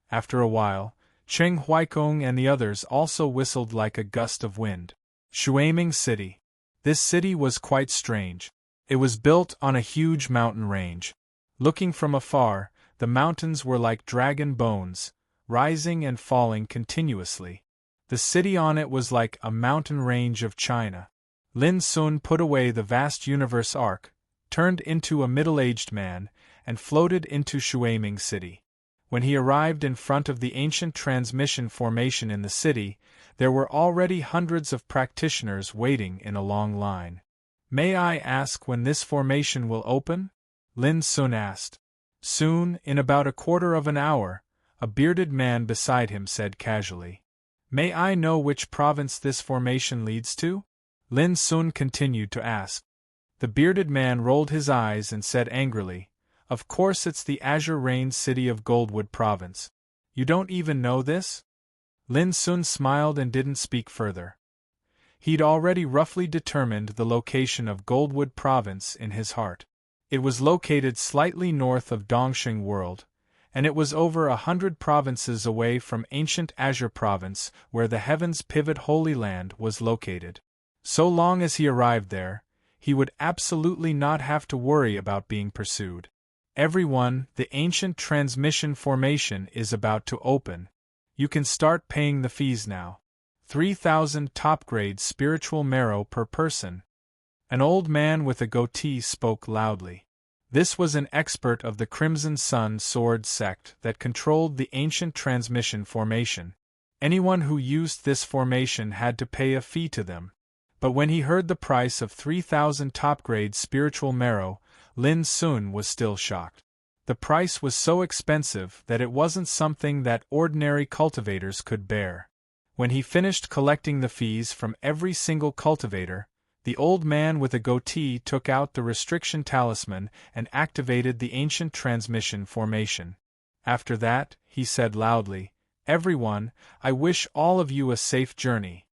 After a while, Cheng Huaikong and the others also whistled like a gust of wind. Shuaiming City. This city was quite strange. It was built on a huge mountain range. Looking from afar, the mountains were like dragon bones, rising and falling continuously. The city on it was like a mountain range of China. Lin Sun put away the vast universe arc, turned into a middle-aged man, and floated into Shuaiming City. When he arrived in front of the ancient transmission formation in the city, there were already hundreds of practitioners waiting in a long line. "May I ask when this formation will open?" Lin Sun asked. "Soon, in about a quarter of an hour," a bearded man beside him said casually. "May I know which province this formation leads to?" Lin Sun continued to ask. The bearded man rolled his eyes and said angrily, "Of course it's the Azure Rain's city of Goldwood province. You don't even know this?" Lin Sun smiled and didn't speak further. He'd already roughly determined the location of Goldwood province in his heart. It was located slightly north of Dongxing World, and it was over 100 provinces away from ancient Azure province where the Heavens Pivot Holy Land was located. So long as he arrived there, he would absolutely not have to worry about being pursued. "Everyone, the ancient transmission formation is about to open. You can start paying the fees now. 3,000 top-grade spiritual marrow per person." An old man with a goatee spoke loudly. This was an expert of the Crimson Sun Sword sect that controlled the ancient transmission formation. Anyone who used this formation had to pay a fee to them. But when he heard the price of 3,000 top-grade spiritual marrow, Lin Sun was still shocked. The price was so expensive that it wasn't something that ordinary cultivators could bear. When he finished collecting the fees from every single cultivator, the old man with a goatee took out the restriction talisman and activated the ancient transmission formation. After that, he said loudly, "Everyone, I wish all of you a safe journey."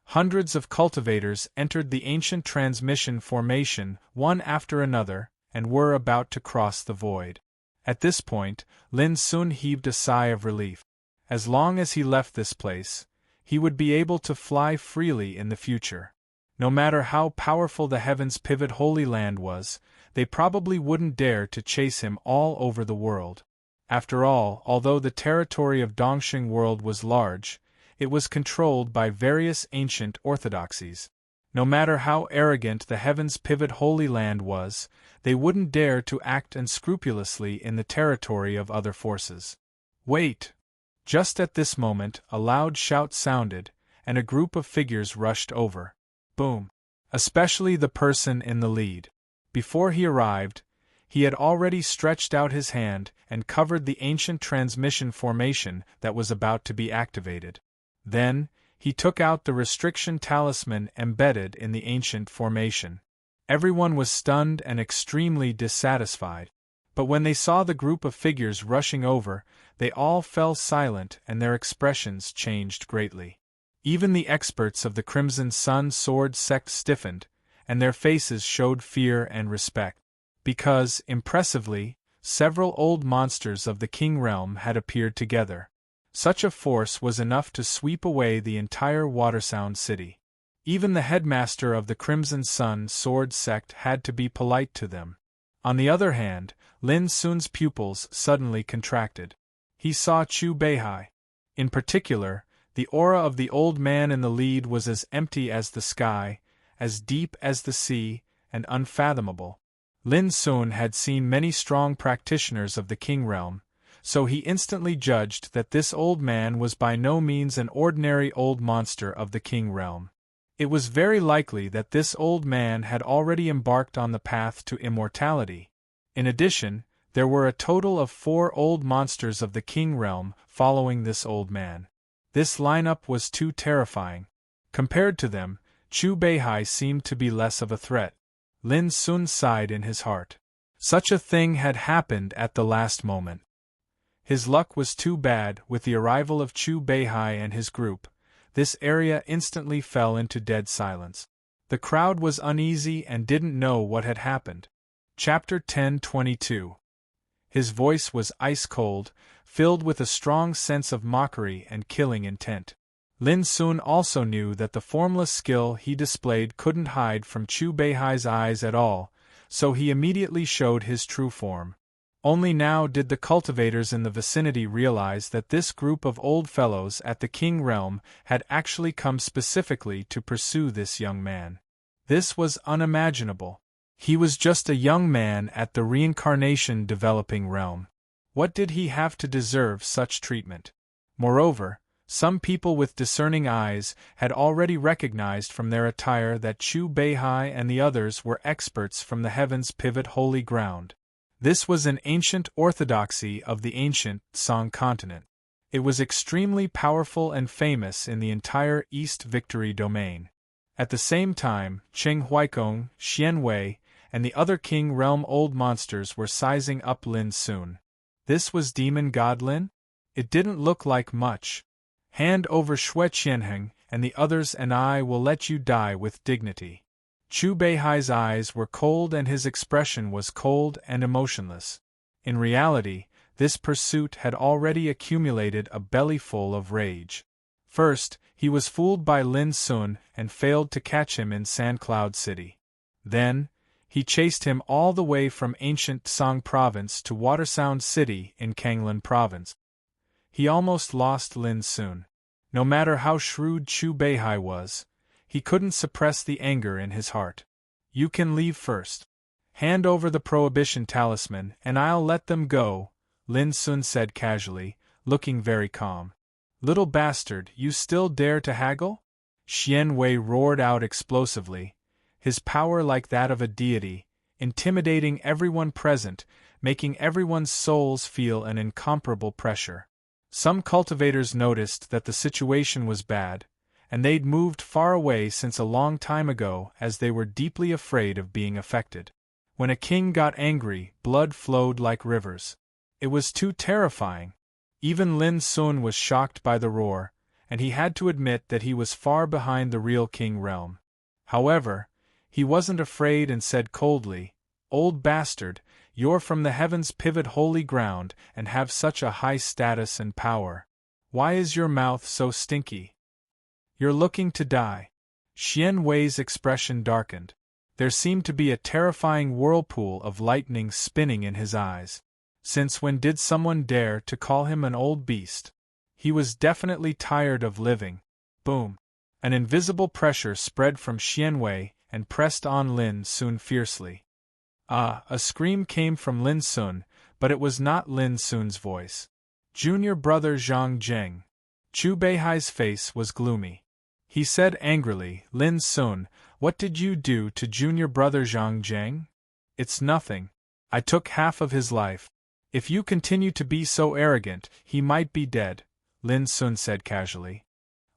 Hundreds of cultivators entered the ancient transmission formation, one after another, and were about to cross the void. At this point, Lin Sun heaved a sigh of relief. As long as he left this place, he would be able to fly freely in the future. No matter how powerful the Heavens Pivot Holy Land was, they probably wouldn't dare to chase him all over the world. After all, although the territory of Dongxing World was large, it was controlled by various ancient orthodoxies. No matter how arrogant the Heavens Pivot Holy Land was, they wouldn't dare to act unscrupulously in the territory of other forces. Wait! Just at this moment, a loud shout sounded, and a group of figures rushed over. Boom! Especially the person in the lead. Before he arrived, he had already stretched out his hand and covered the ancient transmission formation that was about to be activated. Then, he took out the restriction talisman embedded in the ancient formation. Everyone was stunned and extremely dissatisfied. But when they saw the group of figures rushing over, they all fell silent and their expressions changed greatly. Even the experts of the Crimson Sun Sword sect stiffened, and their faces showed fear and respect. Because, impressively, several old monsters of the King Realm had appeared together. Such a force was enough to sweep away the entire Watersound city. Even the headmaster of the Crimson Sun Sword sect had to be polite to them. On the other hand, Lin Sun's pupils suddenly contracted. He saw Chu Beihai. In particular, the aura of the old man in the lead was as empty as the sky, as deep as the sea, and unfathomable. Lin Sun had seen many strong practitioners of the King Realm, so he instantly judged that this old man was by no means an ordinary old monster of the King Realm. It was very likely that this old man had already embarked on the path to immortality. In addition, there were a total of 4 old monsters of the King Realm following this old man. This lineup was too terrifying. Compared to them, Chu Beihai seemed to be less of a threat. Lin Sun sighed in his heart. Such a thing had happened at the last moment. His luck was too bad. With the arrival of Chu Beihai and his group, this area instantly fell into dead silence. The crowd was uneasy and didn't know what had happened. Chapter 10:22. His voice was ice-cold, filled with a strong sense of mockery and killing intent. Lin Sun also knew that the formless skill he displayed couldn't hide from Chu Beihai's eyes at all, so he immediately showed his true form. Only now did the cultivators in the vicinity realize that this group of old fellows at the King Realm had actually come specifically to pursue this young man. This was unimaginable. He was just a young man at the reincarnation developing realm. What did he have to deserve such treatment? Moreover, some people with discerning eyes had already recognized from their attire that Chu Beihai and the others were experts from the heavens' pivot holy ground. This was an ancient orthodoxy of the ancient Song continent. It was extremely powerful and famous in the entire East Victory domain. At the same time, Cheng Huaikong, Xian Wei, and the other King Realm old monsters were sizing up Lin Sun. This was Demon God Lin? It didn't look like much. Hand over Shui Qianheng, and the others and I will let you die with dignity. Chu Beihai's eyes were cold and his expression was cold and emotionless. In reality, this pursuit had already accumulated a bellyful of rage. First, he was fooled by Lin Sun and failed to catch him in Sandcloud City. Then, he chased him all the way from ancient Song Province to Watersound City in Kanglan Province. He almost lost Lin Sun. No matter how shrewd Chu Beihai was, he couldn't suppress the anger in his heart. You can leave first. Hand over the prohibition talisman and I'll let them go, Lin Sun said casually, looking very calm. Little bastard, you still dare to haggle? Xian Wei roared out explosively, his power like that of a deity, intimidating everyone present, making everyone's souls feel an incomparable pressure. Some cultivators noticed that the situation was bad, and they'd moved far away since a long time ago as they were deeply afraid of being affected. When a king got angry, blood flowed like rivers. It was too terrifying. Even Lin Sun was shocked by the roar, and he had to admit that he was far behind the real King Realm. However, he wasn't afraid and said coldly, "Old bastard, you're from the heavens' pivot holy ground and have such a high status and power. Why is your mouth so stinky? You're looking to die." Xian Wei's expression darkened. There seemed to be a terrifying whirlpool of lightning spinning in his eyes. Since when did someone dare to call him an old beast? He was definitely tired of living. Boom! An invisible pressure spread from Xian Wei and pressed on Lin Sun fiercely. A scream came from Lin Sun, but it was not Lin Sun's voice. Junior brother Zhang Jing. Chu Beihai's face was gloomy. He said angrily, Lin Sun, what did you do to junior brother Zhang Jing? It's nothing. I took half of his life. If you continue to be so arrogant, he might be dead, Lin Sun said casually.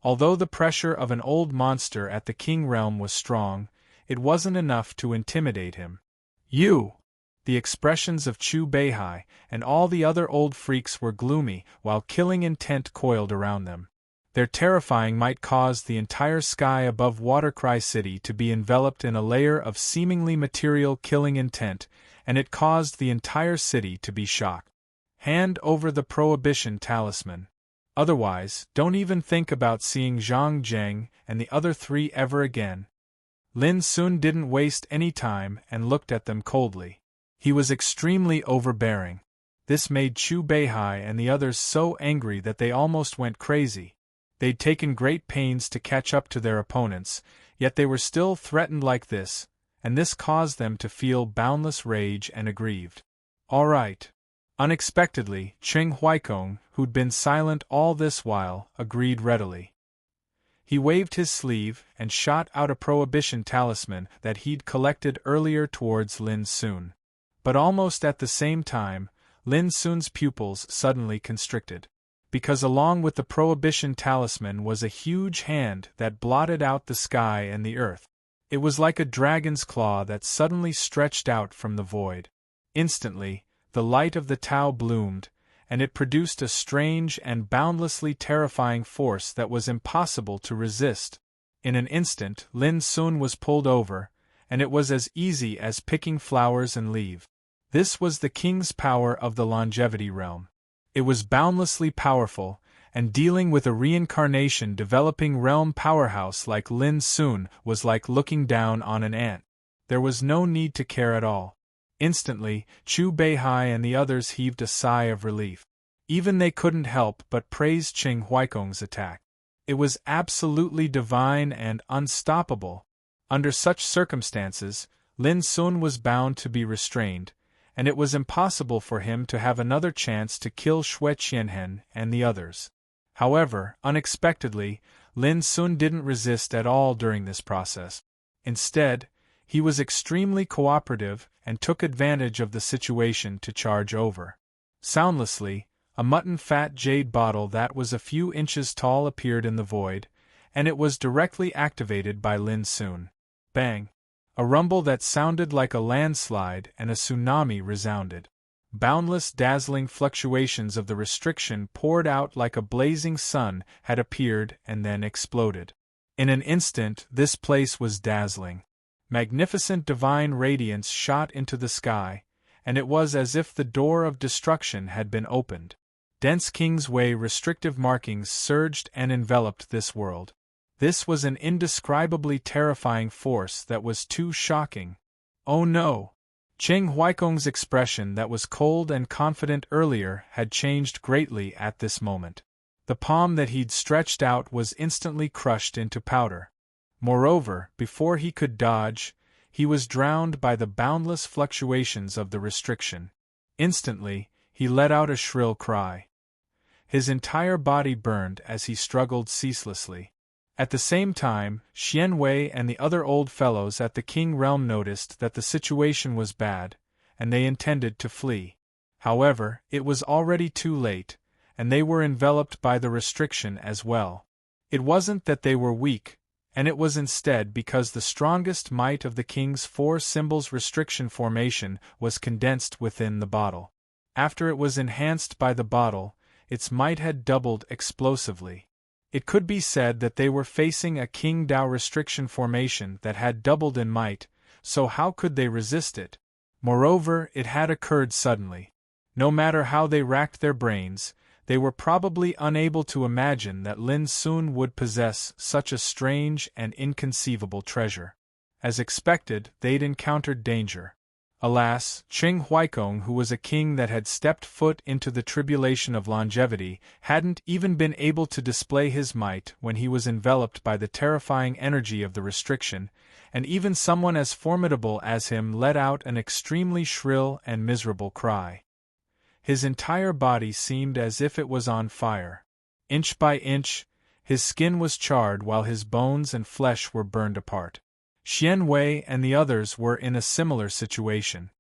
Although the pressure of an old monster at the king realm was strong, it wasn't enough to intimidate him. You! The expressions of Chu Beihai and all the other old freaks were gloomy, while killing intent coiled around them. Their terrifying might cause the entire sky above Watercry City to be enveloped in a layer of seemingly material killing intent, and it caused the entire city to be shocked. Hand over the prohibition talisman. Otherwise, don't even think about seeing Zhang Zheng and the other three ever again. Lin Sun didn't waste any time and looked at them coldly. He was extremely overbearing. This made Chu Beihai and the others so angry that they almost went crazy. They'd taken great pains to catch up to their opponents, yet they were still threatened like this, and this caused them to feel boundless rage and aggrieved. All right. Unexpectedly, Cheng Huaikong, who'd been silent all this while, agreed readily. He waved his sleeve and shot out a prohibition talisman that he'd collected earlier towards Lin Sun. But almost at the same time, Lin Sun's pupils suddenly constricted. Because along with the prohibition talisman was a huge hand that blotted out the sky and the earth. It was like a dragon's claw that suddenly stretched out from the void. Instantly, the light of the Tao bloomed, and it produced a strange and boundlessly terrifying force that was impossible to resist. In an instant, Lin Sun was pulled over, and it was as easy as picking flowers and leaves. This was the king's power of the longevity realm. It was boundlessly powerful, and dealing with a reincarnation developing realm powerhouse like Lin Sun was like looking down on an ant. There was no need to care at all. Instantly, Chu Beihai and the others heaved a sigh of relief. Even they couldn't help but praise Cheng Huaikong's attack. It was absolutely divine and unstoppable. Under such circumstances, Lin Sun was bound to be restrained, and it was impossible for him to have another chance to kill Xue Qianhen and the others. However, unexpectedly, Lin Sun didn't resist at all during this process. Instead, he was extremely cooperative and took advantage of the situation to charge over. Soundlessly, a mutton-fat jade bottle that was a few inches tall appeared in the void, and it was directly activated by Lin Sun. Bang! A rumble that sounded like a landslide and a tsunami resounded. Boundless dazzling fluctuations of the restriction poured out like a blazing sun had appeared and then exploded. In an instant this place was dazzling. Magnificent divine radiance shot into the sky, and it was as if the door of destruction had been opened. Dense King's Way restrictive markings surged and enveloped this world. This was an indescribably terrifying force that was too shocking. Oh no! Cheng Huaikong's expression that was cold and confident earlier had changed greatly at this moment. The palm that he'd stretched out was instantly crushed into powder. Moreover, before he could dodge, he was drowned by the boundless fluctuations of the restriction. Instantly, he let out a shrill cry. His entire body burned as he struggled ceaselessly. At the same time, Xian Wei and the other old fellows at the King Realm noticed that the situation was bad, and they intended to flee. However, it was already too late, and they were enveloped by the restriction as well. It wasn't that they were weak, and it was instead because the strongest might of the King's four symbols restriction formation was condensed within the bottle. After it was enhanced by the bottle, its might had doubled explosively. It could be said that they were facing a King Dao restriction formation that had doubled in might, so how could they resist it? Moreover, it had occurred suddenly. No matter how they racked their brains, they were probably unable to imagine that Lin Sun would possess such a strange and inconceivable treasure. As expected, they'd encountered danger. Alas, Cheng Huaikong, who was a king that had stepped foot into the tribulation of longevity, hadn't even been able to display his might when he was enveloped by the terrifying energy of the restriction, and even someone as formidable as him let out an extremely shrill and miserable cry. His entire body seemed as if it was on fire. Inch by inch, his skin was charred while his bones and flesh were burned apart. Xian Wei and the others were in a similar situation.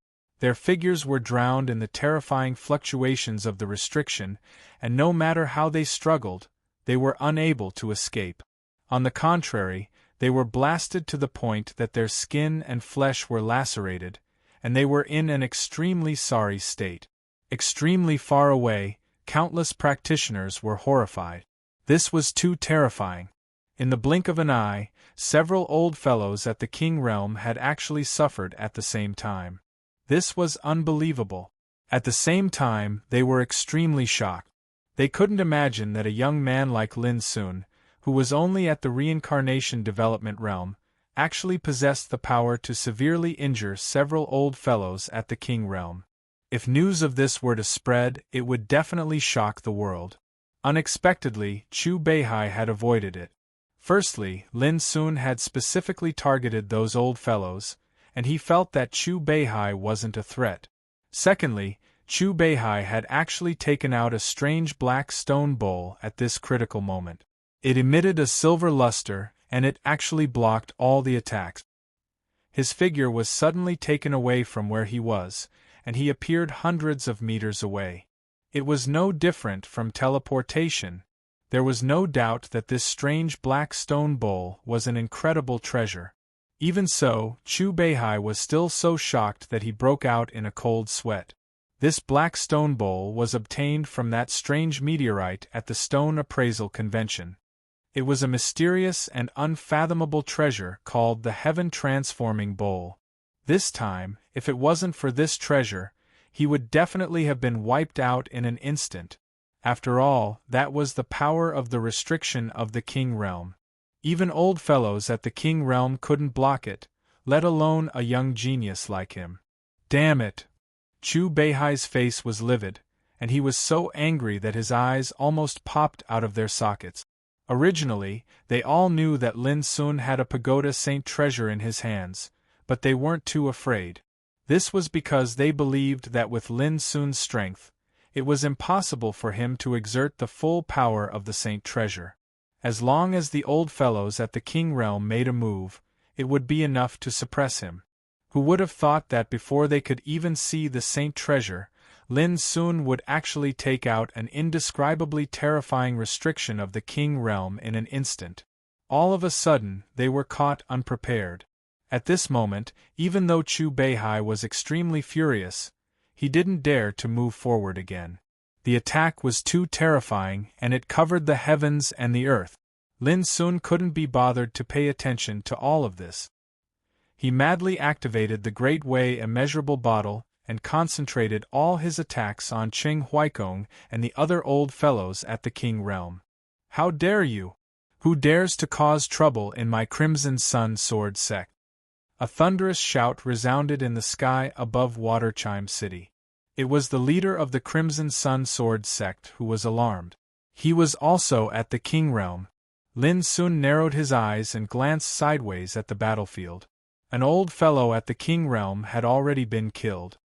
Their figures were drowned in the terrifying fluctuations of the restriction, and no matter how they struggled, they were unable to escape. On the contrary, they were blasted to the point that their skin and flesh were lacerated, and they were in an extremely sorry state. Extremely far away, countless practitioners were horrified. This was too terrifying. In the blink of an eye, several old fellows at the King Realm had actually suffered at the same time. This was unbelievable. At the same time, they were extremely shocked. They couldn't imagine that a young man like Lin Sun, who was only at the reincarnation development realm, actually possessed the power to severely injure several old fellows at the King Realm. If news of this were to spread, it would definitely shock the world. Unexpectedly, Chu Beihai had avoided it. Firstly, Lin Sun had specifically targeted those old fellows, and he felt that Chu Beihai wasn't a threat. Secondly, Chu Beihai had actually taken out a strange black stone bowl at this critical moment. It emitted a silver luster, and it actually blocked all the attacks. His figure was suddenly taken away from where he was, and he appeared hundreds of meters away. It was no different from teleportation. There was no doubt that this strange black stone bowl was an incredible treasure. Even so, Chu Beihai was still so shocked that he broke out in a cold sweat. This black stone bowl was obtained from that strange meteorite at the Stone Appraisal Convention. It was a mysterious and unfathomable treasure called the Heaven-Transforming Bowl. This time, if it wasn't for this treasure, he would definitely have been wiped out in an instant. After all, that was the power of the restriction of the King Realm. Even old fellows at the King Realm couldn't block it, let alone a young genius like him. Damn it! Chu Beihai's face was livid, and he was so angry that his eyes almost popped out of their sockets. Originally, they all knew that Lin Sun had a pagoda saint treasure in his hands, but they weren't too afraid. This was because they believed that with Lin Sun's strength, it was impossible for him to exert the full power of the saint treasure. As long as the old fellows at the King Realm made a move, it would be enough to suppress him. Who would have thought that before they could even see the saint treasure, Lin Sun would actually take out an indescribably terrifying restriction of the King Realm in an instant. All of a sudden, they were caught unprepared. At this moment, even though Chu Beihai was extremely furious, he didn't dare to move forward again. The attack was too terrifying, and it covered the heavens and the earth. Lin Sun couldn't be bothered to pay attention to all of this. He madly activated the Great Wei Immeasurable Bottle and concentrated all his attacks on Cheng Huaikong and the other old fellows at the King Realm. How dare you? Who dares to cause trouble in my Crimson Sun Sword sect? A thunderous shout resounded in the sky above Waterchime City. It was the leader of the Crimson Sun Sword sect who was alarmed. He was also at the King Realm. Lin Sun narrowed his eyes and glanced sideways at the battlefield. An old fellow at the King Realm had already been killed.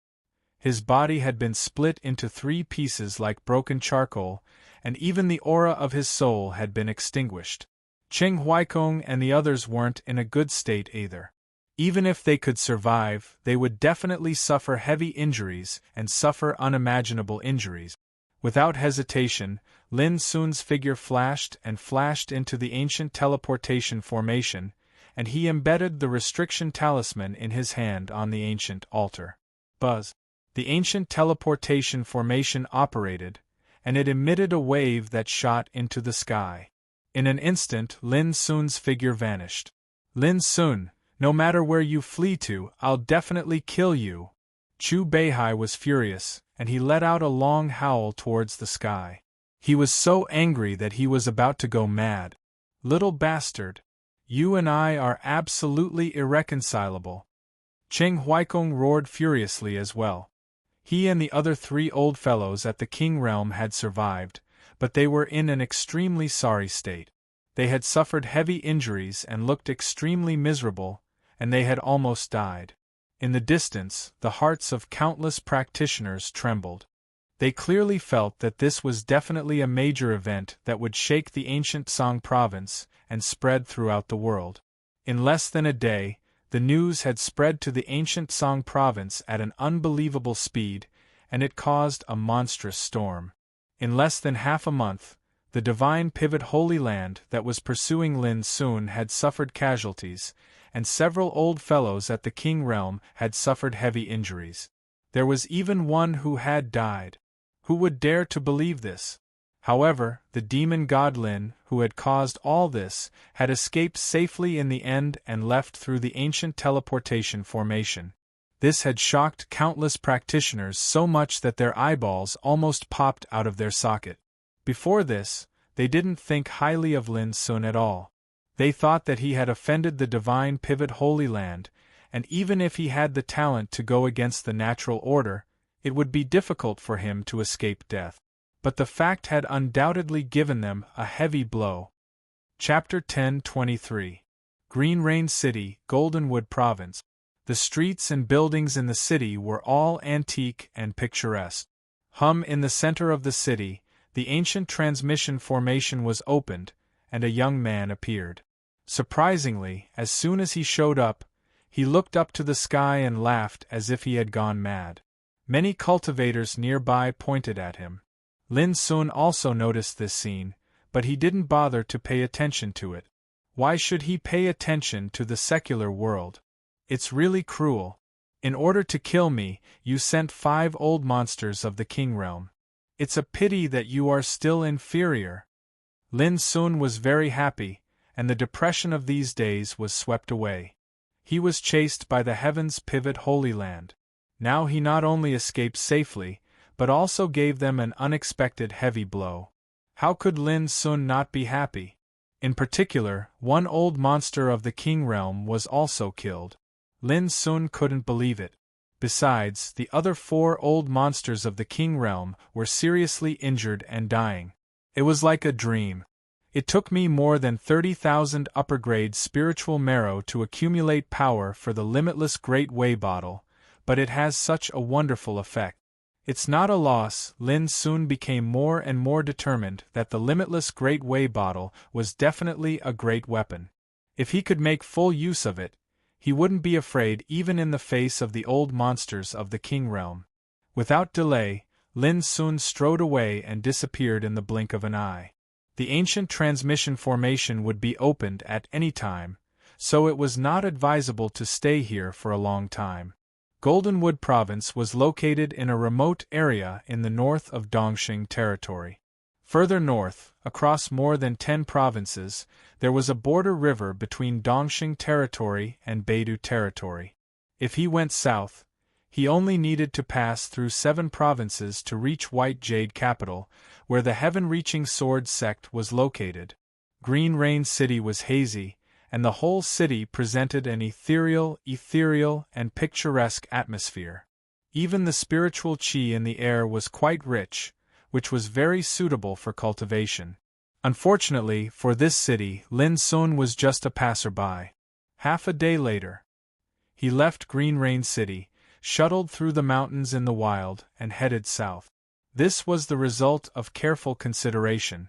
His body had been split into 3 pieces like broken charcoal, and even the aura of his soul had been extinguished. Cheng Huaikong and the others weren't in a good state either. Even if they could survive, they would definitely suffer heavy injuries and suffer unimaginable injuries. Without hesitation, Lin Sun's figure flashed and flashed into the ancient teleportation formation, and he embedded the restriction talisman in his hand on the ancient altar. Buzz! The ancient teleportation formation operated, and it emitted a wave that shot into the sky. In an instant, Lin Sun's figure vanished. Lin Sun! No matter where you flee to, I'll definitely kill you. Chu Beihai was furious, and he let out a long howl towards the sky. He was so angry that he was about to go mad. Little bastard! You and I are absolutely irreconcilable. Cheng Huaikong roared furiously as well. He and the other 3 old fellows at the King Realm had survived, but they were in an extremely sorry state. They had suffered heavy injuries and looked extremely miserable, and they had almost died. In the distance, the hearts of countless practitioners trembled. They clearly felt that this was definitely a major event that would shake the ancient Song province and spread throughout the world. In less than a day, the news had spread to the ancient Song province at an unbelievable speed, and it caused a monstrous storm. In less than half a month, the divine pivot Holy Land that was pursuing Lin Sun had suffered casualties, and several old fellows at the King Realm had suffered heavy injuries. There was even one who had died. Who would dare to believe this? However, the demon god Lin, who had caused all this, had escaped safely in the end and left through the ancient teleportation formation. This had shocked countless practitioners so much that their eyeballs almost popped out of their socket. Before this, they didn't think highly of Lin Sun at all. They thought that he had offended the divine pivot Holy Land, and even if he had the talent to go against the natural order, it would be difficult for him to escape death. But the fact had undoubtedly given them a heavy blow. Chapter 1023. Green Rain City, Goldenwood Province. The streets and buildings in the city were all antique and picturesque. In the center of the city, the ancient transmission formation was opened, and a young man appeared. Surprisingly, as soon as he showed up, he looked up to the sky and laughed as if he had gone mad. Many cultivators nearby pointed at him. Lin Sun also noticed this scene, but he didn't bother to pay attention to it. Why should he pay attention to the secular world? It's really cruel. In order to kill me, you sent 5 old monsters of the King Realm. It's a pity that you are still inferior. Lin Sun was very happy, and the depression of these days was swept away. He was chased by the heavens pivot Holy Land. Now he not only escaped safely, but also gave them an unexpected heavy blow. How could Lin Sun not be happy? In particular, one old monster of the King Realm was also killed. Lin Sun couldn't believe it. Besides, the other 4 old monsters of the King Realm were seriously injured and dying. It was like a dream. It took me more than 30,000 upper-grade spiritual marrow to accumulate power for the limitless Great Way bottle, but it has such a wonderful effect. It's not a loss. Lin soon became more and more determined that the limitless Great Way bottle was definitely a great weapon. If he could make full use of it, he wouldn't be afraid even in the face of the old monsters of the King Realm. Without delay, Lin soon strode away and disappeared in the blink of an eye. The ancient transmission formation would be opened at any time, so it was not advisable to stay here for a long time. Goldenwood Province was located in a remote area in the north of Dongxing Territory. Further north, across more than 10 provinces, there was a border river between Dongxing Territory and Beidou Territory. If he went south, he only needed to pass through 7 provinces to reach White Jade Capital, where the heaven-reaching sword sect was located. Green Rain City was hazy, and the whole city presented an ethereal and picturesque atmosphere. Even the spiritual qi in the air was quite rich, which was very suitable for cultivation. Unfortunately for this city, Lin Sun was just a passerby. Half a day later, he left Green Rain City, shuttled through the mountains in the wild, and headed south. This was the result of careful consideration.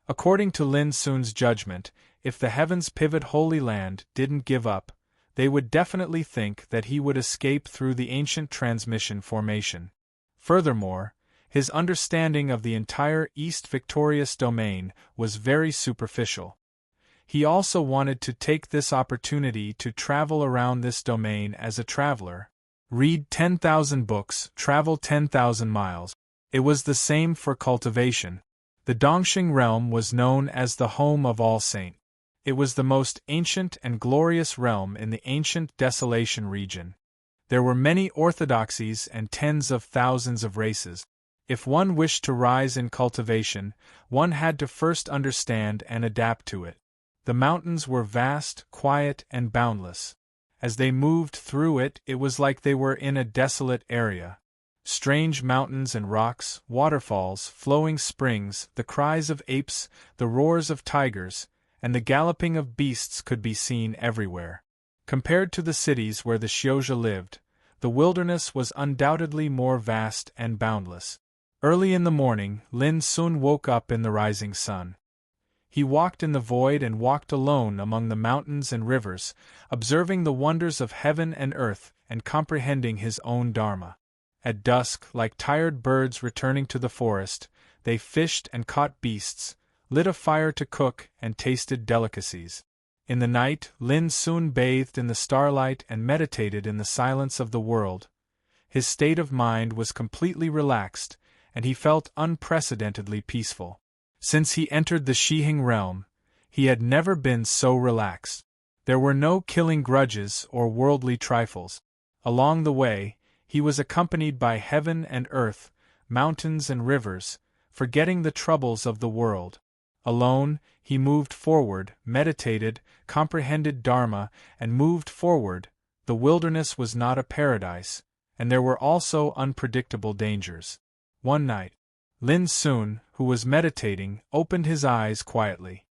According to Lin Sun's judgment, if the heavens pivot Holy Land didn't give up, they would definitely think that he would escape through the ancient transmission formation. Furthermore, his understanding of the entire East Victorious domain was very superficial. He also wanted to take this opportunity to travel around this domain as a traveler. Read 10,000 books, travel 10,000 miles. It was the same for cultivation. The Dongxing realm was known as the home of all saints. It was the most ancient and glorious realm in the ancient Desolation region. There were many orthodoxies and tens of thousands of races. If one wished to rise in cultivation, one had to first understand and adapt to it. The mountains were vast, quiet, and boundless. As they moved through it, it was like they were in a desolate area. Strange mountains and rocks, waterfalls, flowing springs, the cries of apes, the roars of tigers, and the galloping of beasts could be seen everywhere. Compared to the cities where the Xiozha lived, the wilderness was undoubtedly more vast and boundless. Early in the morning, Lin Sun woke up in the rising sun. He walked in the void and walked alone among the mountains and rivers, observing the wonders of heaven and earth and comprehending his own dharma. At dusk, like tired birds returning to the forest, they fished and caught beasts, lit a fire to cook and tasted delicacies. In the night, Lin Sun bathed in the starlight and meditated in the silence of the world. His state of mind was completely relaxed, and he felt unprecedentedly peaceful. Since he entered the Shihing realm, he had never been so relaxed. There were no killing grudges or worldly trifles. Along the way, he was accompanied by heaven and earth, mountains and rivers, forgetting the troubles of the world. Alone, he moved forward, meditated, comprehended Dharma, and moved forward. The wilderness was not a paradise, and there were also unpredictable dangers. One night, Lin Sun, who was meditating, opened his eyes quietly.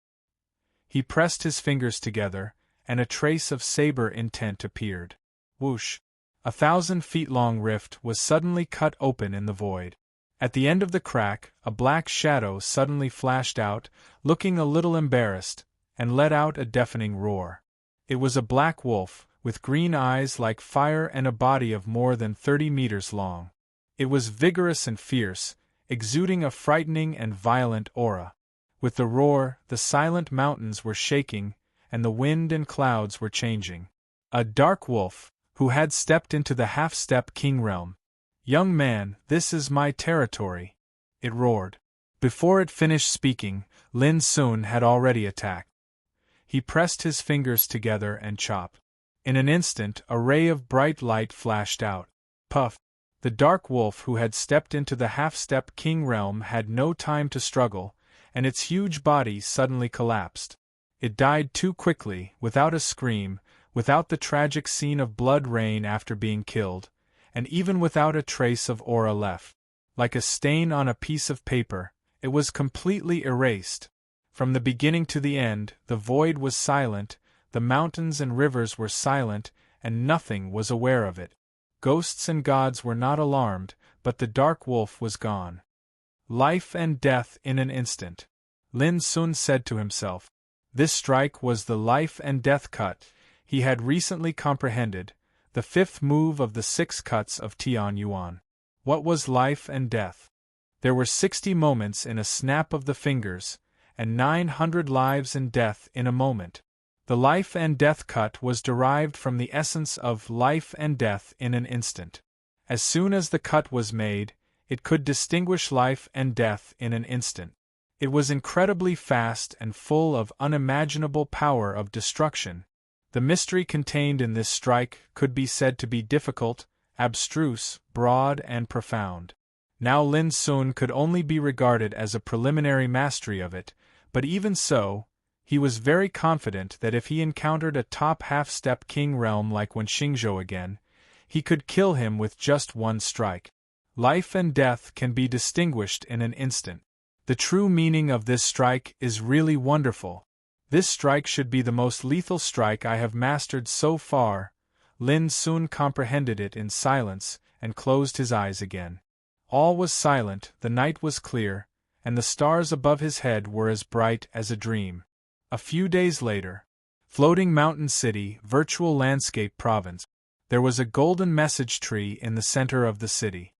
He pressed his fingers together, and a trace of saber intent appeared. Whoosh! 1,000-feet-long rift was suddenly cut open in the void. At the end of the crack, a black shadow suddenly flashed out, looking a little embarrassed, and let out a deafening roar. It was a black wolf, with green eyes like fire and a body of more than 30 meters long. It was vigorous and fierce, exuding a frightening and violent aura. With the roar, the silent mountains were shaking, and the wind and clouds were changing. A dark wolf, who had stepped into the half-step king realm. "Young man, this is my territory," it roared. Before it finished speaking, Lin Sun had already attacked. He pressed his fingers together and chopped. In an instant, a ray of bright light flashed out. Puff! The dark wolf who had stepped into the half-step king realm had no time to struggle, and its huge body suddenly collapsed. It died too quickly, without a scream, without the tragic scene of blood rain after being killed, and even without a trace of aura left. Like a stain on a piece of paper, it was completely erased. From the beginning to the end, the void was silent, the mountains and rivers were silent, and nothing was aware of it. Ghosts and gods were not alarmed, but the dark wolf was gone. Life and death in an instant. Lin Sun said to himself. This strike was the life and death cut he had recently comprehended, the fifth move of the 6 cuts of Tian Yuan. What was life and death? There were 60 moments in a snap of the fingers, and 900 lives and death in a moment. The life and death cut was derived from the essence of life and death in an instant. As soon as the cut was made, it could distinguish life and death in an instant. It was incredibly fast and full of unimaginable power of destruction. The mystery contained in this strike could be said to be difficult, abstruse, broad, and profound. Now Lin Sun could only be regarded as a preliminary mastery of it, but even so, he was very confident that if he encountered a top half-step king realm like Wen Xingzhou again, he could kill him with just one strike. Life and death can be distinguished in an instant. The true meaning of this strike is really wonderful. This strike should be the most lethal strike I have mastered so far. Lin Sun comprehended it in silence and closed his eyes again. All was silent, the night was clear, and the stars above his head were as bright as a dream. A few days later, floating mountain city, virtual landscape province, there was a golden message tree in the center of the city.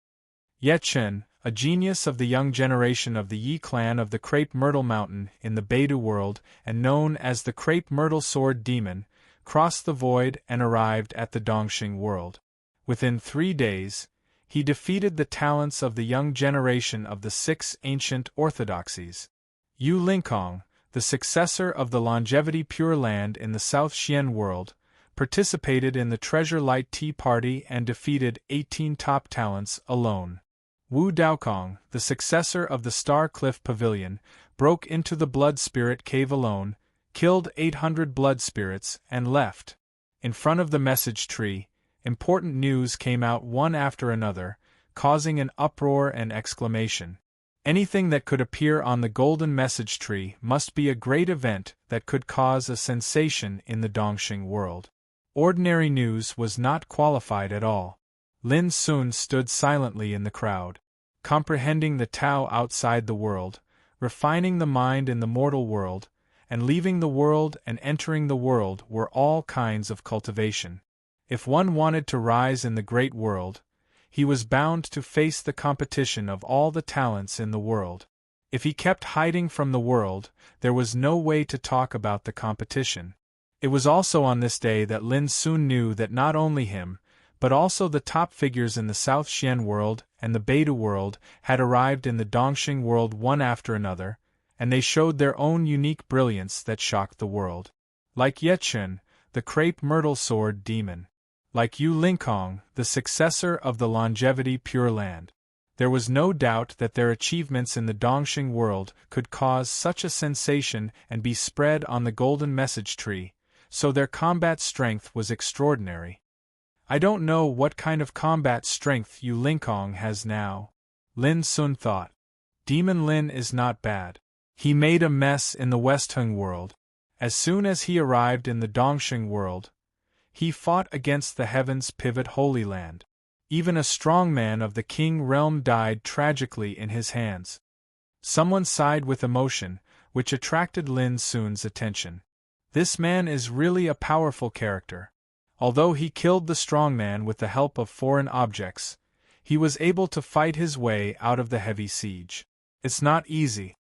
Ye Chen, a genius of the young generation of the Yi clan of the Crepe Myrtle Mountain in the Beidu world and known as the Crepe Myrtle Sword Demon, crossed the void and arrived at the Dongxing world. Within 3 days, he defeated the talents of the young generation of the 6 ancient orthodoxies. Yu Linkong, the successor of the Longevity Pure Land in the South Xian world, participated in the Treasure Light Tea Party and defeated 18 top talents alone. Wu Daokong, the successor of the Star Cliff Pavilion, broke into the Blood Spirit Cave alone, killed 800 blood spirits, and left. In front of the message tree, important news came out one after another, causing an uproar and exclamation. Anything that could appear on the golden message tree must be a great event that could cause a sensation in the Dongxing world. Ordinary news was not qualified at all. Lin Sun stood silently in the crowd. comprehending the Tao outside the world, refining the mind in the mortal world, and leaving the world and entering the world were all kinds of cultivation. If one wanted to rise in the great world, he was bound to face the competition of all the talents in the world. If he kept hiding from the world, there was no way to talk about the competition. It was also on this day that Lin soon knew that not only him, but also the top figures in the South Xian world and the Beidou world had arrived in the Dongxing world one after another, and they showed their own unique brilliance that shocked the world. Like Yechen, the crepe myrtle sword demon. Like Yu Lingkong, the successor of the longevity Pure Land. There was no doubt that their achievements in the Dongxing world could cause such a sensation and be spread on the golden message tree, so their combat strength was extraordinary. I don't know what kind of combat strength Yu Lingkong has now, Lin Sun thought. Demon Lin is not bad. He made a mess in the Westheng world. As soon as he arrived in the Dongxing world, he fought against the Heaven's Pivot Holy Land. Even a strong man of the King realm died tragically in his hands. Someone sighed with emotion, which attracted Lin Sun's attention. This man is really a powerful character. Although he killed the strong man with the help of foreign objects, he was able to fight his way out of the heavy siege. It's not easy.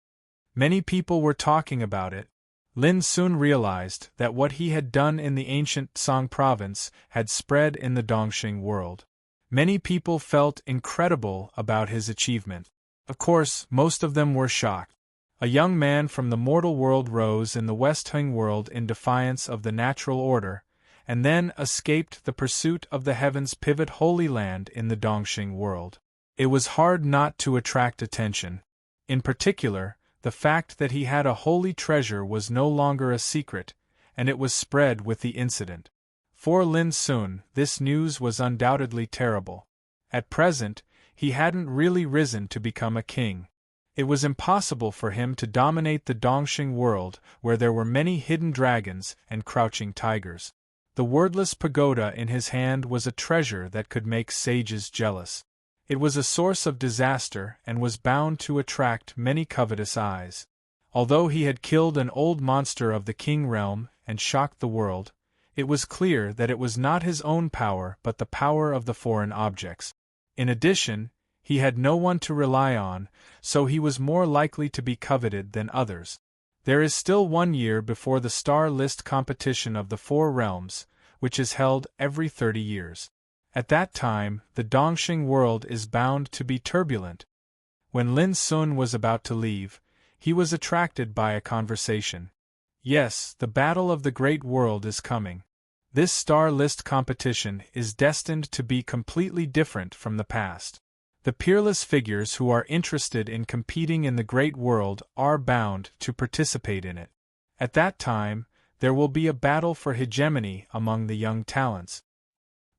Many people were talking about it. Lin soon realized that what he had done in the ancient Song province had spread in the Dongxing world. Many people felt incredible about his achievement. Of course, most of them were shocked. A young man from the mortal world rose in the Westheng world in defiance of the natural order, and then escaped the pursuit of the Heaven's Pivot Holy Land in the Dongxing world. It was hard not to attract attention. In particular, the fact that he had a holy treasure was no longer a secret, and it was spread with the incident. For Lin Sun, this news was undoubtedly terrible. At present, he hadn't really risen to become a king. It was impossible for him to dominate the Dongxing world where there were many hidden dragons and crouching tigers. The wordless pagoda in his hand was a treasure that could make sages jealous. It was a source of disaster and was bound to attract many covetous eyes. Although he had killed an old monster of the king realm and shocked the world, it was clear that it was not his own power but the power of the foreign objects. In addition, he had no one to rely on, so he was more likely to be coveted than others. There is still 1 year before the star list competition of the Four Realms, which is held every 30 years. At that time, the Dongxing world is bound to be turbulent. When Lin Sun was about to leave, he was attracted by a conversation. Yes, the battle of the great world is coming. This star list competition is destined to be completely different from the past. The peerless figures who are interested in competing in the great world are bound to participate in it. At that time, there will be a battle for hegemony among the young talents.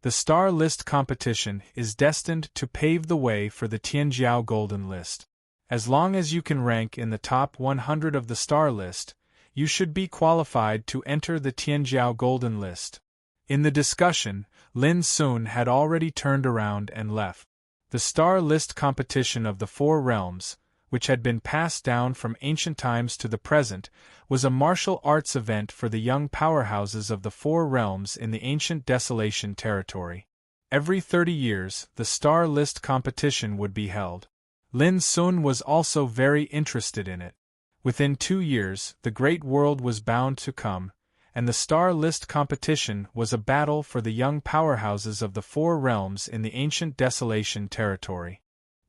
The star list competition is destined to pave the way for the Tianjiao Golden List. As long as you can rank in the top 100 of the star list, you should be qualified to enter the Tianjiao Golden List. In the discussion, Lin Sun had already turned around and left. The star list competition of the Four Realms, which had been passed down from ancient times to the present, was a martial arts event for the young powerhouses of the Four Realms in the ancient Desolation territory. Every 30 years, the star list competition would be held. Lin Sun was also very interested in it. Within 2 years, the great world was bound to come, and the star list competition was a battle for the young powerhouses of the Four Realms in the ancient Desolation territory.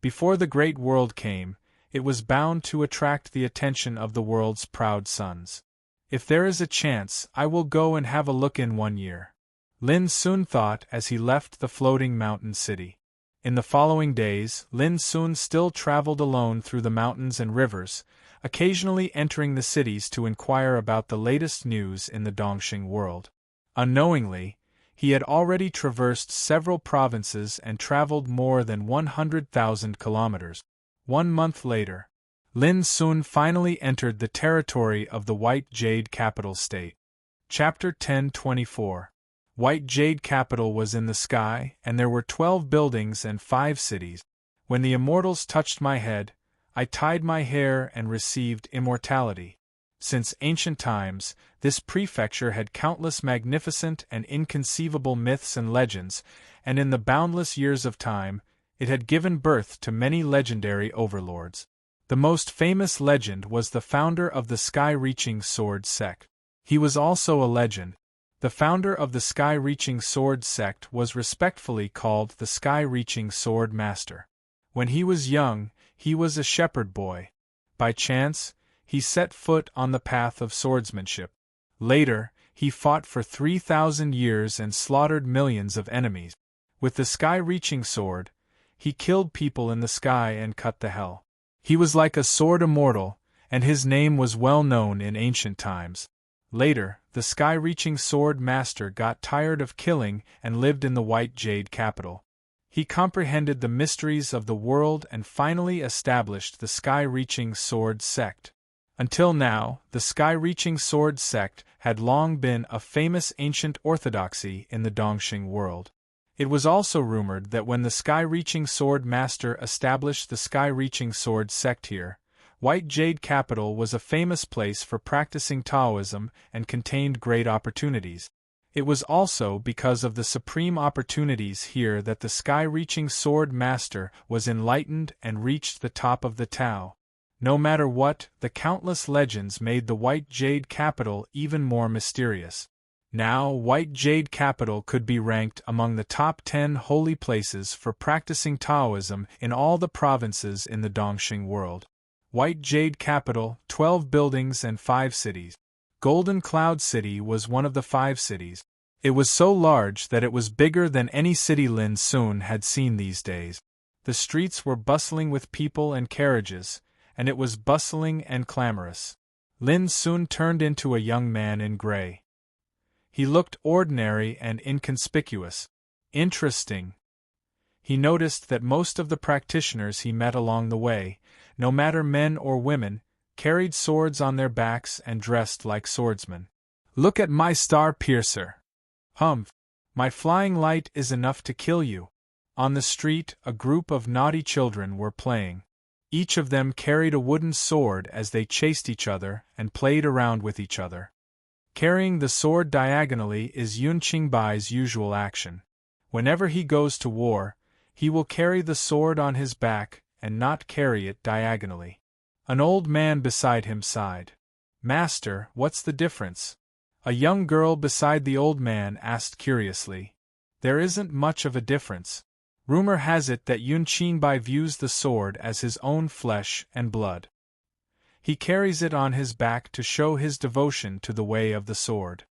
Before the great world came, it was bound to attract the attention of the world's proud sons. If there is a chance, I will go and have a look in 1 year. Lin Sun thought as he left the floating mountain city. In the following days, Lin Sun still traveled alone through the mountains and rivers, occasionally entering the cities to inquire about the latest news in the Dongxing world. Unknowingly, he had already traversed several provinces and traveled more than 100,000 kilometers. 1 month later, Lin Sun finally entered the territory of the White Jade Capital State. Chapter 1024. White Jade Capital was in the sky, and there were 12 buildings and 5 cities. When the immortals touched my head, I tied my hair and received immortality. Since ancient times, this prefecture had countless magnificent and inconceivable myths and legends, and in the boundless years of time, it had given birth to many legendary overlords. The most famous legend was the founder of the sky-reaching sword sect. He was also a legend. The founder of the sky-reaching sword sect was respectfully called the sky-reaching sword master. When he was young, he was a shepherd boy. By chance, he set foot on the path of swordsmanship. Later, he fought for 3,000 years and slaughtered millions of enemies. With the sky-reaching sword, he killed people in the sky and cut the hell. He was like a sword immortal, and his name was well known in ancient times. Later, the sky-reaching sword master got tired of killing and lived in the white jade capital. He comprehended the mysteries of the world and finally established the sky-reaching sword sect. Until now, the sky-reaching sword sect had long been a famous ancient orthodoxy in the Dongxing world. It was also rumored that when the sky-reaching sword master established the sky-reaching sword sect here, White Jade Capital was a famous place for practicing Taoism and contained great opportunities. It was also because of the supreme opportunities here that the sky-reaching sword master was enlightened and reached the top of the Tao. No matter what, the countless legends made the White Jade Capital even more mysterious. Now, White Jade Capital could be ranked among the top 10 holy places for practicing Taoism in all the provinces in the Dongxing world. White Jade Capital, 12 buildings and 5 cities. Golden Cloud City was one of the 5 cities. It was so large that it was bigger than any city Lin Sun had seen these days. The streets were bustling with people and carriages, and it was bustling and clamorous. Lin Sun turned into a young man in gray. He looked ordinary and inconspicuous. Interesting. He noticed that most of the practitioners he met along the way, no matter men or women, carried swords on their backs and dressed like swordsmen. Look at my star piercer. Humph! My flying light is enough to kill you. On the street, a group of naughty children were playing. Each of them carried a wooden sword as they chased each other and played around with each other. Carrying the sword diagonally is Yun Qingbai's usual action. Whenever he goes to war, he will carry the sword on his back and not carry it diagonally. An old man beside him sighed. Master, what's the difference? A young girl beside the old man asked curiously. There isn't much of a difference. Rumor has it that Yun Qingbei views the sword as his own flesh and blood. He carries it on his back to show his devotion to the way of the sword.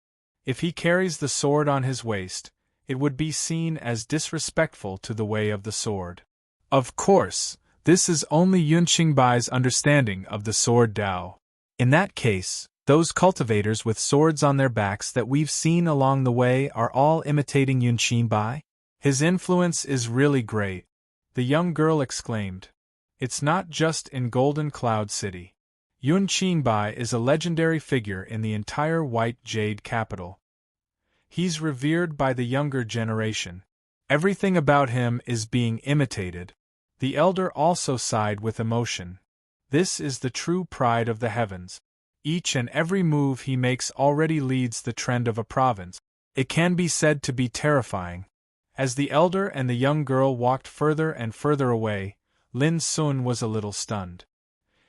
If he carries the sword on his waist, it would be seen as disrespectful to the way of the sword. Of course, this is only Yun Qingbai's understanding of the sword Dao. In that case, those cultivators with swords on their backs that we've seen along the way are all imitating Yun Qingbei? His influence is really great, the young girl exclaimed. It's not just in Golden Cloud City. Yun Qingbei is a legendary figure in the entire White Jade Capital. He's revered by the younger generation. Everything about him is being imitated. The elder also sighed with emotion. This is the true pride of the heavens. Each and every move he makes already leads the trend of a province. It can be said to be terrifying. As the elder and the young girl walked further and further away, Lin Sun was a little stunned.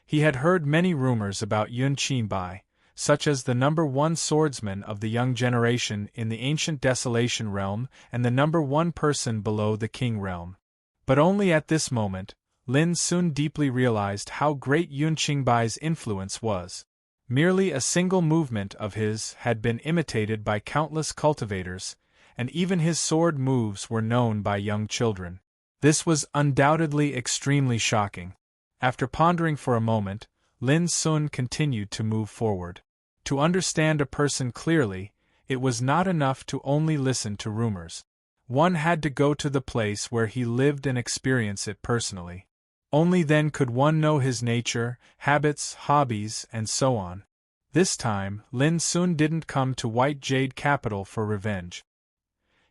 He had heard many rumors about Yun Qingbei, such as the #1 swordsman of the young generation in the ancient Desolation realm and the #1 person below the King realm. But only at this moment, Lin Sun deeply realized how great Yun Qingbei's influence was. Merely a single movement of his had been imitated by countless cultivators, and even his sword moves were known by young children. This was undoubtedly extremely shocking. After pondering for a moment, Lin Sun continued to move forward. To understand a person clearly, it was not enough to only listen to rumors. One had to go to the place where he lived and experience it personally. Only then could one know his nature, habits, hobbies, and so on. This time, Lin Sun didn't come to White Jade Capital for revenge.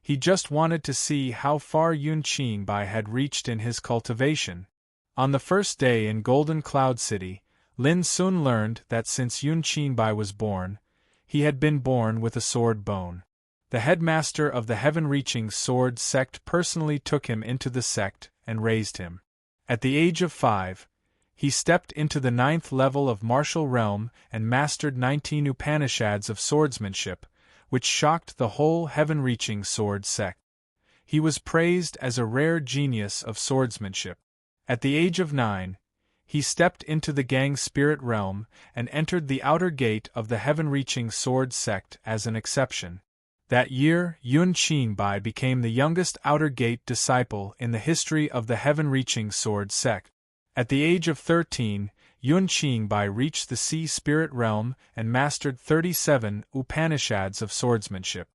He just wanted to see how far Yun Qingbai had reached in his cultivation. On the first day in Golden Cloud City, Lin soon learned that since Yun Qingbai was born, he had been born with a sword bone. The headmaster of the heaven-reaching sword sect personally took him into the sect and raised him. At the age of 5, he stepped into the 9th level of martial realm and mastered 19 Upanishads of swordsmanship, which shocked the whole heaven-reaching sword sect. He was praised as a rare genius of swordsmanship. At the age of 9, he stepped into the Gang spirit realm and entered the outer gate of the heaven-reaching sword sect as an exception. That year, Yun Qingbai became the youngest outer gate disciple in the history of the heaven-reaching sword sect. At the age of 13, Yun Qingbai reached the sea spirit realm and mastered 37 Upanishads of swordsmanship.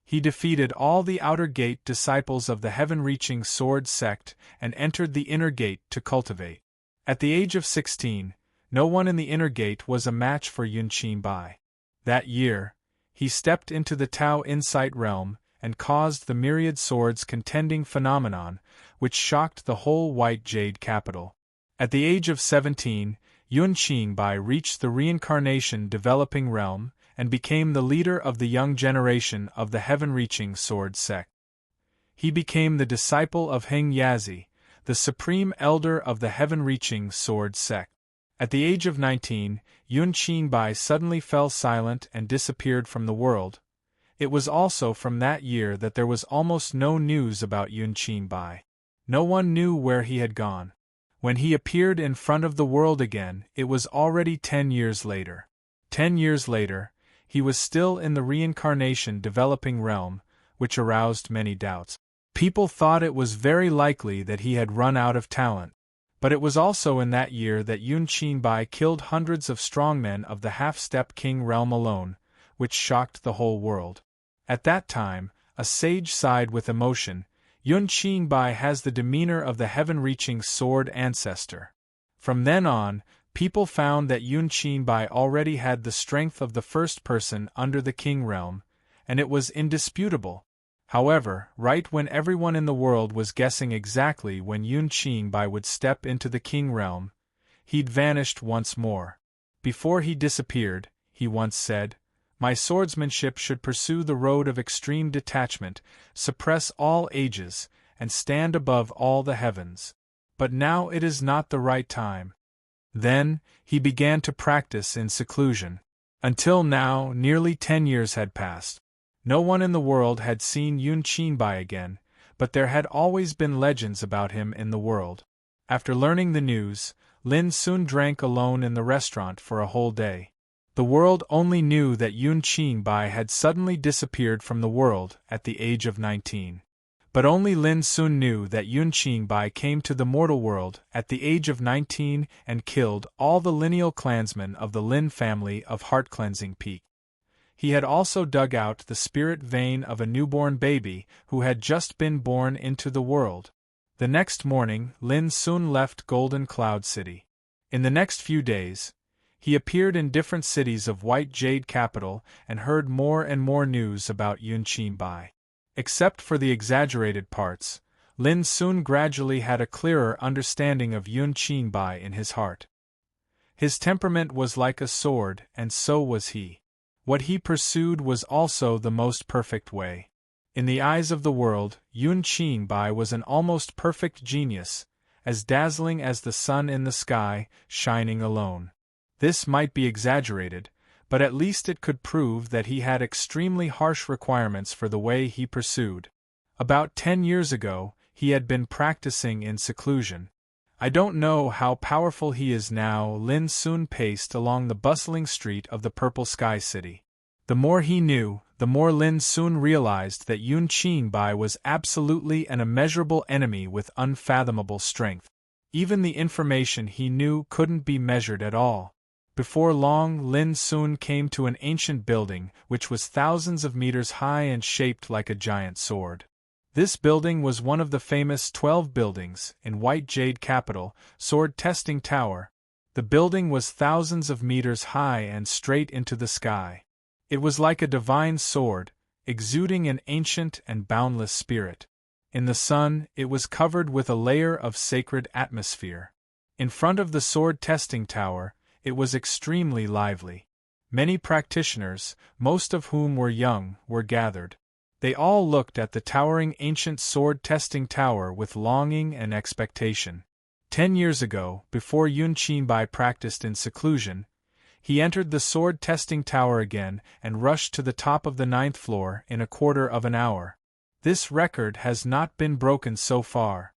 He defeated all the outer gate disciples of the heaven-reaching sword sect and entered the inner gate to cultivate. At the age of 16, no one in the inner gate was a match for Yun Qingbai. That year, he stepped into the Tao insight realm and caused the myriad swords contending phenomenon, which shocked the whole White Jade capital. At the age of 17, Yun Qingbai reached the reincarnation developing realm and became the leader of the young generation of the heaven-reaching sword sect. He became the disciple of Heng Yazi, the supreme elder of the heaven-reaching sword sect. At the age of 19, Yun Qingbai suddenly fell silent and disappeared from the world. It was also from that year that there was almost no news about Yun Qingbai. No one knew where he had gone. When he appeared in front of the world again, it was already 10 years later. 10 years later, he was still in the reincarnation developing realm, which aroused many doubts. People thought it was very likely that he had run out of talent. But it was also in that year that Yun Qingbai killed hundreds of strongmen of the half-step king realm alone, which shocked the whole world. At that time, a sage sighed with emotion, Yun Qingbai has the demeanor of the heaven-reaching sword ancestor. From then on, people found that Yun Qingbai already had the strength of the first person under the king realm, and it was indisputable. However, right when everyone in the world was guessing exactly when Yun Qingbai would step into the king realm, he'd vanished once more. Before he disappeared, he once said, "My swordsmanship should pursue the road of extreme detachment, suppress all ages, and stand above all the heavens. But now it is not the right time." Then, he began to practice in seclusion. Until now, nearly 10 years had passed. No one in the world had seen Yun Qingbai again, but there had always been legends about him in the world. After learning the news, Lin soon drank alone in the restaurant for a whole day. The world only knew that Yun Qingbai had suddenly disappeared from the world at the age of 19. But only Lin soon knew that Yun Qingbai came to the mortal world at the age of 19 and killed all the lineal clansmen of the Lin family of Heart-Cleansing Peak. He had also dug out the spirit vein of a newborn baby who had just been born into the world. The next morning, Lin soon left Golden Cloud City. In the next few days, he appeared in different cities of White Jade capital and heard more and more news about Yun Qingbai. Except for the exaggerated parts, Lin soon gradually had a clearer understanding of Yun Qingbai in his heart. His temperament was like a sword, and so was he. What he pursued was also the most perfect way. In the eyes of the world, Yun Qingbai was an almost perfect genius, as dazzling as the sun in the sky, shining alone. This might be exaggerated, but at least it could prove that he had extremely harsh requirements for the way he pursued. About 10 years ago, he had been practicing in seclusion. I don't know how powerful he is now. Lin soon paced along the bustling street of the Purple Sky City. The more he knew, the more Lin soon realized that Yun Qingbai was absolutely an immeasurable enemy with unfathomable strength. Even the information he knew couldn't be measured at all. Before long, Lin soon came to an ancient building which was thousands of meters high and shaped like a giant sword. This building was one of the famous 12 buildings in White Jade capital, Sword Testing Tower. The building was thousands of meters high and straight into the sky. It was like a divine sword, exuding an ancient and boundless spirit. In the sun, it was covered with a layer of sacred atmosphere. In front of the sword testing tower, it was extremely lively. Many practitioners, most of whom were young, were gathered. They all looked at the towering ancient sword testing tower with longing and expectation. 10 years ago, before Yun Qinbai practiced in seclusion, he entered the sword testing tower again and rushed to the top of the 9th floor in a quarter of an hour. This record has not been broken so far.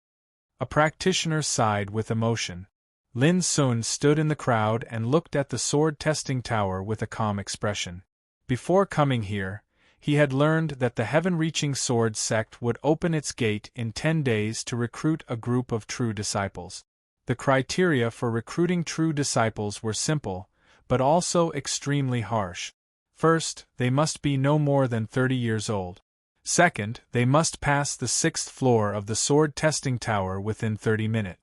A practitioner sighed with emotion. Lin Sun stood in the crowd and looked at the sword testing tower with a calm expression. Before coming here, he had learned that the heaven-reaching sword sect would open its gate in 10 days to recruit a group of true disciples. The criteria for recruiting true disciples were simple, but also extremely harsh. First, they must be no more than 30 years old. Second, they must pass the 6th floor of the sword testing tower within 30 minutes.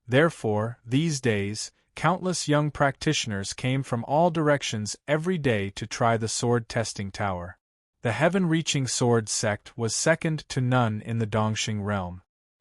Therefore, these days, countless young practitioners came from all directions every day to try the sword testing tower. The heaven-reaching sword sect was second to none in the Dongxing realm.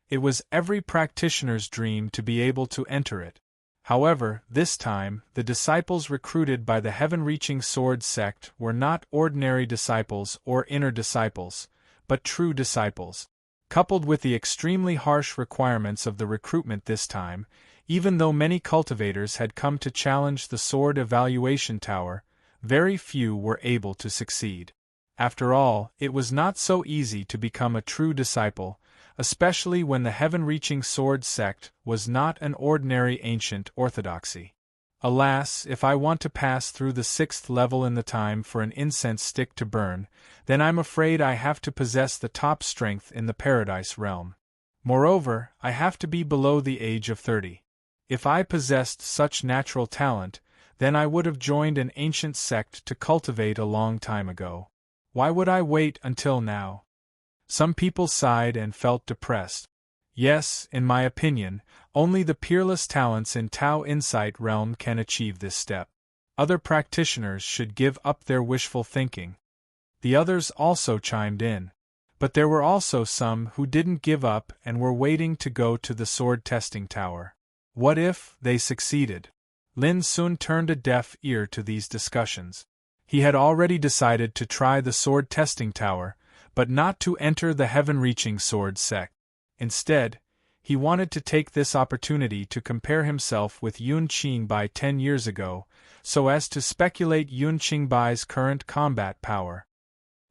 It was every practitioner's dream to be able to enter it. However, this time, the disciples recruited by the heaven-reaching sword sect were not ordinary disciples or inner disciples, but true disciples. Coupled with the extremely harsh requirements of the recruitment this time, even though many cultivators had come to challenge the sword evaluation tower, very few were able to succeed. After all, it was not so easy to become a true disciple, especially when the heaven-reaching sword sect was not an ordinary ancient orthodoxy. Alas, if I want to pass through the 6th level in the time for an incense stick to burn, then I'm afraid I have to possess the top strength in the paradise realm. Moreover, I have to be below the age of 30. If I possessed such natural talent, then I would have joined an ancient sect to cultivate a long time ago. Why would I wait until now? Some people sighed and felt depressed. Yes, in my opinion, only the peerless talents in Tao Insight realm can achieve this step. Other practitioners should give up their wishful thinking. The others also chimed in. But there were also some who didn't give up and were waiting to go to the sword testing tower. What if they succeeded? Lin Sun turned a deaf ear to these discussions. He had already decided to try the sword testing tower, but not to enter the heaven-reaching sword sect. Instead, he wanted to take this opportunity to compare himself with Yun Qinbai 10 years ago, so as to speculate Yun Qingbai's current combat power.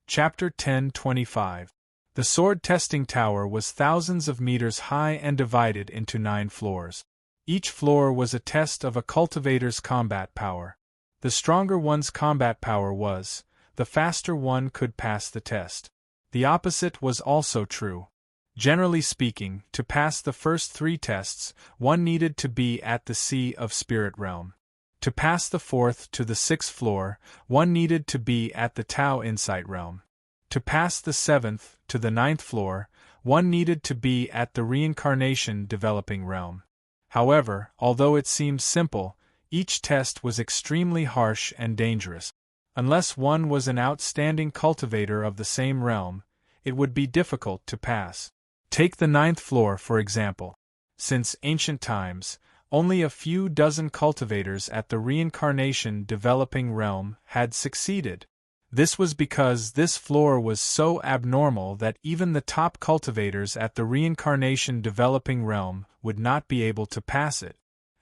Chapter 10:25. The sword testing tower was thousands of meters high and divided into 9 floors. Each floor was a test of a cultivator's combat power. The stronger one's combat power was, the faster one could pass the test. The opposite was also true. Generally speaking, to pass the first 3 tests, one needed to be at the Sea of Spirit realm. To pass the 4th to the 6th floor, one needed to be at the Tao Insight realm. To pass the 7th to the 9th floor, one needed to be at the Reincarnation Developing realm. However, although it seemed simple, each test was extremely harsh and dangerous. Unless one was an outstanding cultivator of the same realm, it would be difficult to pass. Take the 9th floor for example. Since ancient times, only a few dozen cultivators at the Reincarnation Developing realm had succeeded. This was because this floor was so abnormal that even the top cultivators at the Reincarnation Developing realm would not be able to pass it.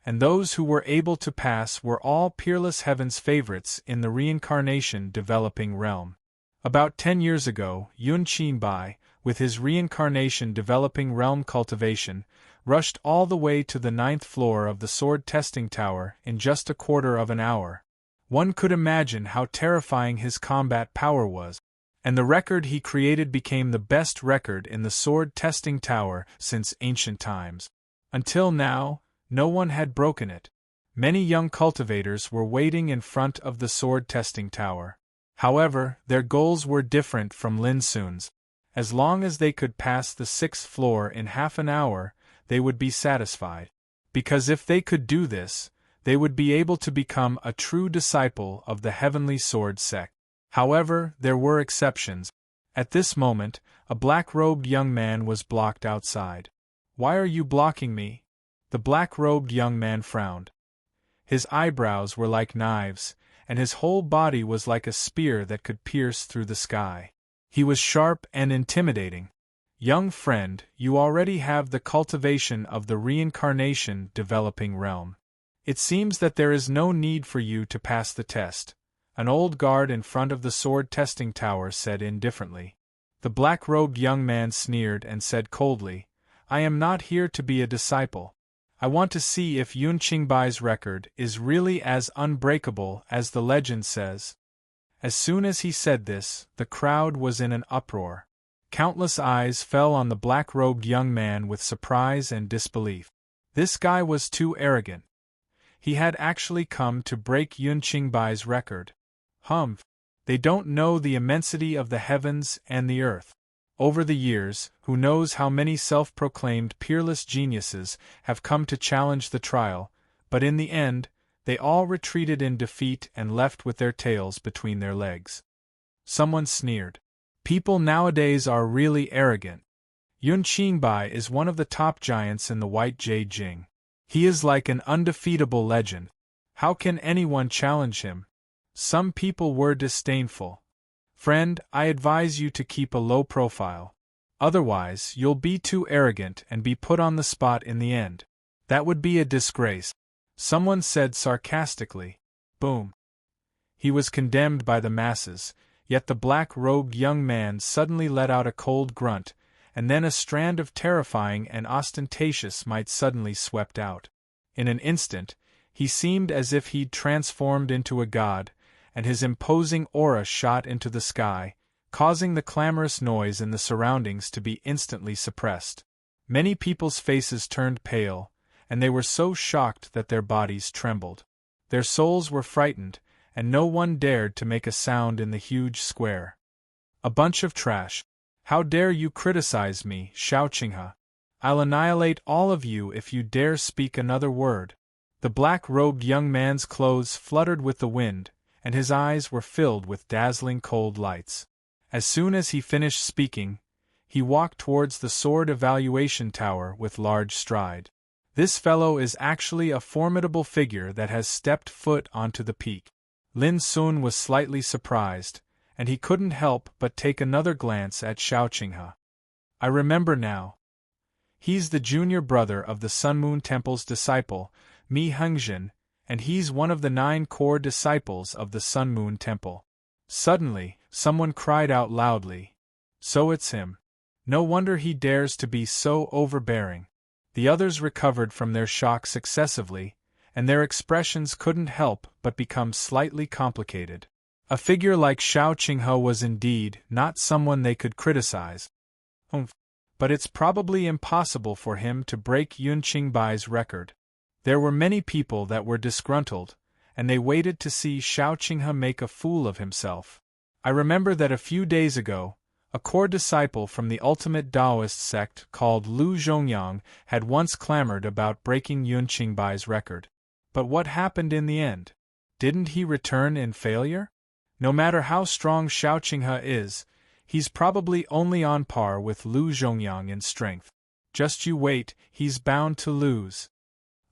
And those who were able to pass were all Peerless Heaven's favorites in the Reincarnation Developing realm. About 10 years ago, Yun Qinbai, with his Reincarnation Developing realm cultivation, rushed all the way to the 9th floor of the sword testing tower in just a quarter of an hour. One could imagine how terrifying his combat power was, and the record he created became the best record in the sword testing tower since ancient times. Until now, no one had broken it. Many young cultivators were waiting in front of the sword testing tower. However, their goals were different from Lin Sun's. As long as they could pass the 6th floor in half an hour, they would be satisfied. Because if they could do this, they would be able to become a true disciple of the Heavenly Sword sect. However, there were exceptions. At this moment, a black-robed young man was blocked outside. "Why are you blocking me?" The black-robed young man frowned. His eyebrows were like knives, and his whole body was like a spear that could pierce through the sky. He was sharp and intimidating. "Young friend, you already have the cultivation of the reincarnation developing realm. It seems that there is no need for you to pass the test," an old guard in front of the sword testing tower said indifferently. The black-robed young man sneered and said coldly, "I am not here to be a disciple. I want to see if Yun Qingbai's record is really as unbreakable as the legend says." As soon as he said this, the crowd was in an uproar. Countless eyes fell on the black-robed young man with surprise and disbelief. This guy was too arrogant. He had actually come to break Yun Qingbai's record. They don't know the immensity of the heavens and the earth. Over the years, who knows how many self-proclaimed peerless geniuses have come to challenge the trial, but in the end, they all retreated in defeat and left with their tails between their legs. Someone sneered. "People nowadays are really arrogant. Yun Qingbai is one of the top giants in the White Jade Jing. He is like an undefeatable legend. How can anyone challenge him?" Some people were disdainful. "Friend, I advise you to keep a low profile. Otherwise, you'll be too arrogant and be put on the spot in the end. That would be a disgrace," someone said sarcastically. Boom. He was condemned by the masses, yet the black-robed young man suddenly let out a cold grunt, and then a strand of terrifying and ostentatious might suddenly swept out. In an instant, he seemed as if he'd transformed into a god, and his imposing aura shot into the sky, causing the clamorous noise in the surroundings to be instantly suppressed. Many people's faces turned pale, and they were so shocked that their bodies trembled. Their souls were frightened, and no one dared to make a sound in the huge square. "A bunch of trash. How dare you criticize me, Shao Qinghe? I'll annihilate all of you if you dare speak another word." The black-robed young man's clothes fluttered with the wind, and his eyes were filled with dazzling cold lights. As soon as he finished speaking, he walked towards the sword evaluation tower with large stride. "This fellow is actually a formidable figure that has stepped foot onto the peak." Lin Sun was slightly surprised, and he couldn't help but take another glance at Shao Qinghe. "I remember now. He's the junior brother of the Sun Moon Temple's disciple, Mi Hengjin, and he's one of the 9 core disciples of the Sun Moon Temple." Suddenly, someone cried out loudly, "So it's him. No wonder he dares to be so overbearing." The others recovered from their shock successively, and their expressions couldn't help but become slightly complicated. A figure like Shao Qinghe was indeed not someone they could criticize. But it's probably impossible for him to break Yun Qingbai's record. There were many people that were disgruntled, and they waited to see Shao Qinghe make a fool of himself. I remember that a few days ago, a core disciple from the ultimate Taoist sect called Lu Zhongyang had once clamored about breaking Yun Qingbai's record. But what happened in the end? Didn't he return in failure? No matter how strong Shao Qinghe is, he's probably only on par with Lu Zhongyang in strength. Just you wait, he's bound to lose.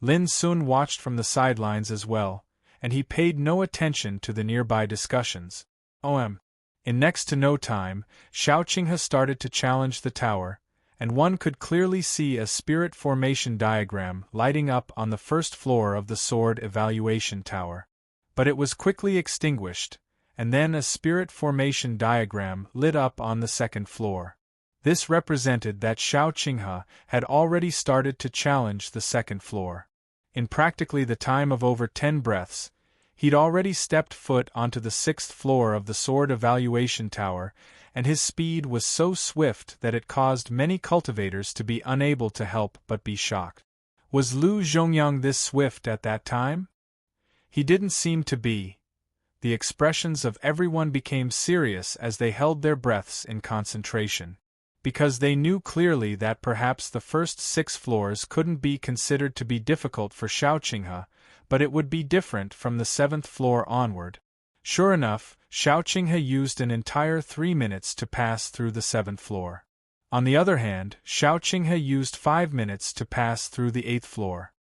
Lin Sun watched from the sidelines as well, and he paid no attention to the nearby discussions. In next to no time, Shao Qinghe started to challenge the tower, and one could clearly see a spirit formation diagram lighting up on the first floor of the sword evaluation tower. But it was quickly extinguished, and then a spirit formation diagram lit up on the second floor. This represented that Shao Qinghe had already started to challenge the second floor. In practically the time of over 10 breaths, he'd already stepped foot onto the 6th floor of the sword evaluation tower, and his speed was so swift that it caused many cultivators to be unable to help but be shocked. Was Lu Zhongyang this swift at that time? He didn't seem to be. The expressions of everyone became serious as they held their breaths in concentration, because they knew clearly that perhaps the first 6 floors couldn't be considered to be difficult for Shao Qinghe, but it would be different from the 7th floor onward. Sure enough, Xiao Qinghe used an entire 3 minutes to pass through the 7th floor. On the other hand, Xiao Qinghe used 5 minutes to pass through the 8th floor.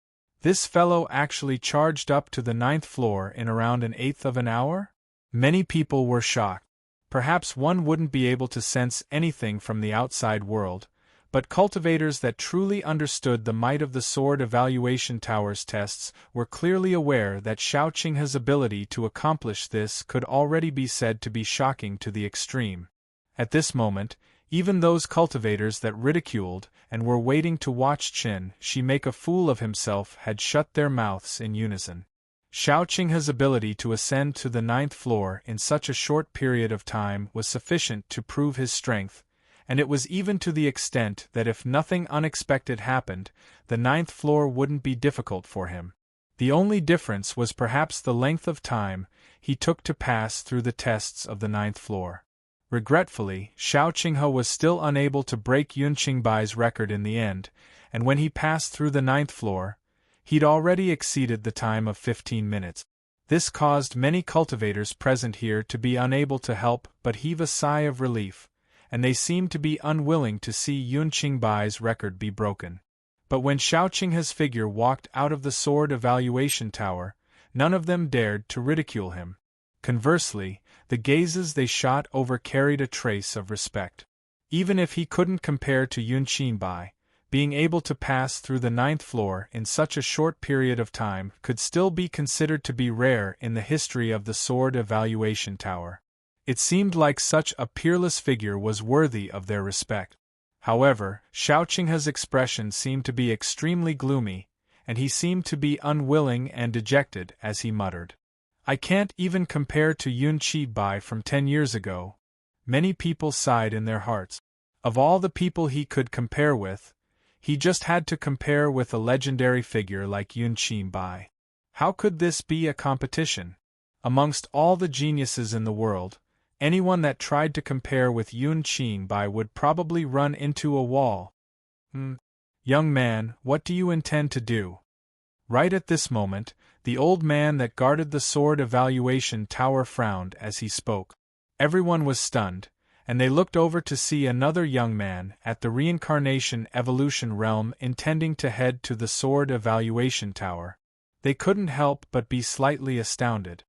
This fellow actually charged up to the 9th floor in around an eighth of an hour? Many people were shocked. Perhaps one wouldn't be able to sense anything from the outside world, but cultivators that truly understood the might of the Sword Evaluation Tower's tests were clearly aware that Xiao Qinghe's ability to accomplish this could already be said to be shocking to the extreme. At this moment, even those cultivators that ridiculed and were waiting to watch Qin Shi make a fool of himself had shut their mouths in unison. Xiao Qinghe's ability to ascend to the 9th floor in such a short period of time was sufficient to prove his strength, and it was even to the extent that if nothing unexpected happened, the 9th floor wouldn't be difficult for him. The only difference was perhaps the length of time he took to pass through the tests of the 9th floor. Regretfully, Xiao Qinghe was still unable to break Yun Qingbai's record in the end, and when he passed through the 9th floor, he'd already exceeded the time of 15 minutes. This caused many cultivators present here to be unable to help but heave a sigh of relief, and they seemed to be unwilling to see Yun Qingbai's record be broken. But when Xiao Qinghe's figure walked out of the Sword Evaluation Tower, none of them dared to ridicule him. Conversely, the gazes they shot over carried a trace of respect. Even if he couldn't compare to Yun Qingbei, being able to pass through the 9th floor in such a short period of time could still be considered to be rare in the history of the Sword Evaluation Tower. It seemed like such a peerless figure was worthy of their respect. However, Xiao Qinghe's expression seemed to be extremely gloomy, and he seemed to be unwilling and dejected as he muttered, "I can't even compare to Yun Qingbei from 10 years ago." Many people sighed in their hearts. Of all the people he could compare with, he just had to compare with a legendary figure like Yun Qingbei. How could this be a competition? Amongst all the geniuses in the world, anyone that tried to compare with Yun Qingbei would probably run into a wall. Young man, what do you intend to do?" Right at this moment, the old man that guarded the Sword Evaluation Tower frowned as he spoke. Everyone was stunned, and they looked over to see another young man at the reincarnation evolution realm intending to head to the Sword Evaluation Tower. They couldn't help but be slightly astounded.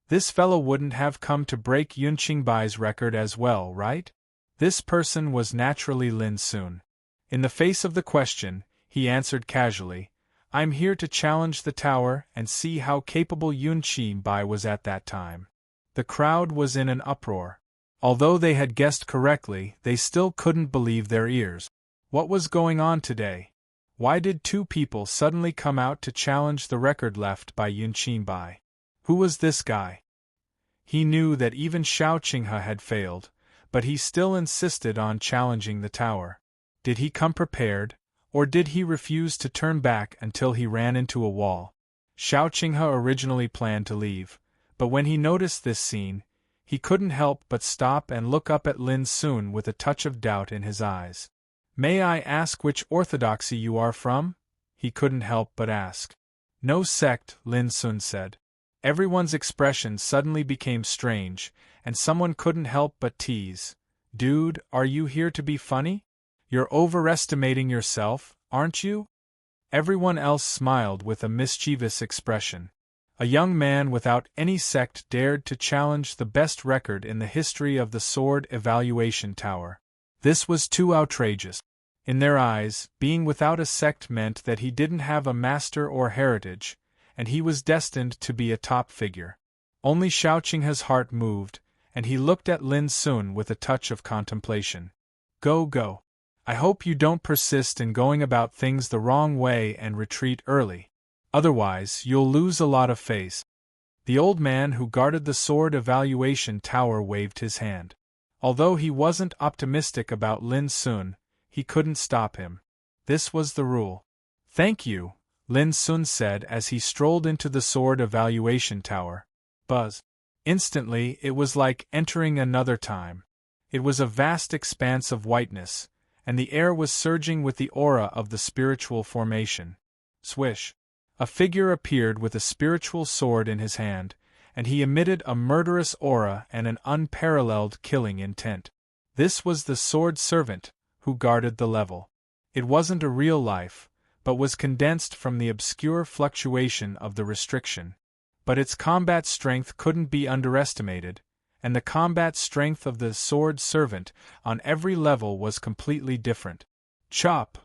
This fellow wouldn't have come to break Yun Qingbei's record as well, right? This person was naturally Lin Sun. In the face of the question, he answered casually, "I'm here to challenge the tower and see how capable Yun Qingbei was at that time." The crowd was in an uproar. Although they had guessed correctly, they still couldn't believe their ears. What was going on today? Why did two people suddenly come out to challenge the record left by Yun Qingbei? Who was this guy? He knew that even Xiao Qinghe had failed, but he still insisted on challenging the tower. Did he come prepared, or did he refuse to turn back until he ran into a wall? Xiao Qinghe originally planned to leave, but when he noticed this scene, he couldn't help but stop and look up at Lin Sun with a touch of doubt in his eyes. "May I ask which orthodoxy you are from?" he couldn't help but ask. "No sect," Lin Sun said. Everyone's expression suddenly became strange, and someone couldn't help but tease. "Dude, are you here to be funny? You're overestimating yourself, aren't you?" Everyone else smiled with a mischievous expression. A young man without any sect dared to challenge the best record in the history of the Sword Evaluation Tower. This was too outrageous. In their eyes, being without a sect meant that he didn't have a master or heritage, and he was destined to be a top figure. Only Xiao Qinghe's heart moved, and he looked at Lin Sun with a touch of contemplation. Go. I hope you don't persist in going about things the wrong way and retreat early. Otherwise, you'll lose a lot of face." The old man who guarded the Sword Evaluation Tower waved his hand. Although he wasn't optimistic about Lin Sun, he couldn't stop him. This was the rule. "Thank you," Lin Sun said as he strolled into the Sword Evaluation Tower. Buzz. Instantly, it was like entering another time. It was a vast expanse of whiteness, and the air was surging with the aura of the spiritual formation. Swish. A figure appeared with a spiritual sword in his hand, and he emitted a murderous aura and an unparalleled killing intent. This was the sword servant, who guarded the level. It wasn't a real life, but was condensed from the obscure fluctuation of the restriction. But its combat strength couldn't be underestimated, and the combat strength of the sword servant on every level was completely different. Chop!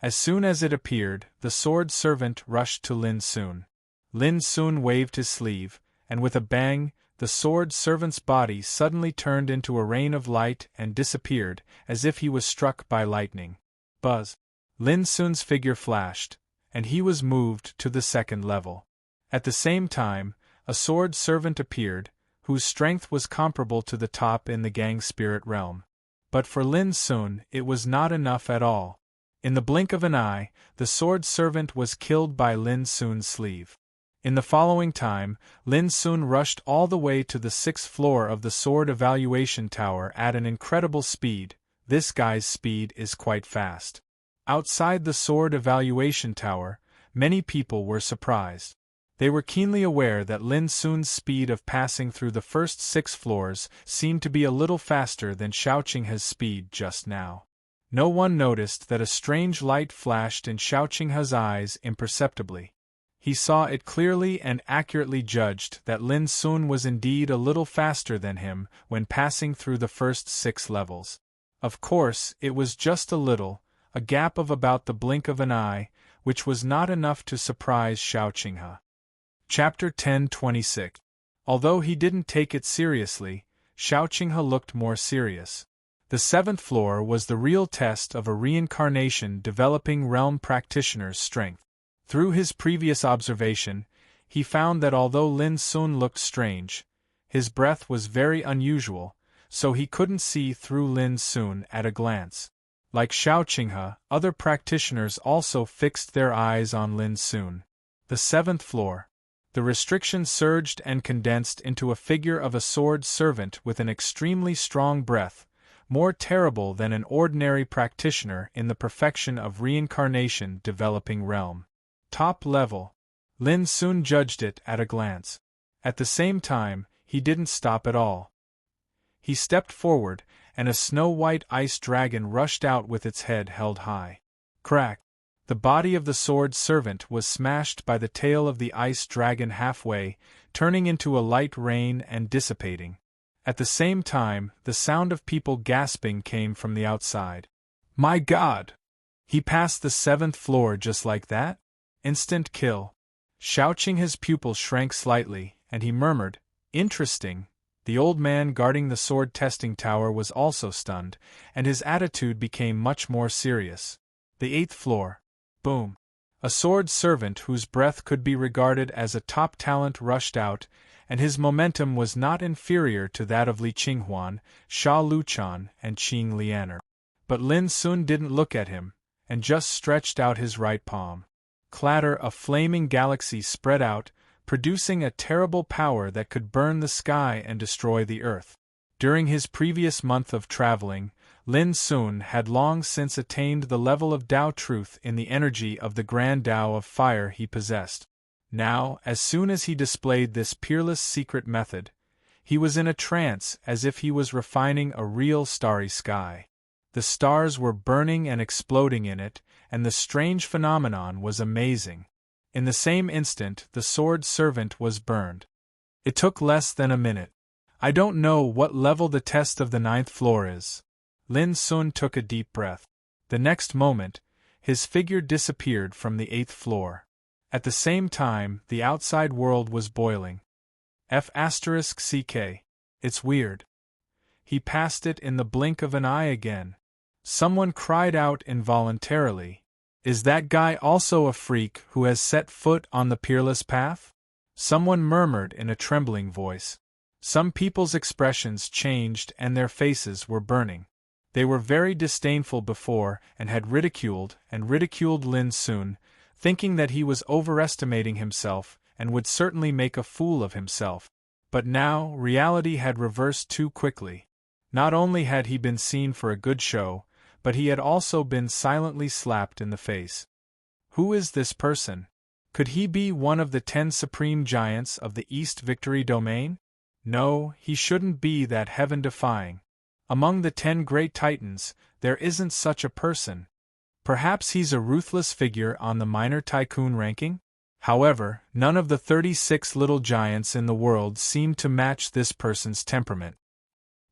As soon as it appeared, the sword servant rushed to Lin Sun. Lin Sun waved his sleeve, and with a bang, the sword servant's body suddenly turned into a rain of light and disappeared, as if he was struck by lightning. Buzz! Lin Sun's figure flashed, and he was moved to the second level. At the same time, a sword servant appeared, whose strength was comparable to the top in the gang spirit realm. But for Lin Sun, it was not enough at all. In the blink of an eye, the sword servant was killed by Lin Sun's sleeve. In the following time, Lin Sun rushed all the way to the 6th floor of the sword evaluation tower at an incredible speed. This guy's speed is quite fast. Outside the sword evaluation tower, many people were surprised. They were keenly aware that Lin Sun's speed of passing through the first 6 floors seemed to be a little faster than Xiaoqinghe's speed just now. No one noticed that a strange light flashed in Xiaoqinghe's eyes imperceptibly. He saw it clearly and accurately judged that Lin Sun was indeed a little faster than him when passing through the first 6 levels. Of course, it was just a little, a gap of about the blink of an eye, which was not enough to surprise Xiaoqinghe. Chapter 10:26. Although he didn't take it seriously, Xiaoqinghe looked more serious. The 7th floor was the real test of a reincarnation developing realm practitioner's strength. Through his previous observation, he found that although Lin Sun looked strange, his breath was very unusual, so he couldn't see through Lin Sun at a glance. Like Xiaoqinghe, other practitioners also fixed their eyes on Lin Sun. The 7th floor. The restriction surged and condensed into a figure of a sword servant with an extremely strong breath, more terrible than an ordinary practitioner in the perfection of reincarnation developing realm. Top level. Lin Sun judged it at a glance. At the same time, he didn't stop at all. He stepped forward, and a snow-white ice dragon rushed out with its head held high. Crack! The body of the sword servant was smashed by the tail of the ice dragon halfway, turning into a light rain and dissipating. At the same time, the sound of people gasping came from the outside. My God! He passed the 7th floor just like that? Instant kill. Xiaoqinghe's pupil shrank slightly, and he murmured, Interesting. The old man guarding the sword testing tower was also stunned, and his attitude became much more serious. The 8th floor. Boom. A sword servant whose breath could be regarded as a top talent rushed out, and his momentum was not inferior to that of Li Qinghuan, Sha Luchan, and Qing Lianer. But Lin Sun didn't look at him, and just stretched out his right palm. Clatter! A flaming galaxy spread out, producing a terrible power that could burn the sky and destroy the earth. During his previous month of traveling, Lin Sun had long since attained the level of Tao truth in the energy of the grand Tao of fire he possessed. Now, as soon as he displayed this peerless secret method, he was in a trance as if he was refining a real starry sky. The stars were burning and exploding in it, and the strange phenomenon was amazing. In the same instant, the sword servant was burned. It took less than a minute. I don't know what level the test of the 9th floor is. Lin Sun took a deep breath. The next moment, his figure disappeared from the 8th floor. At the same time, the outside world was boiling. F***CK. It's weird. He passed it in the blink of an eye again. Someone cried out involuntarily. Is that guy also a freak who has set foot on the peerless path? Someone murmured in a trembling voice. Some people's expressions changed and their faces were burning. They were very disdainful before and had ridiculed Lin Sun, thinking that he was overestimating himself and would certainly make a fool of himself. But now, reality had reversed too quickly. Not only had he been seen for a good show, but he had also been silently slapped in the face. Who is this person? Could he be one of the 10 supreme giants of the East Victory domain? No, he shouldn't be that heaven-defying. Among the 10 great titans, there isn't such a person. Perhaps he's a ruthless figure on the minor tycoon ranking? However, none of the 36 little giants in the world seemed to match this person's temperament.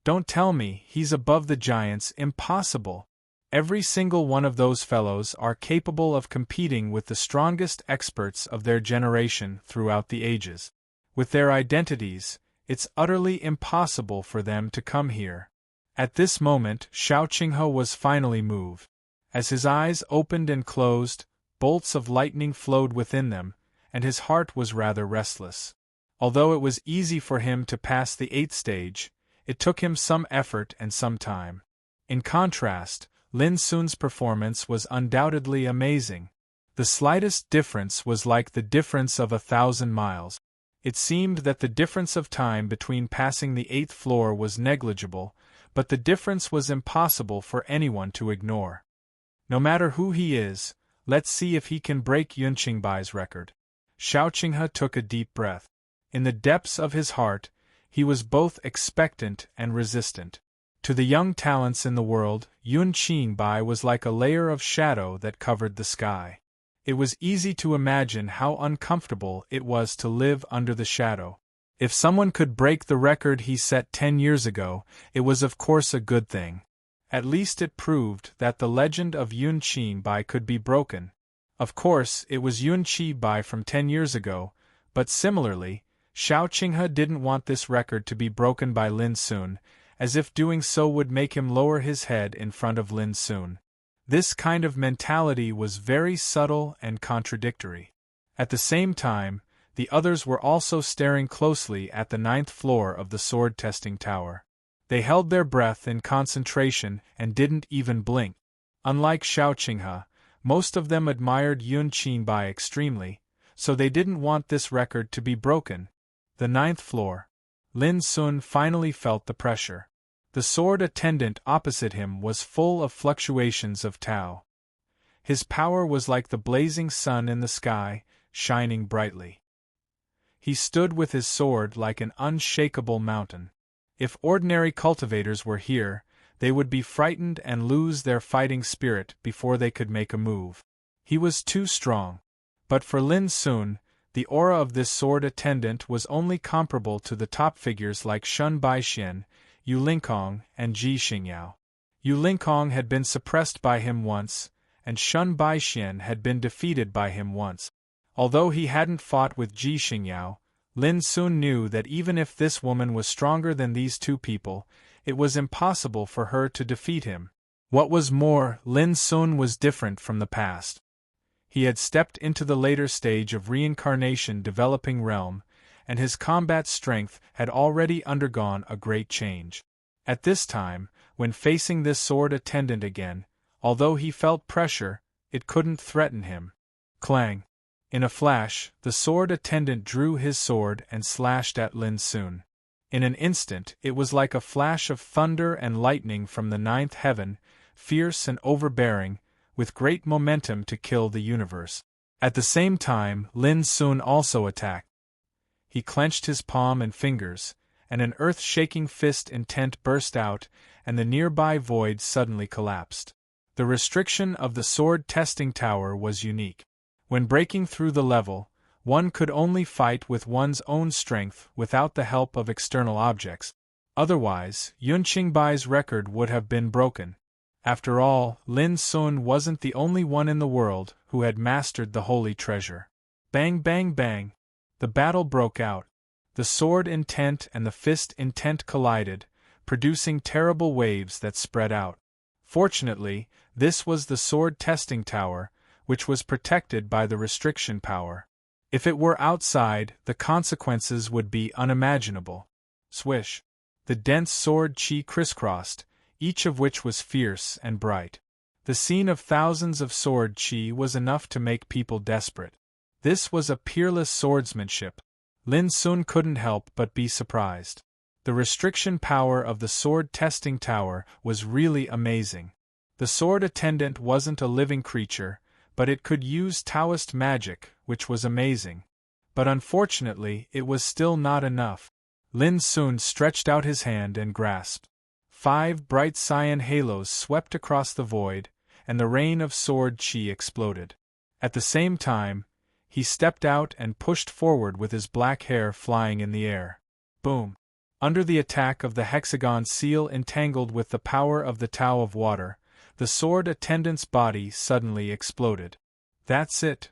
Don't tell me he's above the giants, impossible. Every single one of those fellows are capable of competing with the strongest experts of their generation throughout the ages. With their identities, it's utterly impossible for them to come here. At this moment, Xiao Qinghe was finally moved. As his eyes opened and closed, bolts of lightning flowed within them, and his heart was rather restless. Although it was easy for him to pass the 8th stage, it took him some effort and some time. In contrast, Lin Sun's performance was undoubtedly amazing. The slightest difference was like the difference of 1,000 miles. It seemed that the difference of time between passing the 8th floor was negligible, but the difference was impossible for anyone to ignore. No matter who he is, let's see if he can break Yun Qingbai's record. Xiao Qinghe took a deep breath. In the depths of his heart, he was both expectant and resistant. To the young talents in the world, Yun Qingbai was like a layer of shadow that covered the sky. It was easy to imagine how uncomfortable it was to live under the shadow. If someone could break the record he set 10 years ago, it was of course a good thing. At least it proved that the legend of Yun Qingbai could be broken. Of course, it was Yun Qingbai from 10 years ago, but similarly, Xiao Qinghe didn't want this record to be broken by Lin Sun, as if doing so would make him lower his head in front of Lin Sun. This kind of mentality was very subtle and contradictory. At the same time, the others were also staring closely at the 9th floor of the sword-testing tower. They held their breath in concentration and didn't even blink. Unlike Xiao Qinghe, most of them admired Yun Qingbai extremely, so they didn't want this record to be broken. The 9th floor. Lin Sun finally felt the pressure. The sword attendant opposite him was full of fluctuations of Tao. His power was like the blazing sun in the sky, shining brightly. He stood with his sword like an unshakable mountain. If ordinary cultivators were here, they would be frightened and lose their fighting spirit before they could make a move. He was too strong. But for Lin Sun, the aura of this sword attendant was only comparable to the top figures like Shun Baixian, Yu Lingkong, and Ji Xingyao. Yu Lingkong had been suppressed by him once, and Shun Baixian had been defeated by him once. Although he hadn't fought with Ji Xingyao, Lin Sun knew that even if this woman was stronger than these two people, it was impossible for her to defeat him. What was more, Lin Sun was different from the past. He had stepped into the later stage of reincarnation developing realm, and his combat strength had already undergone a great change. At this time, when facing this sword attendant again, although he felt pressure, it couldn't threaten him. Clang! In a flash, the sword attendant drew his sword and slashed at Lin Sun. In an instant, it was like a flash of thunder and lightning from the 9th heaven, fierce and overbearing, with great momentum to kill the universe. At the same time, Lin Sun also attacked. He clenched his palm and fingers, and an earth-shaking fist intent burst out, and the nearby void suddenly collapsed. The restriction of the sword-testing tower was unique. When breaking through the level, one could only fight with one's own strength without the help of external objects. Otherwise, Yun Qingbai's record would have been broken. After all, Lin Sun wasn't the only one in the world who had mastered the holy treasure. Bang bang bang! The battle broke out. The sword intent and the fist intent collided, producing terrible waves that spread out. Fortunately, this was the sword-testing tower, which was protected by the restriction power. If it were outside, the consequences would be unimaginable. Swish! The dense sword chi crisscrossed, each of which was fierce and bright. The scene of thousands of sword chi was enough to make people desperate. This was a peerless swordsmanship. Lin Sun couldn't help but be surprised. The restriction power of the sword-testing tower was really amazing. The sword attendant wasn't a living creature, but it could use Taoist magic, which was amazing. But unfortunately, it was still not enough. Lin Sun stretched out his hand and grasped. 5 bright cyan halos swept across the void, and the rain of sword chi exploded. At the same time, he stepped out and pushed forward with his black hair flying in the air. Boom! Under the attack of the hexagon seal entangled with the power of the Tao of Water, the sword attendant's body suddenly exploded. That's it.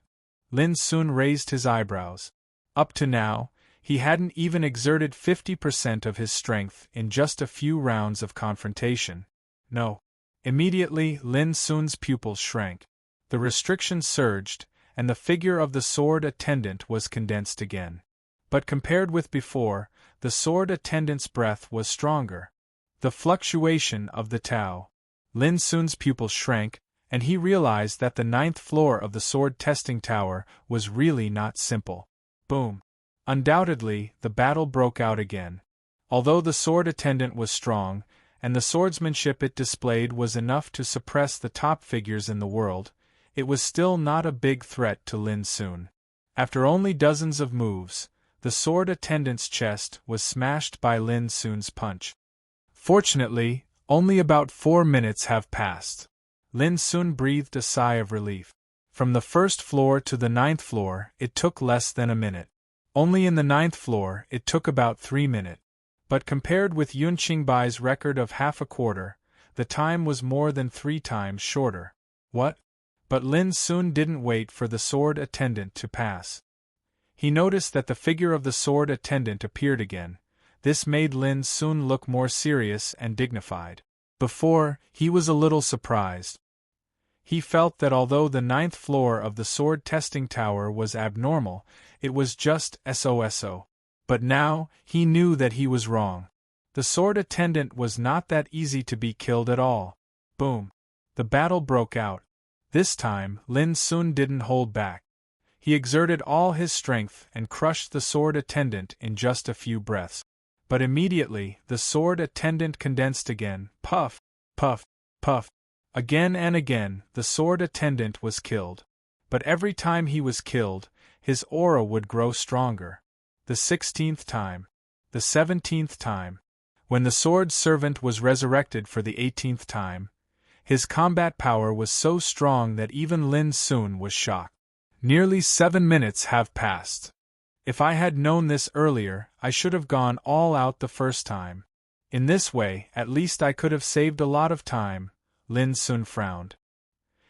Lin Sun raised his eyebrows. Up to now, he hadn't even exerted 50% of his strength in just a few rounds of confrontation. No. Immediately, Lin Sun's pupils shrank. The restriction surged, and the figure of the sword attendant was condensed again. But compared with before, the sword attendant's breath was stronger. The fluctuation of the Tao. Lin Sun's pupils shrank, and he realized that the 9th floor of the sword testing tower was really not simple. Boom! Undoubtedly, the battle broke out again. Although the sword attendant was strong, and the swordsmanship it displayed was enough to suppress the top figures in the world, it was still not a big threat to Lin Sun. After only dozens of moves, the sword attendant's chest was smashed by Lin Sun's punch. Fortunately, only about 4 minutes have passed. Lin Sun breathed a sigh of relief. From the 1st floor to the 9th floor, it took less than a minute. Only in the 9th floor, it took about 3 minutes. But compared with Yun Qingbai's record of half a quarter, the time was more than 3 times shorter. What? But Lin Sun didn't wait for the sword attendant to pass. He noticed that the figure of the sword attendant appeared again. This made Lin Sun look more serious and dignified. Before, he was a little surprised. He felt that although the 9th floor of the sword testing tower was abnormal, it was just SOSO. But now, he knew that he was wrong. The sword attendant was not that easy to be killed at all. Boom! The battle broke out. This time, Lin Sun didn't hold back. He exerted all his strength and crushed the sword attendant in just a few breaths. But immediately, the sword attendant condensed again. Puff! Puff! Puff! Again and again, the sword attendant was killed. But every time he was killed, his aura would grow stronger. The 16th time. The 17th time. When the sword servant was resurrected for the 18th time, his combat power was so strong that even Lin Sun was shocked. Nearly 7 minutes have passed. If I had known this earlier, I should have gone all out the first time. In this way, at least I could have saved a lot of time. Lin Sun frowned.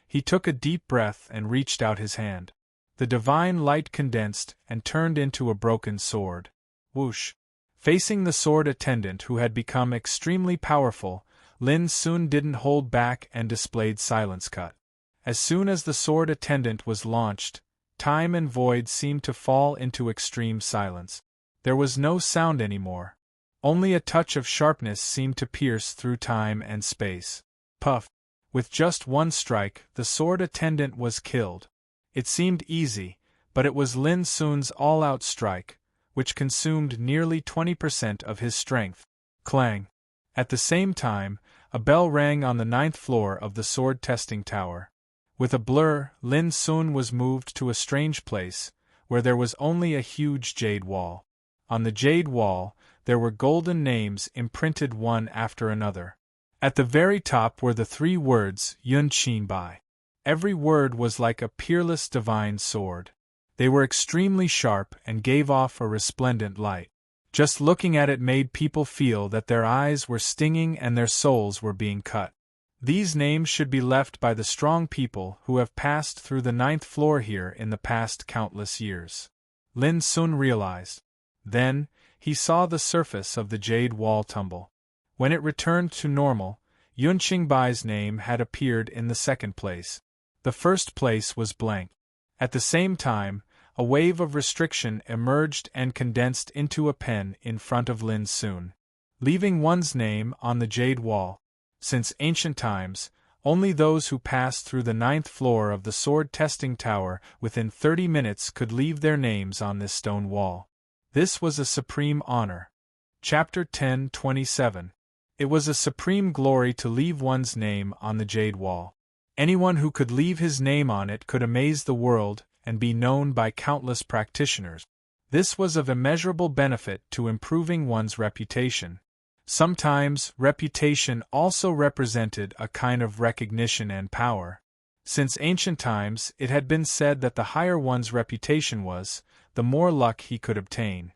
He took a deep breath and reached out his hand. The divine light condensed and turned into a broken sword. Whoosh! Facing the sword attendant who had become extremely powerful, Lin Sun didn't hold back and displayed silence cut. As soon as the sword attendant was launched, time and void seemed to fall into extreme silence. There was no sound anymore. Only a touch of sharpness seemed to pierce through time and space. Puff! With just one strike, the sword attendant was killed. It seemed easy, but it was Lin Sun's all-out strike, which consumed nearly 20% of his strength. Clang! At the same time, a bell rang on the 9th floor of the sword testing tower. With a blur, Lin Sun was moved to a strange place, where there was only a huge jade wall. On the jade wall, there were golden names imprinted one after another. At the very top were the 3 words, Yun Qingbei. Every word was like a peerless divine sword. They were extremely sharp and gave off a resplendent light. Just looking at it made people feel that their eyes were stinging and their souls were being cut. These names should be left by the strong people who have passed through the 9th floor here in the past countless years. Lin Sun realized. Then, he saw the surface of the jade wall tumble. When it returned to normal, Yun Qingbai's name had appeared in the 2nd place. The 1st place was blank. At the same time, a wave of restriction emerged and condensed into a pen in front of Lin Sun, leaving one's name on the jade wall. Since ancient times, only those who passed through the 9th floor of the sword testing tower within 30 minutes could leave their names on this stone wall. This was a supreme honor. Chapter 10:27. It was a supreme glory to leave one's name on the jade wall. Anyone who could leave his name on it could amaze the world and be known by countless practitioners. This was of immeasurable benefit to improving one's reputation. Sometimes, reputation also represented a kind of recognition and power. Since ancient times, it had been said that the higher one's reputation was, the more luck he could obtain.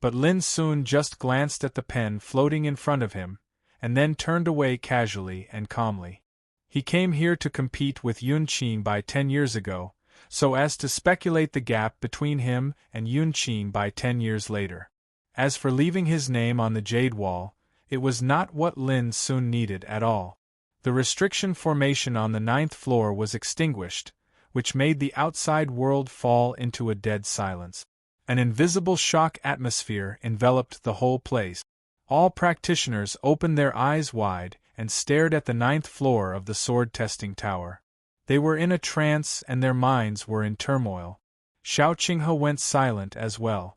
But Lin Sun just glanced at the pen floating in front of him, and then turned away casually and calmly. He came here to compete with Yun Qin by 10 years ago, so as to speculate the gap between him and Yun Qin by 10 years later. As for leaving his name on the jade wall, it was not what Lin Sun needed at all. The restriction formation on the 9th floor was extinguished, which made the outside world fall into a dead silence. An invisible shock atmosphere enveloped the whole place. All practitioners opened their eyes wide and stared at the 9th floor of the sword-testing tower. They were in a trance and their minds were in turmoil. Xiao Qinghe went silent as well.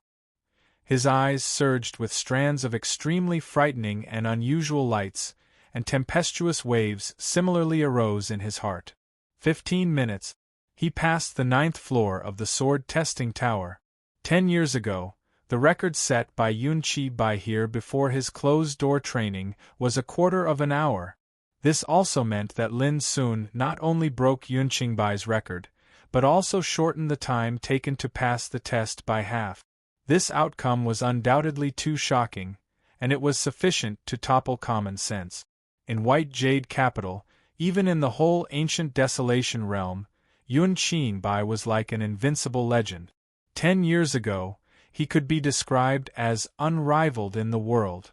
His eyes surged with strands of extremely frightening and unusual lights, and tempestuous waves similarly arose in his heart. 15 minutes. He passed the 9th floor of the sword-testing tower. 10 years ago, the record set by Yun Qi here before his closed-door training was a quarter of an hour. This also meant that Lin Sun not only broke Yun Qingbai's record, but also shortened the time taken to pass the test by half. This outcome was undoubtedly too shocking, and it was sufficient to topple common sense. In White Jade Capital, even in the whole ancient Desolation realm, Yun Qinbai was like an invincible legend. 10 years ago, he could be described as unrivaled in the world.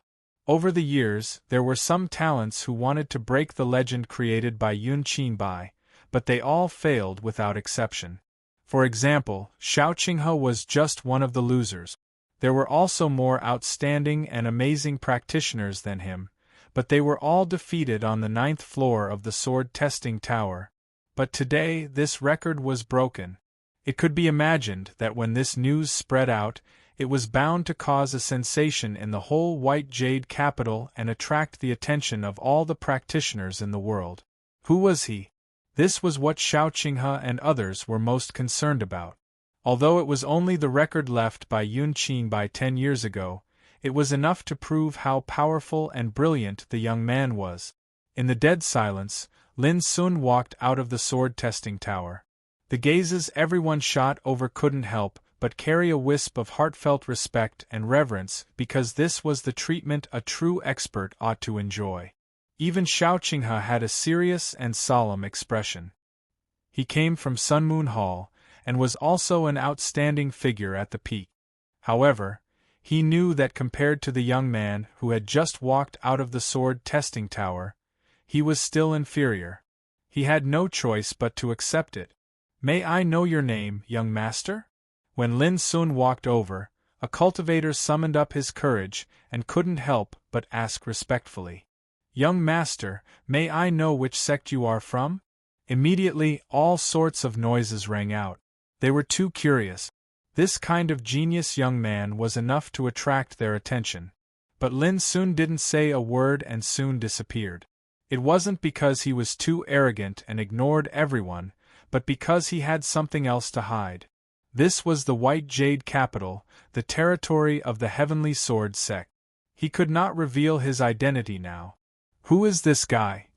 Over the years, there were some talents who wanted to break the legend created by Yun Qinbai, but they all failed without exception. For example, Xiao Qinghe was just one of the losers. There were also more outstanding and amazing practitioners than him, but they were all defeated on the 9th floor of the sword-testing tower. But today this record was broken. It could be imagined that when this news spread out, it was bound to cause a sensation in the whole White Jade Capital and attract the attention of all the practitioners in the world. Who was he? This was what Xiao Qinghe and others were most concerned about. Although it was only the record left by Yun Qinbai 10 years ago, it was enough to prove how powerful and brilliant the young man was. In the dead silence, Lin Sun walked out of the sword-testing tower. The gazes everyone shot over couldn't help but carry a wisp of heartfelt respect and reverence because this was the treatment a true expert ought to enjoy. Even Xiao Qinghe had a serious and solemn expression. He came from Sun Moon Hall, and was also an outstanding figure at the peak. However, he knew that compared to the young man who had just walked out of the sword-testing tower, he was still inferior. He had no choice but to accept it. "May I know your name, young master?" When Lin Sun walked over, a cultivator summoned up his courage and couldn't help but ask respectfully, "Young master, may I know which sect you are from?" Immediately, all sorts of noises rang out. They were too curious. This kind of genius young man was enough to attract their attention. But Lin Sun didn't say a word and soon disappeared. It wasn't because he was too arrogant and ignored everyone, but because he had something else to hide. This was the White Jade Capital, the territory of the Heavenly Sword sect. He could not reveal his identity now. Who is this guy?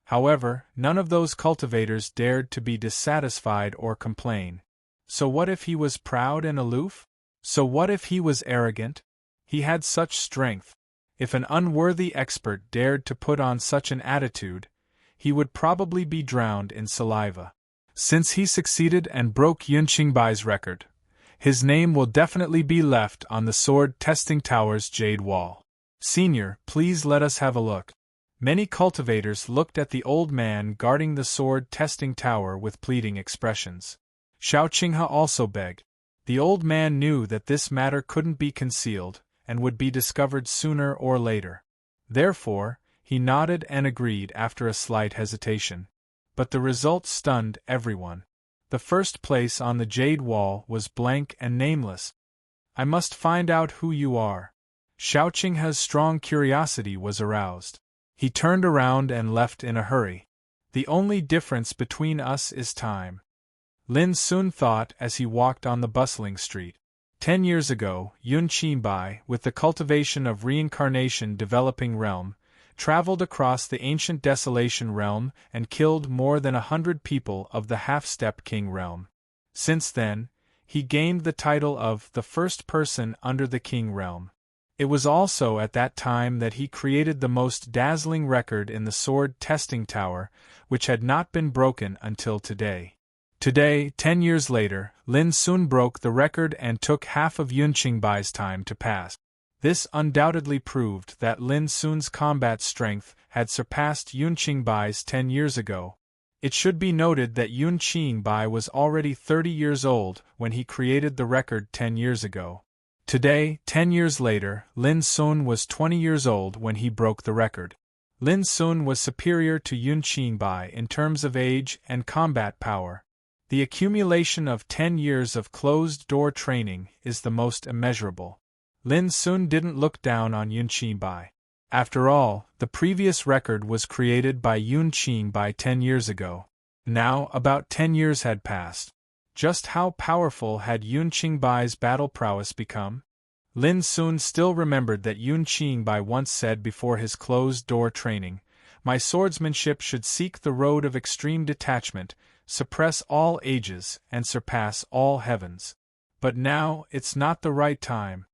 However, none of those cultivators dared to be dissatisfied or complain. So what if he was proud and aloof? So what if he was arrogant? He had such strength. If an unworthy expert dared to put on such an attitude, he would probably be drowned in saliva. Since he succeeded and broke Yun Qingbai's record, his name will definitely be left on the sword-testing tower's jade wall. "Senior, please let us have a look." Many cultivators looked at the old man guarding the sword-testing tower with pleading expressions. Xiao Qinghe also begged. The old man knew that this matter couldn't be concealed, and would be discovered sooner or later. Therefore, he nodded and agreed after a slight hesitation. But the result stunned everyone. The first place on the jade wall was blank and nameless. "I must find out who you are." Xiao Qinghe's strong curiosity was aroused. He turned around and left in a hurry. The only difference between us is time. Lin Sun thought as he walked on the bustling street. 10 years ago, Yun Qinbai, with the cultivation of reincarnation developing realm, traveled across the ancient desolation realm and killed more than 100 people of the half-step king realm. Since then, he gained the title of the first person under the king realm. It was also at that time that he created the most dazzling record in the sword testing tower, which had not been broken until today. Today, 10 years later, Lin Sun broke the record and took half of Yun Qingbai's time to pass. This undoubtedly proved that Lin Sun's combat strength had surpassed Yun Qingbai's 10 years ago. It should be noted that Yun Qingbei was already 30 years old when he created the record 10 years ago. Today, 10 years later, Lin Sun was 20 years old when he broke the record. Lin Sun was superior to Yun Qingbei in terms of age and combat power. The accumulation of 10 years of closed-door training is the most immeasurable. Lin Sun didn't look down on Yun Qingbei. After all, the previous record was created by Yun Qingbei 10 years ago. Now, about 10 years had passed. Just how powerful had Yun Qingbai's battle prowess become? Lin Sun still remembered that Yun Qingbei once said before his closed-door training, "My swordsmanship should seek the road of extreme detachment, suppress all ages, and surpass all heavens. But now, it's not the right time."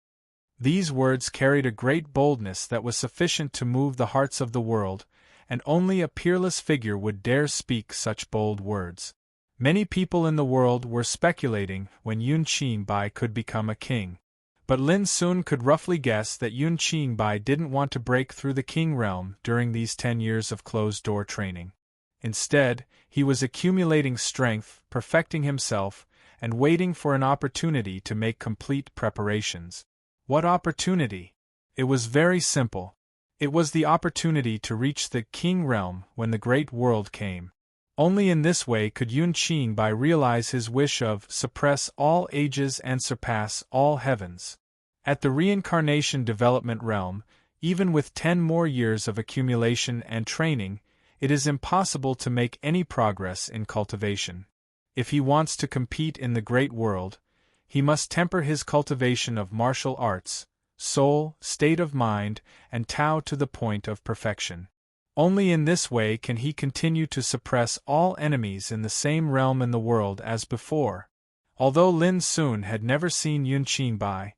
These words carried a great boldness that was sufficient to move the hearts of the world, and only a peerless figure would dare speak such bold words. Many people in the world were speculating when Yun Qingbei could become a king. But Lin Sun could roughly guess that Yun Qingbei didn't want to break through the king realm during these 10 years of closed-door training. Instead, he was accumulating strength, perfecting himself, and waiting for an opportunity to make complete preparations. What opportunity? It was very simple. It was the opportunity to reach the king realm when the great world came. Only in this way could Yun Qingbei realize his wish of suppress all ages and surpass all heavens. At the reincarnation development realm, even with 10 more years of accumulation and training, it is impossible to make any progress in cultivation. If he wants to compete in the great world, he must temper his cultivation of martial arts, soul, state of mind, and Tao to the point of perfection. Only in this way can he continue to suppress all enemies in the same realm in the world as before. Although Lin Sun had never seen Yun Qingbei,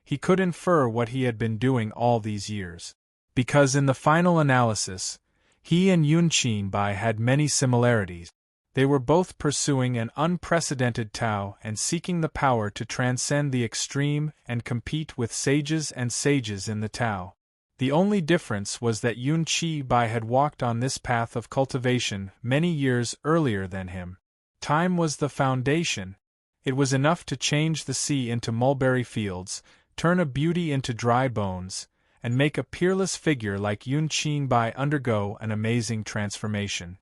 he could infer what he had been doing all these years. Because in the final analysis, he and Yun Qingbei had many similarities. They were both pursuing an unprecedented Tao and seeking the power to transcend the extreme and compete with sages and sages in the Tao. The only difference was that Yun Qingbei had walked on this path of cultivation many years earlier than him. Time was the foundation. It was enough to change the sea into mulberry fields, turn a beauty into dry bones, and make a peerless figure like Yun Qingbei undergo an amazing transformation.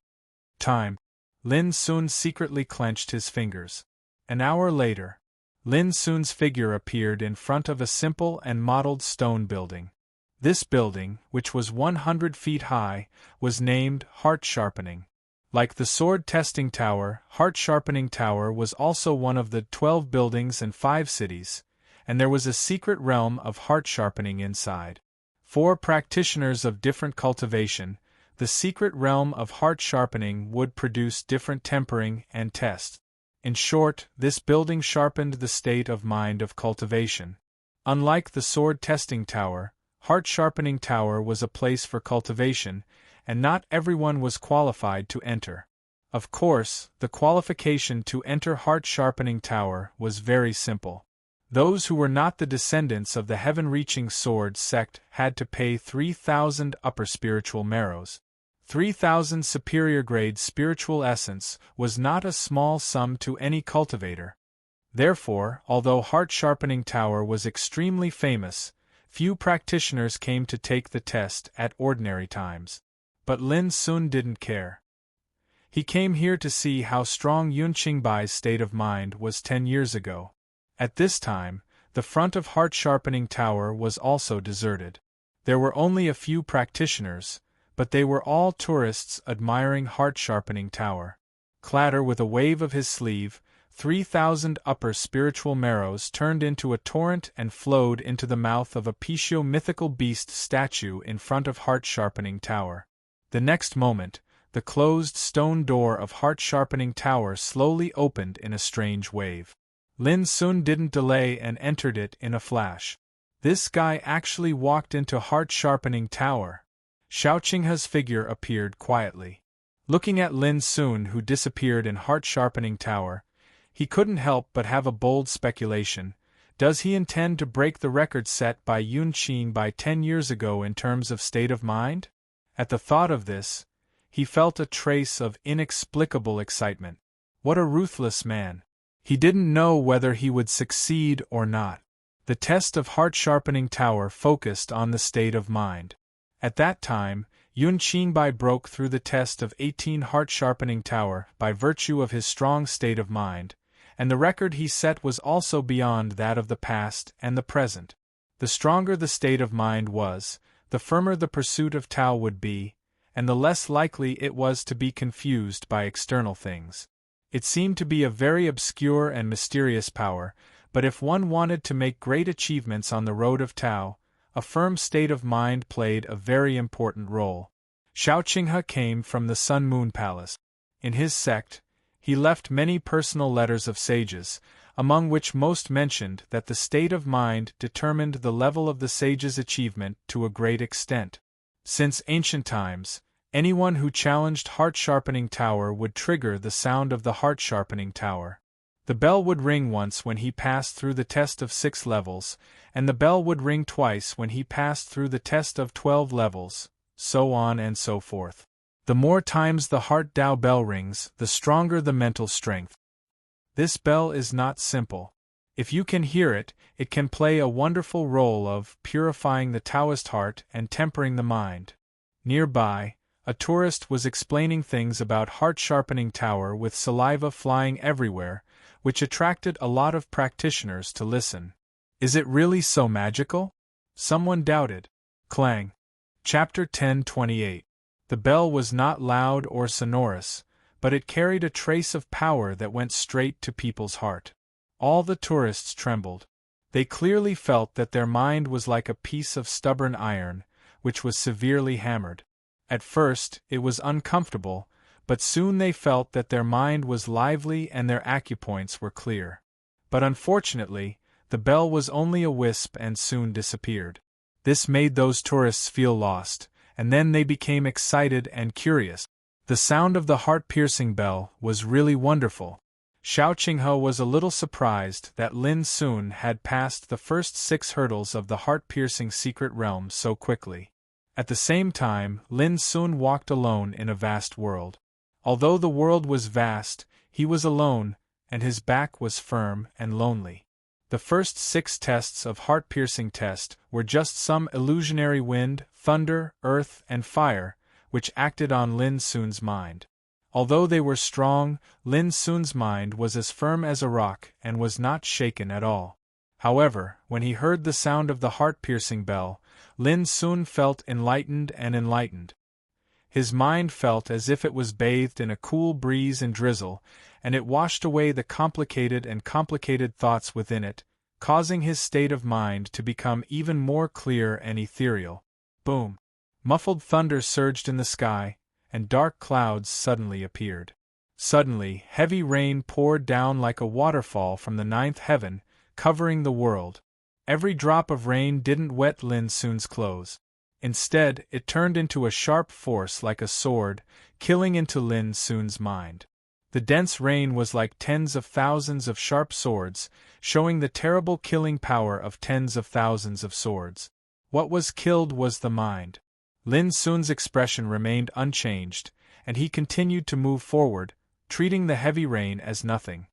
Time. Lin Sun secretly clenched his fingers. An hour later, Lin Sun's figure appeared in front of a simple and modeled stone building. This building, which was 100 feet high, was named Heart Sharpening. Like the sword testing tower, Heart Sharpening Tower was also one of the 12 buildings and 5 cities, and there was a secret realm of heart sharpening inside. 4 practitioners of different cultivation, the secret realm of heart sharpening would produce different tempering and tests. In short, this building sharpened the state of mind of cultivation. Unlike the sword testing tower, Heart Sharpening Tower was a place for cultivation, and not everyone was qualified to enter. Of course, the qualification to enter Heart Sharpening Tower was very simple. Those who were not the descendants of the heaven-reaching sword sect had to pay 3,000 upper spiritual marrows. 3,000 superior-grade spiritual essence was not a small sum to any cultivator. Therefore, although Heart Sharpening Tower was extremely famous, few practitioners came to take the test at ordinary times. But Lin Sun didn't care. He came here to see how strong Yun Qingbei's state of mind was 10 years ago. At this time, the front of Heart Sharpening Tower was also deserted. There were only a few practitioners, but they were all tourists admiring heart-sharpening tower. Clatter with a wave of his sleeve, 3,000 upper spiritual marrows turned into a torrent and flowed into the mouth of a Piccio mythical beast statue in front of heart-sharpening tower. The next moment, the closed stone door of heart-sharpening tower slowly opened in a strange wave. Lin Sun didn't delay and entered it in a flash. This guy actually walked into heart-sharpening tower. Xiao Qinghe's figure appeared quietly. Looking at Lin Sun, who disappeared in heart-sharpening tower, he couldn't help but have a bold speculation. Does he intend to break the record set by Yun Qin by 10 years ago in terms of state of mind? At the thought of this, he felt a trace of inexplicable excitement. What a ruthless man! He didn't know whether he would succeed or not. The test of heart-sharpening tower focused on the state of mind. At that time, Yun Qinbai broke through the test of 18 heart-sharpening tower by virtue of his strong state of mind, and the record he set was also beyond that of the past and the present. The stronger the state of mind was, the firmer the pursuit of Tao would be, and the less likely it was to be confused by external things. It seemed to be a very obscure and mysterious power, but if one wanted to make great achievements on the road of Tao, a firm state of mind played a very important role. Xiao Qinghe came from the Sun Moon Palace. In his sect, he left many personal letters of sages, among which most mentioned that the state of mind determined the level of the sage's achievement to a great extent. Since ancient times, anyone who challenged heart-sharpening tower would trigger the sound of the heart-sharpening tower. The bell would ring once when he passed through the test of 6 levels, and the bell would ring twice when he passed through the test of 12 levels, so on and so forth. The more times the heart Tao bell rings, the stronger the mental strength. This bell is not simple. If you can hear it, it can play a wonderful role of purifying the Taoist heart and tempering the mind. Nearby, a tourist was explaining things about heart-sharpening tower with saliva flying everywhere, which attracted a lot of practitioners to listen. Is it really so magical? Someone doubted. Clang. Chapter 10:28. The bell was not loud or sonorous, but it carried a trace of power that went straight to people's heart. All the tourists trembled. They clearly felt that their mind was like a piece of stubborn iron, which was severely hammered. At first, it was uncomfortable, but soon they felt that their mind was lively and their acupoints were clear. But unfortunately, the bell was only a wisp and soon disappeared. This made those tourists feel lost, and then they became excited and curious. The sound of the heart-piercing bell was really wonderful. Xiao Qinghe was a little surprised that Lin Sun had passed the first 6 hurdles of the heart-piercing secret realm so quickly. At the same time, Lin Sun walked alone in a vast world. Although the world was vast, he was alone, and his back was firm and lonely. The first 6 tests of heart-piercing test were just some illusionary wind, thunder, earth, and fire, which acted on Lin Sun's mind. Although they were strong, Lin Sun's mind was as firm as a rock and was not shaken at all. However, when he heard the sound of the heart-piercing bell, Lin Sun felt enlightened and enlightened. His mind felt as if it was bathed in a cool breeze and drizzle, and it washed away the complicated thoughts within it, causing his state of mind to become even more clear and ethereal. Boom! Muffled thunder surged in the sky, and dark clouds suddenly appeared. Suddenly, heavy rain poured down like a waterfall from the 9th heaven, covering the world. Every drop of rain didn't wet Lin Sun's clothes. Instead, it turned into a sharp force like a sword, killing into Lin Sun's mind. The dense rain was like tens of thousands of sharp swords, showing the terrible killing power of tens of thousands of swords. What was killed was the mind. Lin Sun's expression remained unchanged, and he continued to move forward, treating the heavy rain as nothing.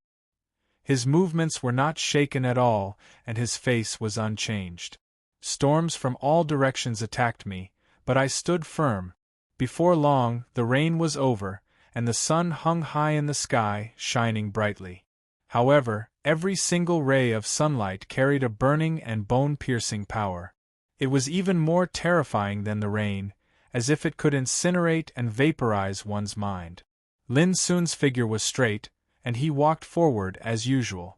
His movements were not shaken at all, and his face was unchanged. Storms from all directions attacked me, but I stood firm. Before long, the rain was over, and the sun hung high in the sky, shining brightly. However, every single ray of sunlight carried a burning and bone-piercing power. It was even more terrifying than the rain, as if it could incinerate and vaporize one's mind. Lin Sun's figure was straight, and he walked forward as usual.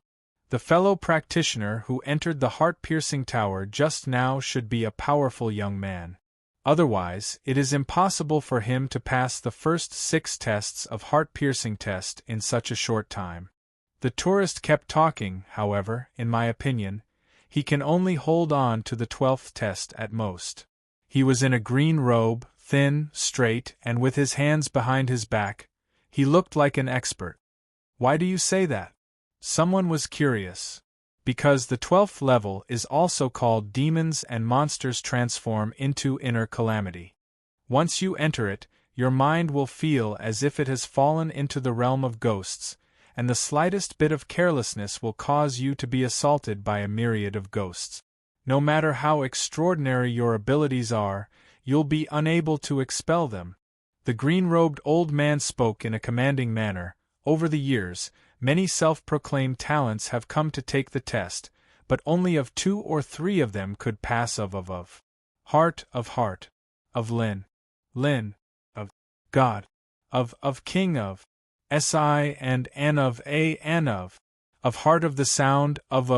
The fellow practitioner who entered the heart-piercing tower just now should be a powerful young man. Otherwise, it is impossible for him to pass the first 6 tests of heart-piercing test in such a short time. The tourist kept talking, however, in my opinion. He can only hold on to the 12th test at most. He was in a green robe, thin, straight, and with his hands behind his back. He looked like an expert. Why do you say that? Someone was curious. Because the 12th level is also called Demons and Monsters Transform into Inner Calamity. Once you enter it, your mind will feel as if it has fallen into the realm of ghosts, and the slightest bit of carelessness will cause you to be assaulted by a myriad of ghosts. No matter how extraordinary your abilities are, you'll be unable to expel them. The green-robed old man spoke in a commanding manner. Over the years, many self-proclaimed talents have come to take the test, but only of 2 or 3 of them could pass of heart, of Lin, of God, of King, of Si and An of A An of heart, of the sound, of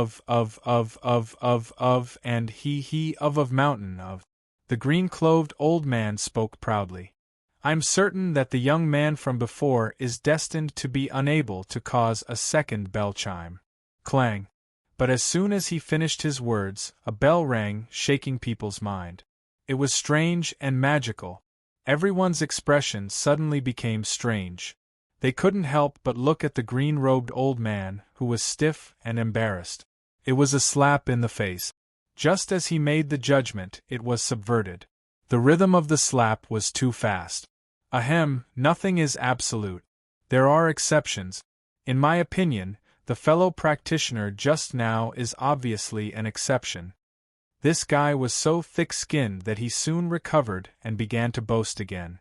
and he of mountain, of. The green-clothed old man spoke proudly. I'm certain that the young man from before is destined to be unable to cause a second bell chime. Clang. But as soon as he finished his words, a bell rang, shaking people's mind. It was strange and magical. Everyone's expression suddenly became strange. They couldn't help but look at the green-robed old man, who was stiff and embarrassed. It was a slap in the face. Just as he made the judgment, it was subverted. The rhythm of the slap was too fast. Ahem, nothing is absolute. There are exceptions. In my opinion, the fellow practitioner just now is obviously an exception. This guy was so thick-skinned that he soon recovered and began to boast again.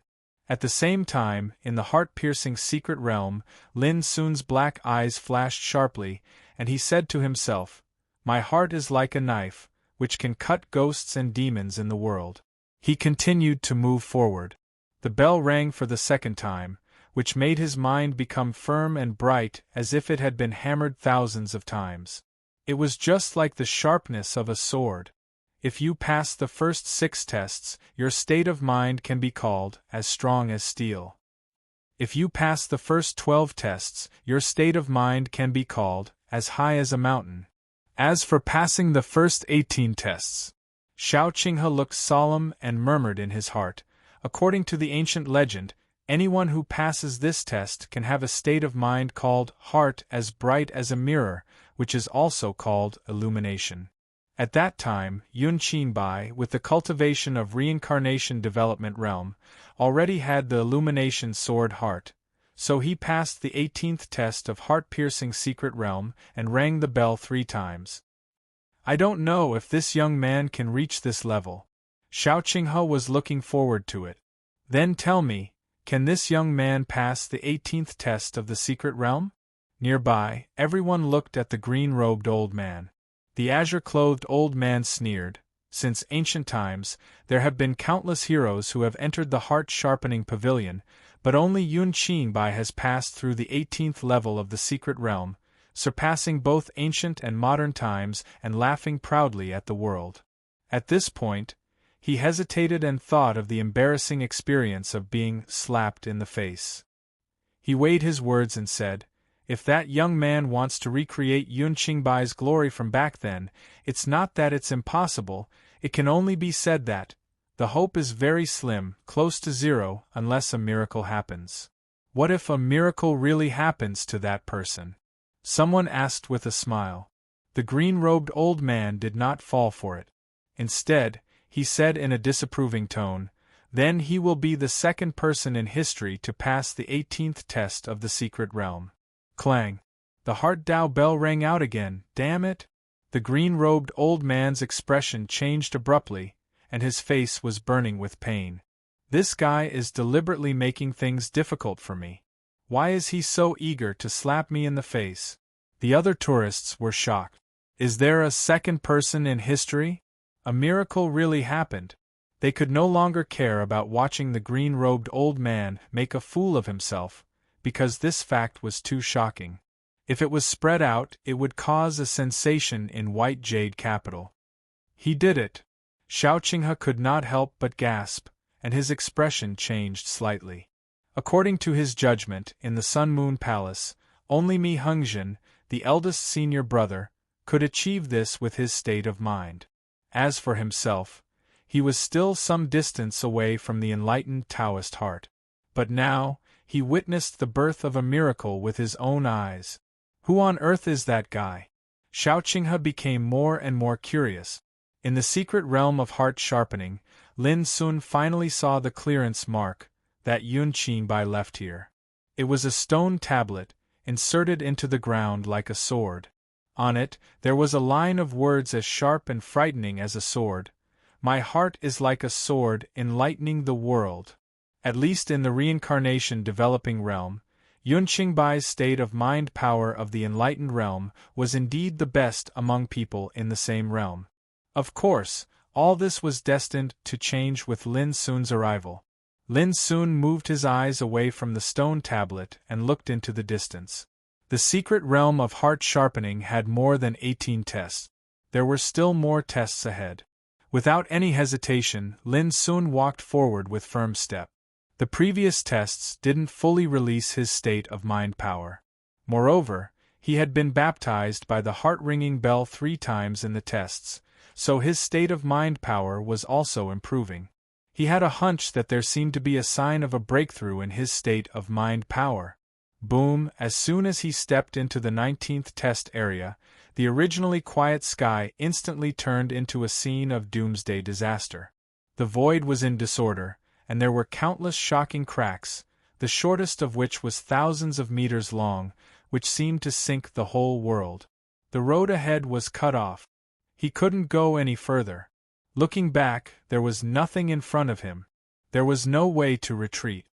At the same time, in the heart-piercing secret realm, Lin Sun's black eyes flashed sharply, and he said to himself, "My heart is like a knife, which can cut ghosts and demons in the world." He continued to move forward. The bell rang for the second time, which made his mind become firm and bright as if it had been hammered thousands of times. It was just like the sharpness of a sword. If you pass the first 6 tests, your state of mind can be called as strong as steel. If you pass the first 12 tests, your state of mind can be called as high as a mountain. As for passing the first 18 tests, Xiao Qinghe looked solemn and murmured in his heart, "According to the ancient legend, anyone who passes this test can have a state of mind called heart as bright as a mirror, which is also called illumination." At that time, Yun Qinbai, with the cultivation of reincarnation development realm, already had the illumination sword heart, so he passed the 18th test of heart-piercing secret realm and rang the bell 3 times. I don't know if this young man can reach this level. Xiao Qinghe was looking forward to it. Then tell me, can this young man pass the 18th test of the secret realm? Nearby, everyone looked at the green-robed old man. The azure-clothed old man sneered. Since ancient times, there have been countless heroes who have entered the heart-sharpening pavilion, but only Yun Qinbai has passed through the 18th level of the secret realm, surpassing both ancient and modern times and laughing proudly at the world. At this point, he hesitated and thought of the embarrassing experience of being slapped in the face. He weighed his words and said, "If that young man wants to recreate Yun Qingbai's glory from back then, it's not that it's impossible, it can only be said that the hope is very slim, close to 0, unless a miracle happens." What if a miracle really happens to that person? Someone asked with a smile. The green-robed old man did not fall for it. Instead, he said in a disapproving tone, "Then he will be the second person in history to pass the 18th test of the secret realm." Clang! The heart Dao bell rang out again, damn it! The green-robed old man's expression changed abruptly, and his face was burning with pain. This guy is deliberately making things difficult for me. Why is he so eager to slap me in the face? The other tourists were shocked. Is there a second person in history? A miracle really happened. They could no longer care about watching the green-robed old man make a fool of himself, because this fact was too shocking. If it was spread out, it would cause a sensation in white jade capital. He did it. Xiao Qinghe could not help but gasp, and his expression changed slightly. According to his judgment, in the Sun Moon Palace, only Mi Hengzhen, the eldest senior brother, could achieve this with his state of mind. As for himself, he was still some distance away from the enlightened Taoist heart. But now, he witnessed the birth of a miracle with his own eyes. Who on earth is that guy? Xiao Qinghe became more and more curious. In the secret realm of heart sharpening, Lin Sun finally saw the clearance mark that Yun Qinbai left here. It was a stone tablet, inserted into the ground like a sword. On it, there was a line of words as sharp and frightening as a sword. My heart is like a sword, enlightening the world. At least in the reincarnation developing realm, Yun Qingbai's state of mind power of the enlightened realm was indeed the best among people in the same realm. Of course, all this was destined to change with Lin Sun's arrival. Lin Sun moved his eyes away from the stone tablet and looked into the distance. The secret realm of heart sharpening had more than 18 tests. There were still more tests ahead. Without any hesitation, Lin Sun walked forward with firm step. The previous tests didn't fully release his state of mind power. Moreover, he had been baptized by the heart-ringing bell 3 times in the tests, so his state of mind power was also improving. He had a hunch that there seemed to be a sign of a breakthrough in his state of mind power. Boom! As soon as he stepped into the 19th test area, the originally quiet sky instantly turned into a scene of doomsday disaster. The void was in disorder, and there were countless shocking cracks, the shortest of which was thousands of meters long, which seemed to sink the whole world. The road ahead was cut off. He couldn't go any further. Looking back, there was nothing in front of him. There was no way to retreat.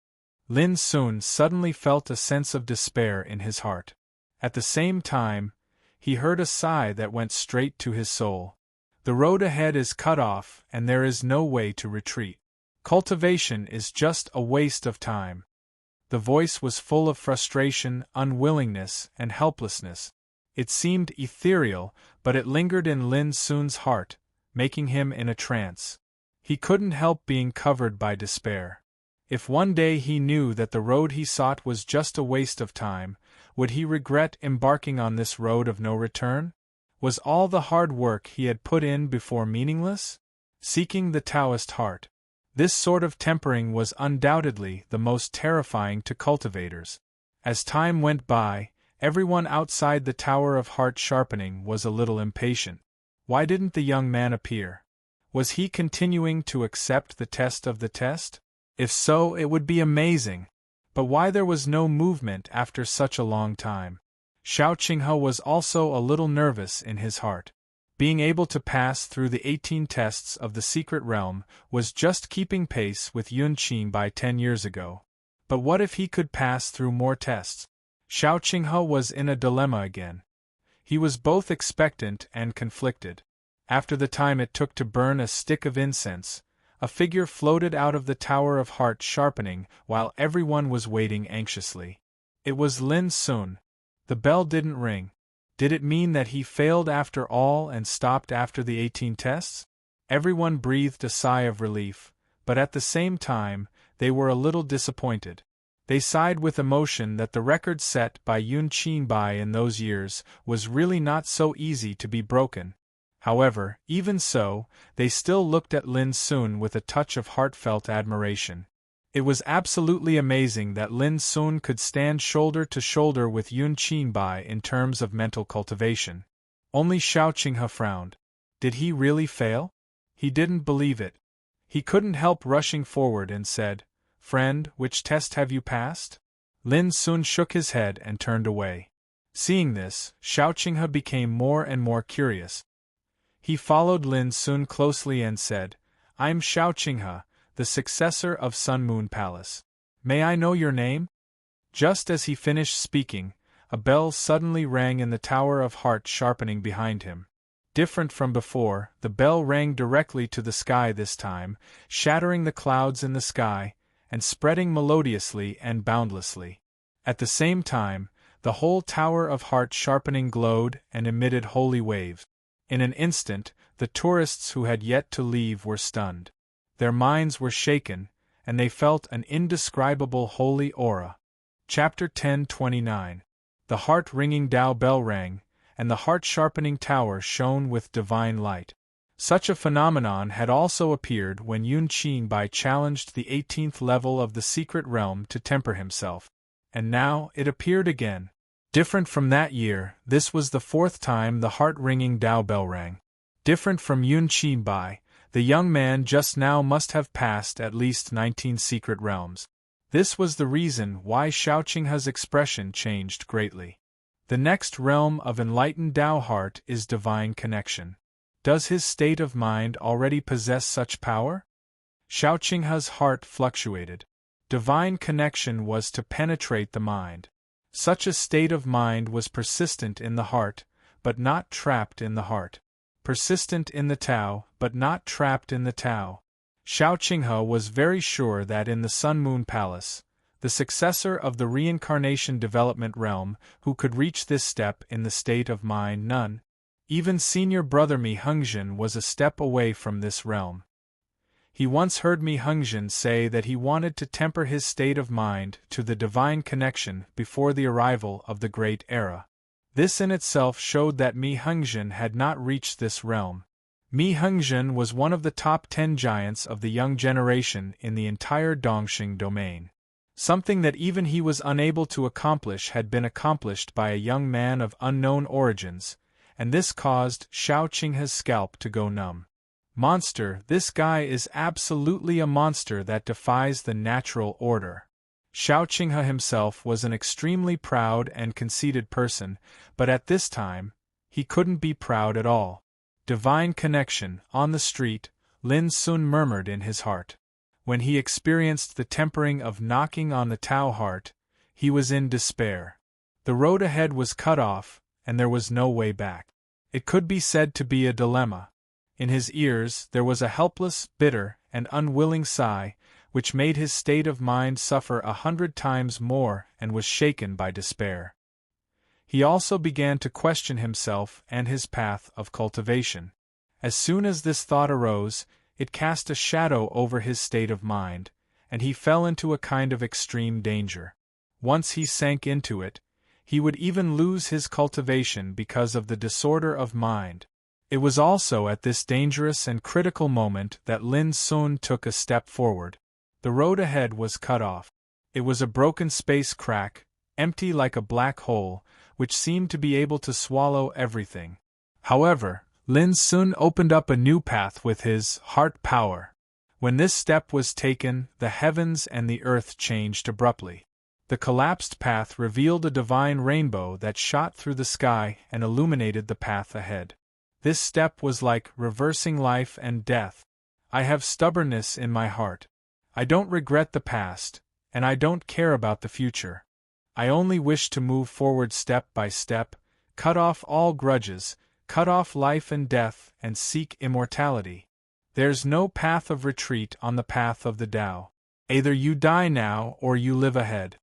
Lin Sun suddenly felt a sense of despair in his heart. At the same time, he heard a sigh that went straight to his soul. The road ahead is cut off, and there is no way to retreat. Cultivation is just a waste of time. The voice was full of frustration, unwillingness, and helplessness. It seemed ethereal, but it lingered in Lin Sun's heart, making him in a trance. He couldn't help being covered by despair. If one day he knew that the road he sought was just a waste of time, would he regret embarking on this road of no return? Was all the hard work he had put in before meaningless? Seeking the Taoist heart. This sort of tempering was undoubtedly the most terrifying to cultivators. As time went by, everyone outside the Tower of Heart Sharpening was a little impatient. Why didn't the young man appear? Was he continuing to accept the test of the test? If so, it would be amazing. But why there was no movement after such a long time? Xiao Qinghe was also a little nervous in his heart. Being able to pass through the 18 tests of the secret realm was just keeping pace with Yun Qinbai 10 years ago. But what if he could pass through more tests? Xiao Qinghe was in a dilemma again. He was both expectant and conflicted. After the time it took to burn a stick of incense, a figure floated out of the Tower of Heart Sharpening while everyone was waiting anxiously. It was Lin Sun. The bell didn't ring. Did it mean that he failed after all and stopped after the 18 tests? Everyone breathed a sigh of relief, but at the same time, they were a little disappointed. They sighed with emotion that the record set by Yun Qinbai in those years was really not so easy to be broken. However, even so, they still looked at Lin Sun with a touch of heartfelt admiration. It was absolutely amazing that Lin Sun could stand shoulder to shoulder with Yun Qinbai in terms of mental cultivation. Only Xiao Qinghe frowned. Did he really fail? He didn't believe it. He couldn't help rushing forward and said, "Friend, which test have you passed?" Lin Sun shook his head and turned away. Seeing this, Xiao Qinghe became more and more curious. He followed Lin Sun closely and said, "I'm Xiao Qinghe, the successor of Sun Moon Palace. May I know your name?" Just as he finished speaking, a bell suddenly rang in the Tower of Heart Sharpening behind him. Different from before, the bell rang directly to the sky this time, shattering the clouds in the sky, and spreading melodiously and boundlessly. At the same time, the whole tower of heart-sharpening glowed and emitted holy waves. In an instant, the tourists who had yet to leave were stunned. Their minds were shaken, and they felt an indescribable holy aura. Chapter 10:29. The heart-ringing Tao bell rang, and the heart-sharpening tower shone with divine light. Such a phenomenon had also appeared when Yun Qingbai challenged the 18th level of the secret realm to temper himself. And now it appeared again. Different from that year, this was the 4th time the heart-ringing Tao bell rang. Different from Yun Qingbai, the young man just now must have passed at least 19 secret realms. This was the reason why Shaoqinghe's expression changed greatly. The next realm of enlightened Tao heart is divine connection. Does his state of mind already possess such power? Shaoqinghe's heart fluctuated. Divine connection was to penetrate the mind. Such a state of mind was persistent in the heart, but not trapped in the heart. Persistent in the Tao, but not trapped in the Tao. Shaoqinghe was very sure that in the Sun-Moon Palace, the successor of the reincarnation development realm, who could reach this step in the state of mind, none. Even senior brother Mi Hengzhen was a step away from this realm. He once heard Mi Hengzhen say that he wanted to temper his state of mind to the divine connection before the arrival of the Great Era. This in itself showed that Mi Hengzhen had not reached this realm. Mi Hengzhen was one of the top 10 giants of the young generation in the entire Dongxing domain. Something that even he was unable to accomplish had been accomplished by a young man of unknown origins, and this caused Shaoqinghe's scalp to go numb. Monster, this guy is absolutely a monster that defies the natural order. Shaoqinghe himself was an extremely proud and conceited person, but at this time, he couldn't be proud at all. Divine connection, on the street, Lin Sun murmured in his heart. When he experienced the tempering of knocking on the Tao heart, he was in despair. The road ahead was cut off, and there was no way back. It could be said to be a dilemma. In his ears there was a helpless, bitter, and unwilling sigh, which made his state of mind suffer 100 times more and was shaken by despair. He also began to question himself and his path of cultivation. As soon as this thought arose, it cast a shadow over his state of mind, and he fell into a kind of extreme danger. Once he sank into it, he would even lose his cultivation because of the disorder of mind. It was also at this dangerous and critical moment that Lin Sun took a step forward. The road ahead was cut off. It was a broken space crack, empty like a black hole, which seemed to be able to swallow everything. However, Lin Sun opened up a new path with his heart power. When this step was taken, the heavens and the earth changed abruptly. The collapsed path revealed a divine rainbow that shot through the sky and illuminated the path ahead. This step was like reversing life and death. I have stubbornness in my heart. I don't regret the past, and I don't care about the future. I only wish to move forward step by step, cut off all grudges, cut off life and death, and seek immortality. There's no path of retreat on the path of the Tao. Either you die now or you live ahead.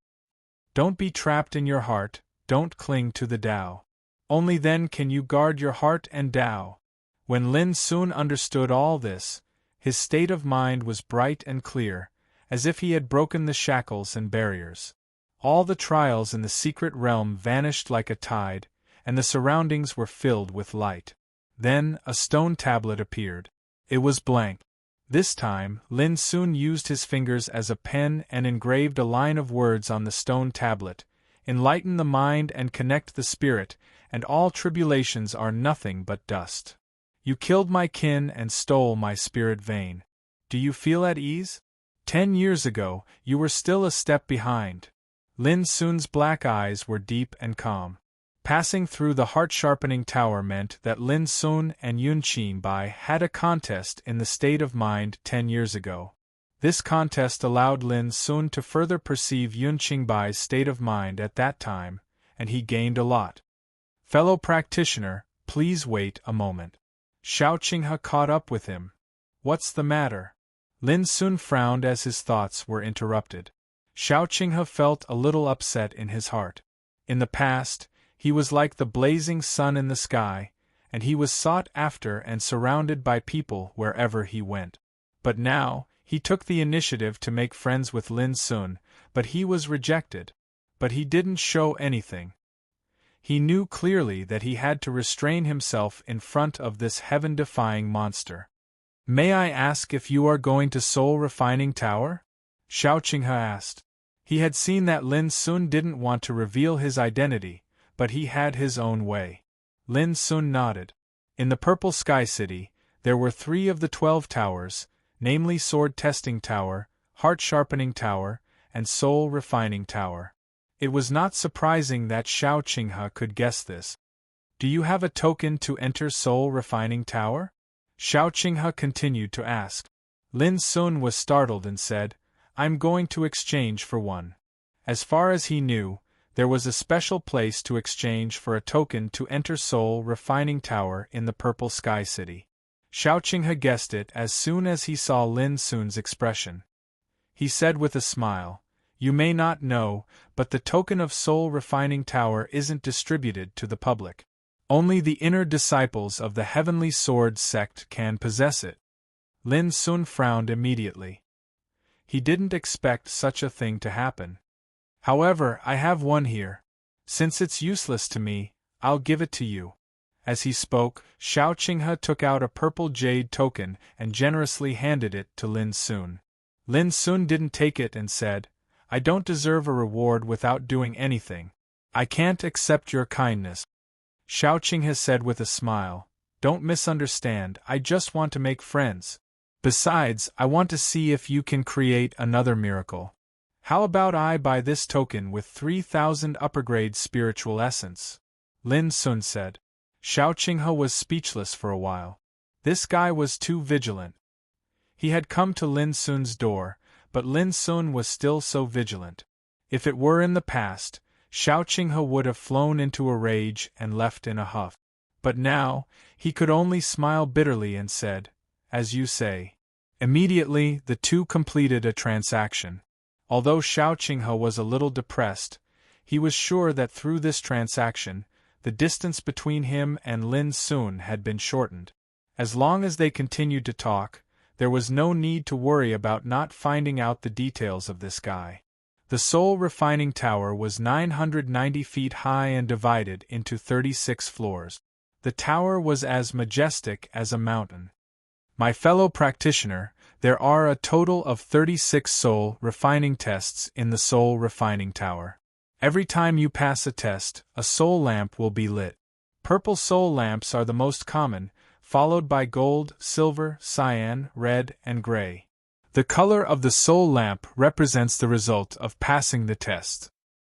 Don't be trapped in your heart, don't cling to the Tao. Only then can you guard your heart and Tao. When Lin Sun understood all this, his state of mind was bright and clear, as if he had broken the shackles and barriers. All the trials in the secret realm vanished like a tide, and the surroundings were filled with light. Then a stone tablet appeared. It was blank. This time, Lin Sun used his fingers as a pen and engraved a line of words on the stone tablet: "Enlighten the mind and connect the spirit, and all tribulations are nothing but dust. You killed my kin and stole my spirit vein. Do you feel at ease? 10 years ago, you were still a step behind." Lin Sun's black eyes were deep and calm. Passing through the heart-sharpening tower meant that Lin Sun and Yun Qingbai had a contest in the state of mind 10 years ago. This contest allowed Lin Sun to further perceive Yun Qingbai's state of mind at that time, and he gained a lot. "Fellow practitioner, please wait a moment. Xiao Qinghe caught up with him. What's the matter? Lin Sun frowned as his thoughts were interrupted. Xiao Qinghe felt a little upset in his heart. In the past, he was like the blazing sun in the sky, and he was sought after and surrounded by people wherever he went. But now, he took the initiative to make friends with Lin Sun, but he was rejected. But he didn't show anything. He knew clearly that he had to restrain himself in front of this heaven-defying monster. May I ask if you are going to Soul Refining Tower? Xiao Qinghe asked. He had seen that Lin Sun didn't want to reveal his identity, but he had his own way. Lin Sun nodded. In the Purple Sky City, there were 3 of the 12 towers, namely Sword Testing Tower, Heart Sharpening Tower, and Soul Refining Tower. It was not surprising that Xiao Qinghe could guess this. Do you have a token to enter Soul Refining Tower? Xiao Qinghe continued to ask. Lin Sun was startled and said, I'm going to exchange for one. As far as he knew, there was a special place to exchange for a token to enter Soul Refining Tower in the Purple Sky City. Xiao Qinghe guessed it as soon as he saw Lin Sun's expression. He said with a smile, You may not know, but the token of Soul Refining Tower isn't distributed to the public. Only the inner disciples of the Heavenly Sword sect can possess it. Lin Sun frowned immediately. He didn't expect such a thing to happen. However, I have one here. Since it's useless to me, I'll give it to you. As he spoke, Xiao Qinghe took out a purple jade token and generously handed it to Lin Sun. Lin Sun didn't take it and said, I don't deserve a reward without doing anything. I can't accept your kindness. Xiao Qinghe said with a smile, Don't misunderstand, I just want to make friends. Besides, I want to see if you can create another miracle. How about I buy this token with 3,000 upper-grade spiritual essence? Lin Sun said. Xiao Qinghe was speechless for a while. This guy was too vigilant. He had come to Lin Sun's door, but Lin Sun was still so vigilant. If it were in the past, Xiao Qinghe would have flown into a rage and left in a huff. But now, he could only smile bitterly and said, As you say. Immediately, the two completed a transaction. Although Xiao Qinghe was a little depressed, he was sure that through this transaction, the distance between him and Lin Sun had been shortened. As long as they continued to talk, there was no need to worry about not finding out the details of this guy. The Soul Refining Tower was 990 feet high and divided into 36 floors. The tower was as majestic as a mountain. My fellow practitioner, there are a total of 36 soul refining tests in the Soul Refining Tower. Every time you pass a test, a soul lamp will be lit. Purple soul lamps are the most common, followed by gold, silver, cyan, red, and gray. The color of the soul lamp represents the result of passing the test.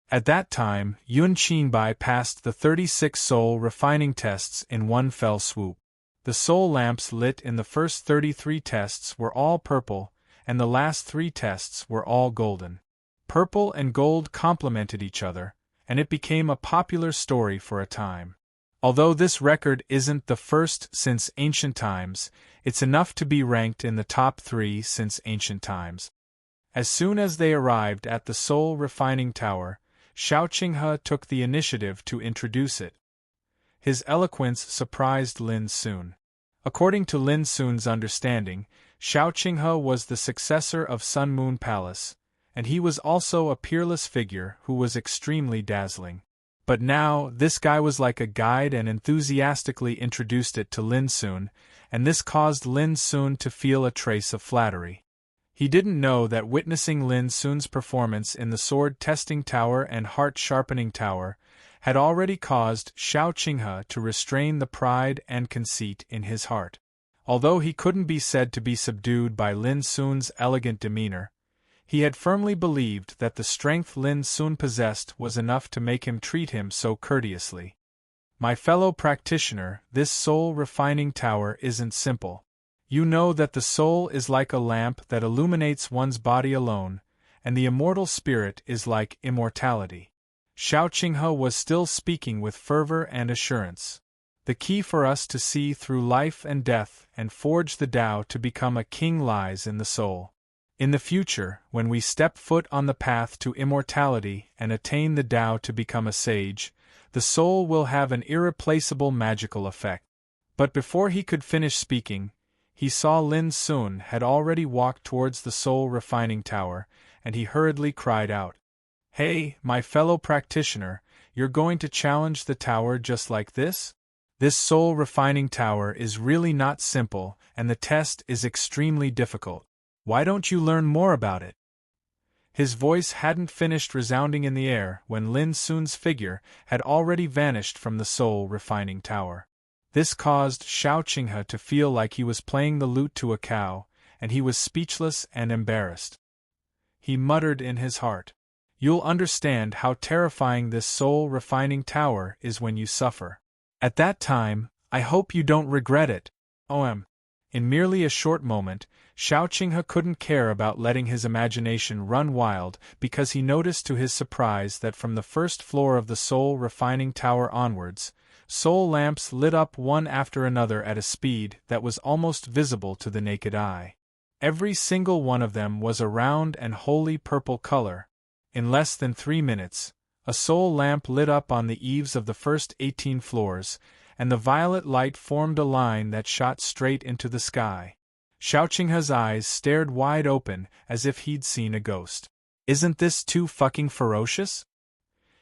At that time, Yun Qinbai passed the 36 soul refining tests in one fell swoop. The soul lamps lit in the first 33 tests were all purple, and the last 3 tests were all golden. Purple and gold complemented each other, and it became a popular story for a time. Although this record isn't the first since ancient times, it's enough to be ranked in the top 3 since ancient times. As soon as they arrived at the Soul Refining Tower, Xiao Qinghe took the initiative to introduce it. His eloquence surprised Lin Sun. According to Lin Sun's understanding, Xiao Qinghe was the successor of Sun Moon Palace, and he was also a peerless figure who was extremely dazzling. But now, this guy was like a guide and enthusiastically introduced it to Lin Sun, and this caused Lin Sun to feel a trace of flattery. He didn't know that witnessing Lin Sun's performance in the Sword Testing Tower and Heart Sharpening Tower had already caused Xiao Qinghe to restrain the pride and conceit in his heart. Although he couldn't be said to be subdued by Lin Sun's elegant demeanor, he had firmly believed that the strength Lin Sun possessed was enough to make him treat him so courteously. My fellow practitioner, this soul refining tower isn't simple. You know that the soul is like a lamp that illuminates one's body alone, and the immortal spirit is like immortality. Xiao Qinghe was still speaking with fervor and assurance. The key for us to see through life and death and forge the Tao to become a king lies in the soul. In the future, when we step foot on the path to immortality and attain the Tao to become a sage, the soul will have an irreplaceable magical effect. But before he could finish speaking, he saw Lin Sun had already walked towards the soul refining tower, and he hurriedly cried out, "Hey, my fellow practitioner, you're going to challenge the tower just like this? This soul refining tower is really not simple, and the test is extremely difficult. Why don't you learn more about it?" His voice hadn't finished resounding in the air when Lin Sun's figure had already vanished from the soul refining tower. This caused Xiao Qinghe to feel like he was playing the lute to a cow, and he was speechless and embarrassed. He muttered in his heart, "You'll understand how terrifying this soul-refining tower is when you suffer. At that time, I hope you don't regret it, OM." In merely a short moment, Xiao Qinghe couldn't care about letting his imagination run wild because he noticed to his surprise that from the first floor of the soul-refining tower onwards, soul lamps lit up one after another at a speed that was almost visible to the naked eye. Every single one of them was a round and wholly purple color. In less than 3 minutes, a soul lamp lit up on the eaves of the first 18 floors, and the violet light formed a line that shot straight into the sky. Xiao Qinghe's eyes stared wide open as if he'd seen a ghost. Isn't this too fucking ferocious?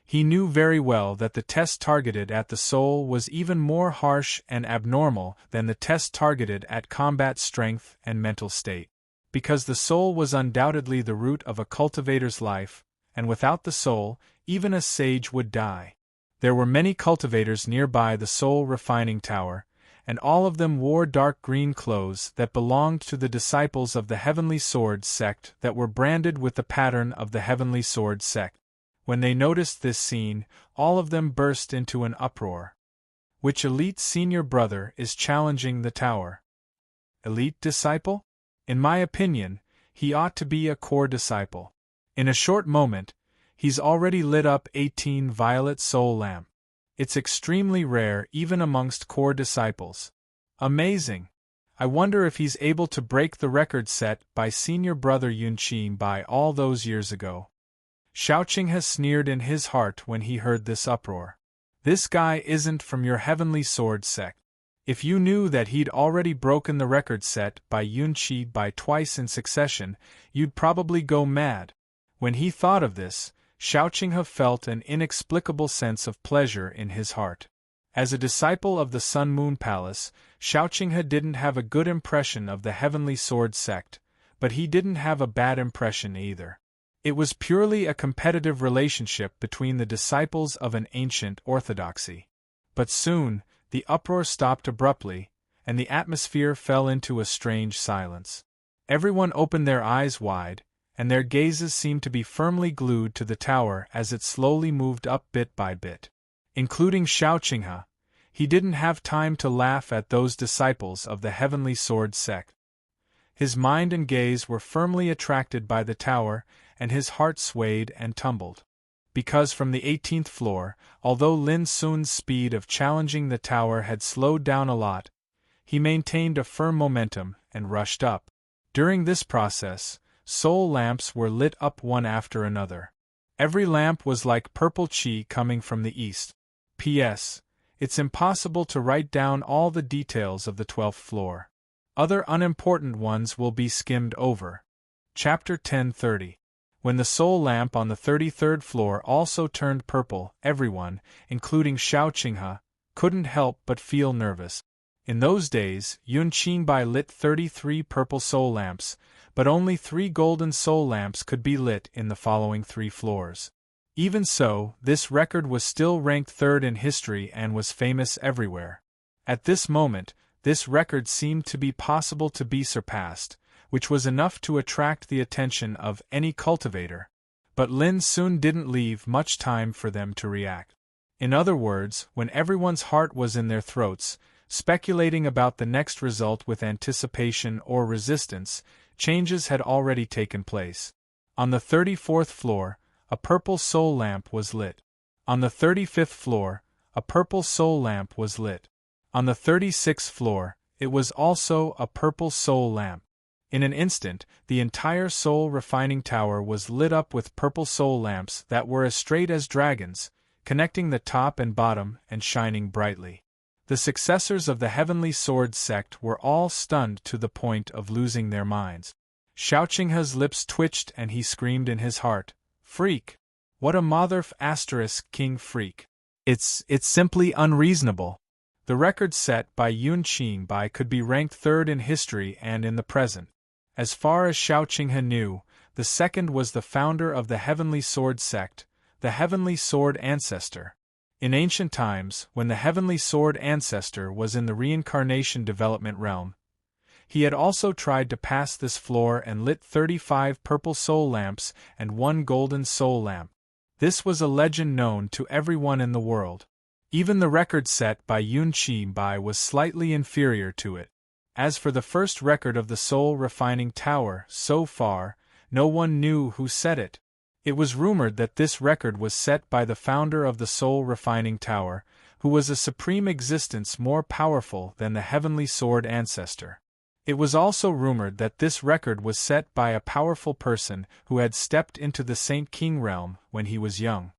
He knew very well that the test targeted at the soul was even more harsh and abnormal than the test targeted at combat strength and mental state. Because the soul was undoubtedly the root of a cultivator's life, and without the soul, even a sage would die. There were many cultivators nearby the soul refining tower, and all of them wore dark green clothes that belonged to the disciples of the Heavenly Sword sect that were branded with the pattern of the Heavenly Sword sect. When they noticed this scene, all of them burst into an uproar. Which elite senior brother is challenging the tower? Elite disciple? In my opinion, he ought to be a core disciple. In a short moment, he's already lit up 18 violet soul lamp. It's extremely rare even amongst core disciples. Amazing! I wonder if he's able to break the record set by senior brother Yunqi by all those years ago. Xiao Qinghe sneered in his heart when he heard this uproar. This guy isn't from your Heavenly Sword sect. If you knew that he'd already broken the record set by Yunqi by twice in succession, you'd probably go mad. When he thought of this, Xiao Qinghe felt an inexplicable sense of pleasure in his heart. As a disciple of the Sun Moon Palace, Xiao Qinghe didn't have a good impression of the Heavenly Sword sect, but he didn't have a bad impression either. It was purely a competitive relationship between the disciples of an ancient orthodoxy. But soon, the uproar stopped abruptly, and the atmosphere fell into a strange silence. Everyone opened their eyes wide, and their gazes seemed to be firmly glued to the tower as it slowly moved up bit by bit. Including Xiao Qinghe, he didn't have time to laugh at those disciples of the Heavenly Sword sect. His mind and gaze were firmly attracted by the tower, and his heart swayed and tumbled. Because from the 18th floor, although Lin Sun's speed of challenging the tower had slowed down a lot, he maintained a firm momentum and rushed up. During this process, soul lamps were lit up one after another. Every lamp was like purple qi coming from the east. P.S. It's impossible to write down all the details of the 12th floor. Other unimportant ones will be skimmed over. Chapter 10:30. When the soul lamp on the 33rd floor also turned purple, everyone, including Xiao Qinghe, couldn't help but feel nervous. In those days, Yun Qingbai lit 33 purple soul lamps, but only 3 golden soul lamps could be lit in the following 3 floors. Even so, this record was still ranked 3rd in history and was famous everywhere. At this moment, this record seemed to be possible to be surpassed, which was enough to attract the attention of any cultivator. But Lin Sun didn't leave much time for them to react. In other words, when everyone's heart was in their throats, speculating about the next result with anticipation or resistance, changes had already taken place. On the 34th floor, a purple soul lamp was lit. On the 35th floor, a purple soul lamp was lit. On the 36th floor, it was also a purple soul lamp. In an instant, the entire soul-refining tower was lit up with purple soul lamps that were as straight as dragons, connecting the top and bottom and shining brightly. The successors of the Heavenly Sword sect were all stunned to the point of losing their minds. Xiaoqinghe's lips twitched and he screamed in his heart, "Freak! What a motherf * king freak! It's simply unreasonable." The record set by Yun Qingbai could be ranked third in history and in the present. As far as Xiaoqinghe knew, the second was the founder of the Heavenly Sword sect, the Heavenly Sword Ancestor. In ancient times, when the Heavenly Sword Ancestor was in the reincarnation development realm, he had also tried to pass this floor and lit 35 purple soul lamps and 1 golden soul lamp. This was a legend known to everyone in the world. Even the record set by Yun Qingbai was slightly inferior to it. As for the first record of the soul-refining tower, so far, no one knew who set it. It was rumored that this record was set by the founder of the soul-refining tower, who was a supreme existence more powerful than the Heavenly Sword Ancestor. It was also rumored that this record was set by a powerful person who had stepped into the Saint King realm when he was young.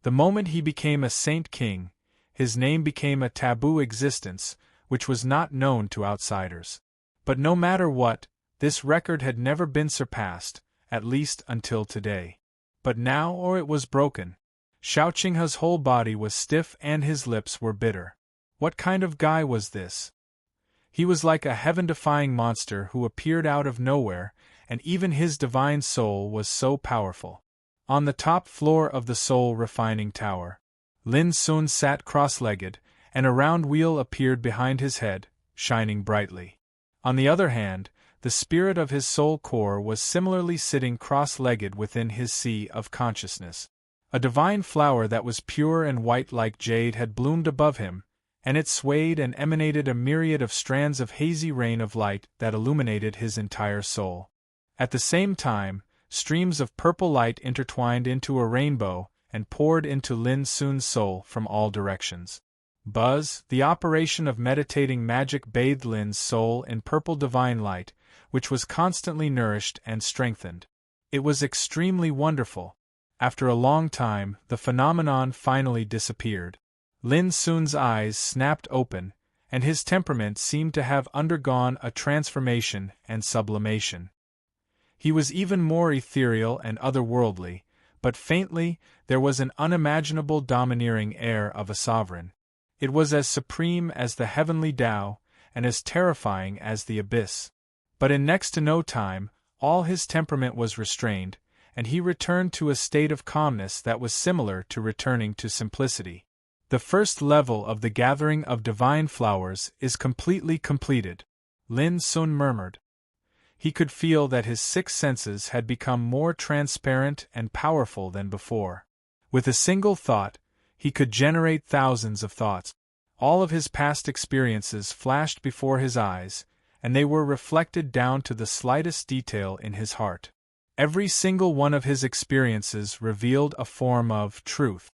The moment he became a Saint King, his name became a taboo existence, which was not known to outsiders. But no matter what, this record had never been surpassed, at least until today. But now it was broken. Xiaoqinghe's whole body was stiff and his lips were bitter. What kind of guy was this? He was like a heaven-defying monster who appeared out of nowhere, and even his divine soul was so powerful. On the top floor of the soul-refining tower, Lin Sun sat cross-legged, and a round wheel appeared behind his head, shining brightly. On the other hand, the spirit of his soul core was similarly sitting cross-legged within his sea of consciousness. A divine flower that was pure and white like jade had bloomed above him, and it swayed and emanated a myriad of strands of hazy rain of light that illuminated his entire soul. At the same time, streams of purple light intertwined into a rainbow and poured into Lin Sun's soul from all directions. Buzz, the operation of meditating magic bathed Lin's soul in purple divine light, which was constantly nourished and strengthened. It was extremely wonderful. After a long time, the phenomenon finally disappeared. Lin Sun's eyes snapped open, and his temperament seemed to have undergone a transformation and sublimation. He was even more ethereal and otherworldly, but faintly, there was an unimaginable domineering air of a sovereign. It was as supreme as the heavenly Tao, and as terrifying as the abyss. But in next to no time, all his temperament was restrained, and he returned to a state of calmness that was similar to returning to simplicity. The first level of the gathering of divine flowers is completely completed, Lin Sun murmured. He could feel that his 6 senses had become more transparent and powerful than before. With a single thought, he could generate thousands of thoughts. All of his past experiences flashed before his eyes, and they were reflected down to the slightest detail in his heart. Every single one of his experiences revealed a form of truth.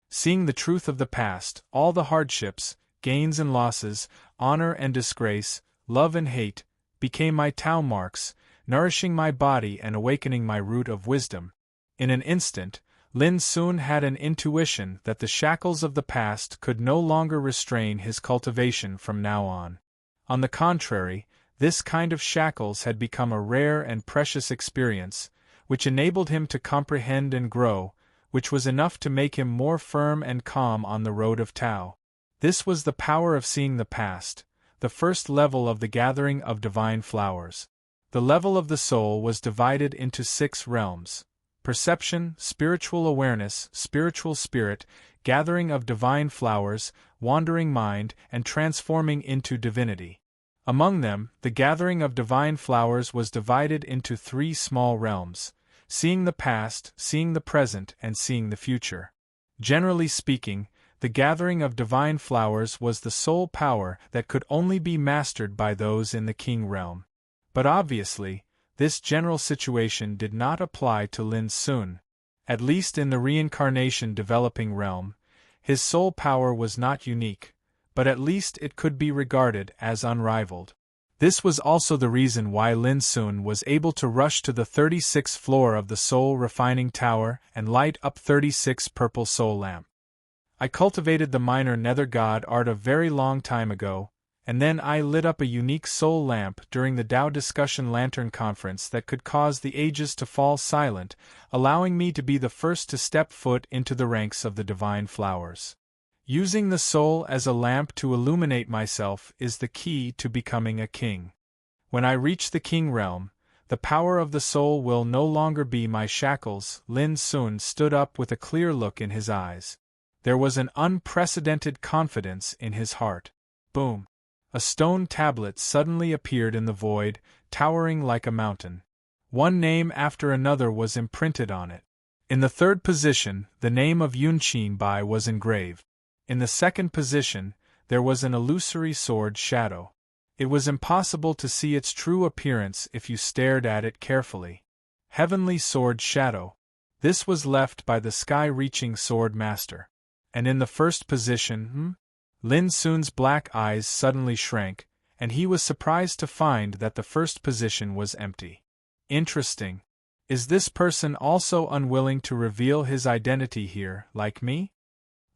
Seeing the truth of the past, all the hardships, gains and losses, honor and disgrace, love and hate, became my Tao marks, nourishing my body and awakening my root of wisdom. In an instant, Lin Sun had an intuition that the shackles of the past could no longer restrain his cultivation from now on. On the contrary, this kind of shackles had become a rare and precious experience, which enabled him to comprehend and grow, which was enough to make him more firm and calm on the road of Tao. This was the power of seeing the past, the first level of the gathering of divine flowers. The level of the soul was divided into 6 realms: perception, spiritual awareness, spiritual spirit, gathering of divine flowers, wandering mind, and transforming into divinity. Among them, the gathering of divine flowers was divided into 3 small realms: seeing the past, seeing the present, and seeing the future. Generally speaking, the gathering of divine flowers was the sole power that could only be mastered by those in the king realm. But obviously, this general situation did not apply to Lin Sun. At least in the reincarnation developing realm, his soul power was not unique, but at least it could be regarded as unrivaled. This was also the reason why Lin Sun was able to rush to the 36th floor of the soul refining tower and light up 36 purple soul lamp. I cultivated the minor nether god art a very long time ago, and then I lit up a unique soul lamp during the Tao Discussion Lantern Conference that could cause the ages to fall silent, allowing me to be the first to step foot into the ranks of the divine flowers. Using the soul as a lamp to illuminate myself is the key to becoming a king. When I reach the king realm, the power of the soul will no longer be my shackles. Lin Sun stood up with a clear look in his eyes. There was an unprecedented confidence in his heart. Boom! A stone tablet suddenly appeared in the void, towering like a mountain. One name after another was imprinted on it. In the third position, the name of Yunqin Bai was engraved. In the second position, there was an illusory sword shadow. It was impossible to see its true appearance if you stared at it carefully. Heavenly sword shadow. This was left by the sky-reaching sword master. And in the first position, Lin Sun's black eyes suddenly shrank, and he was surprised to find that the first position was empty. Interesting. Is this person also unwilling to reveal his identity here, like me?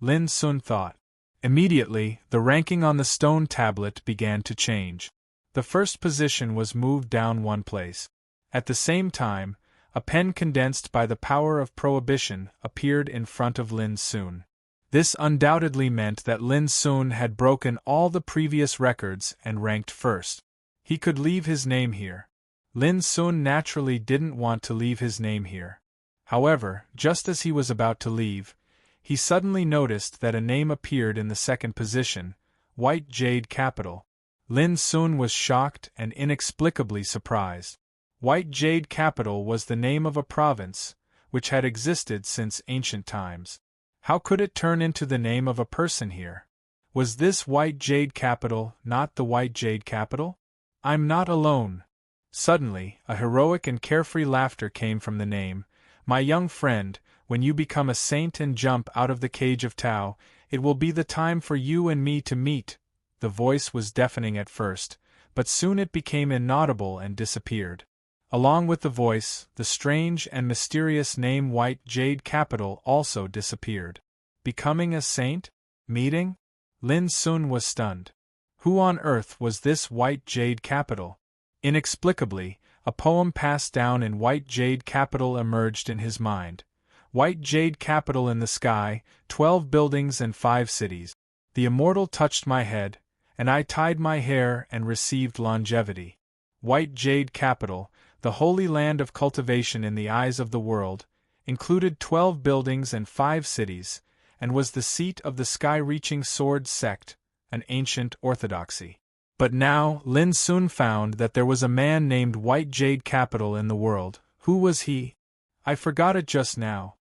Lin Sun thought. Immediately, the ranking on the stone tablet began to change. The first position was moved down one place. At the same time, a pen condensed by the power of prohibition appeared in front of Lin Sun. This undoubtedly meant that Lin Sun had broken all the previous records and ranked first. He could leave his name here. Lin Sun naturally didn't want to leave his name here. However, just as he was about to leave, he suddenly noticed that a name appeared in the second position, White Jade Capital. Lin Sun was shocked and inexplicably surprised. White Jade Capital was the name of a province, which had existed since ancient times. How could it turn into the name of a person here? Was this White Jade Capital not the White Jade Capital? I'm not alone. Suddenly, a heroic and carefree laughter came from the name. My young friend, when you become a saint and jump out of the cage of Tao, it will be the time for you and me to meet. The voice was deafening at first, but soon it became inaudible and disappeared. Along with the voice, the strange and mysterious name White Jade Capital also disappeared. Becoming a saint? Meeting? Lin Sun was stunned. Who on earth was this White Jade Capital? Inexplicably, a poem passed down in White Jade Capital emerged in his mind. White Jade Capital in the sky, 12 buildings and 5 cities. The immortal touched my head, and I tied my hair and received longevity. White Jade Capital, the holy land of cultivation in the eyes of the world, included 12 buildings and 5 cities, and was the seat of the sky-reaching sword sect, an ancient orthodoxy. But now, Lin Sun found that there was a man named White Jade Capital in the world. Who was he? I forgot it just now.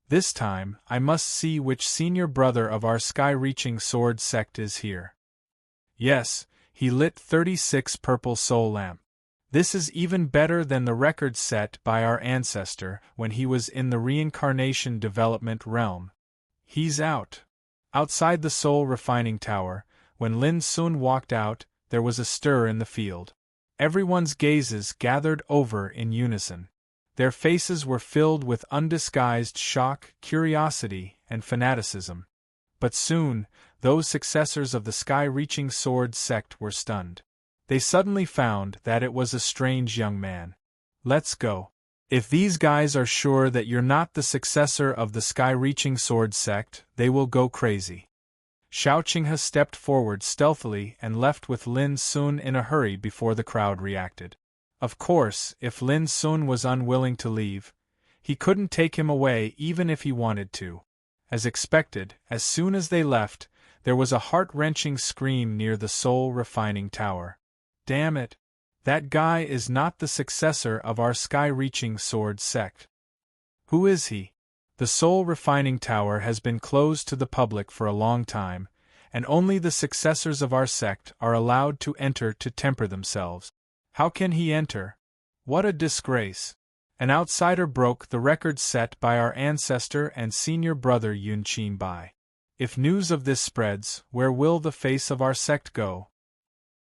This time, I must see which senior brother of our sky-reaching sword sect is here. Yes, he lit 36 purple soul lamp. This is even better than the record set by our ancestor when he was in the reincarnation development realm. He's out. Outside the soul refining tower, when Lin Sun walked out, there was a stir in the field. Everyone's gazes gathered over in unison. Their faces were filled with undisguised shock, curiosity, and fanaticism. But soon, those successors of the sky-reaching sword sect were stunned. They suddenly found that it was a strange young man. Let's go. If these guys are sure that you're not the successor of the sky-reaching sword sect, they will go crazy. Xiao Qinghe stepped forward stealthily and left with Lin Sun in a hurry before the crowd reacted. Of course, if Lin Sun was unwilling to leave, he couldn't take him away even if he wanted to. As expected, as soon as they left, there was a heart-wrenching scream near the soul-refining tower. Damn it! That guy is not the successor of our sky-reaching sword sect. Who is he? The soul-refining tower has been closed to the public for a long time, and only the successors of our sect are allowed to enter to temper themselves. How can he enter? What a disgrace! An outsider broke the record set by our ancestor and senior brother Yunqin Bai. If news of this spreads, where will the face of our sect go?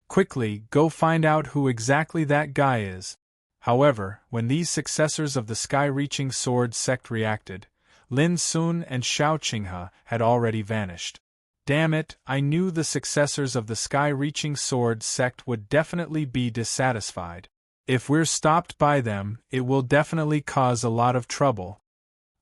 Quickly, go find out who exactly that guy is. However, when these successors of the sky-reaching sword sect reacted, Lin Sun and Xiao Qinghe had already vanished. Damn it, I knew the successors of the sky-reaching sword sect would definitely be dissatisfied. If we're stopped by them, it will definitely cause a lot of trouble.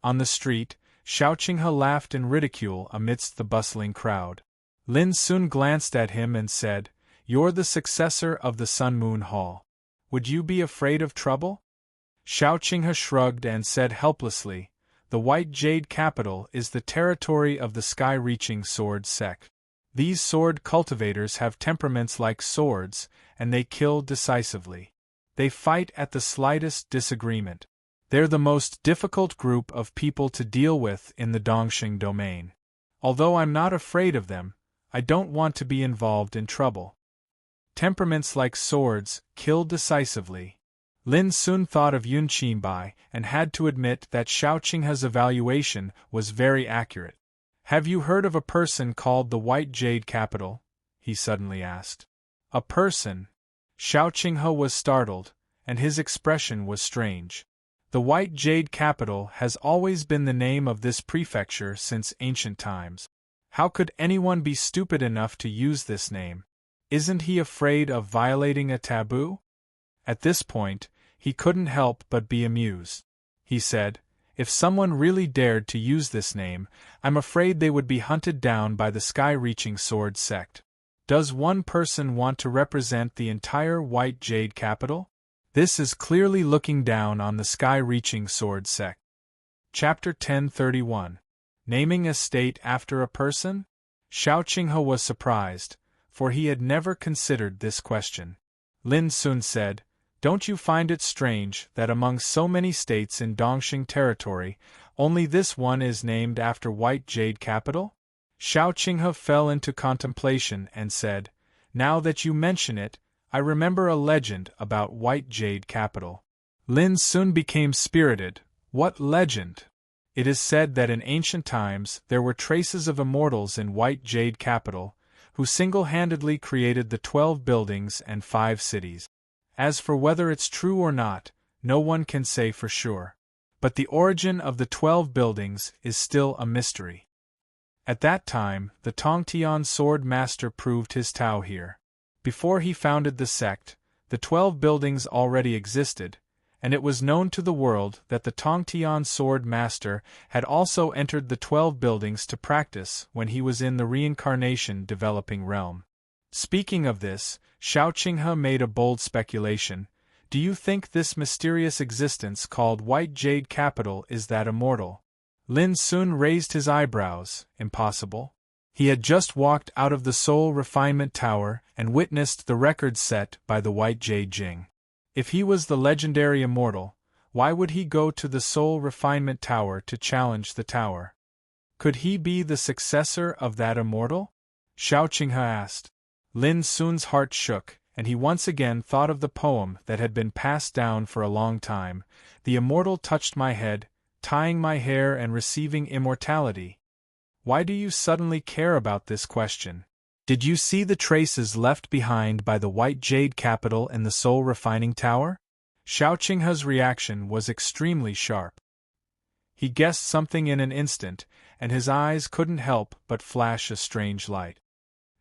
On the street, Xiao Qinghe laughed in ridicule amidst the bustling crowd. Lin Sun glanced at him and said, "You're the successor of the Sun Moon Hall. Would you be afraid of trouble?" Xiao Qinghe shrugged and said helplessly, "The White Jade capital is the territory of the sky-reaching sword sect. These sword cultivators have temperaments like swords, and they kill decisively. They fight at the slightest disagreement. They're the most difficult group of people to deal with in the Dongxing domain. Although I'm not afraid of them, I don't want to be involved in trouble. Temperaments like swords kill decisively." Lin Sun thought of Yun Qinbai and had to admit that Xiao Qinghe's evaluation was very accurate. "Have you heard of a person called the White Jade Capital?" he suddenly asked. A person? Xiao Qinghe was startled, and his expression was strange. The White Jade Capital has always been the name of this prefecture since ancient times. How could anyone be stupid enough to use this name? Isn't he afraid of violating a taboo? At this point, he couldn't help but be amused. He said, "If someone really dared to use this name, I'm afraid they would be hunted down by the sky-reaching sword sect. Does one person want to represent the entire White Jade capital? This is clearly looking down on the sky-reaching sword sect." Chapter 1031. Naming a state after a person? Xiao Qinghe was surprised, for he had never considered this question. Lin Sun said, "Don't you find it strange that among so many states in Dongxing territory, only this one is named after White Jade capital?" Xiao Qinghe fell into contemplation and said, "Now that you mention it, I remember a legend about White Jade capital." Lin Sun became spirited. "What legend?" "It is said that in ancient times there were traces of immortals in White Jade capital, who single-handedly created the 12 buildings and 5 cities. As for whether it's true or not, no one can say for sure. But the origin of the 12 buildings is still a mystery. At that time, the Tongtian sword master proved his Tao here. Before he founded the sect, the 12 buildings already existed, and it was known to the world that the Tongtian sword master had also entered the 12 buildings to practice when he was in the reincarnation developing realm. Speaking of this, Xiao Qinghe made a bold speculation. "Do you think this mysterious existence called White Jade capital is that immortal?" Lin Sun raised his eyebrows. Impossible. He had just walked out of the Soul Refinement Tower and witnessed the record set by the White Jade Jing. If he was the legendary immortal, why would he go to the Soul Refinement Tower to challenge the tower? Could he be the successor of that immortal? Xiao Qinghe asked. Lin Sun's heart shook, and he once again thought of the poem that had been passed down for a long time. "The immortal touched my head, tying my hair and receiving immortality." Why do you suddenly care about this question? Did you see the traces left behind by the White Jade capital in the Soul Refining Tower? Xiao Qinghe's reaction was extremely sharp. He guessed something in an instant, and his eyes couldn't help but flash a strange light.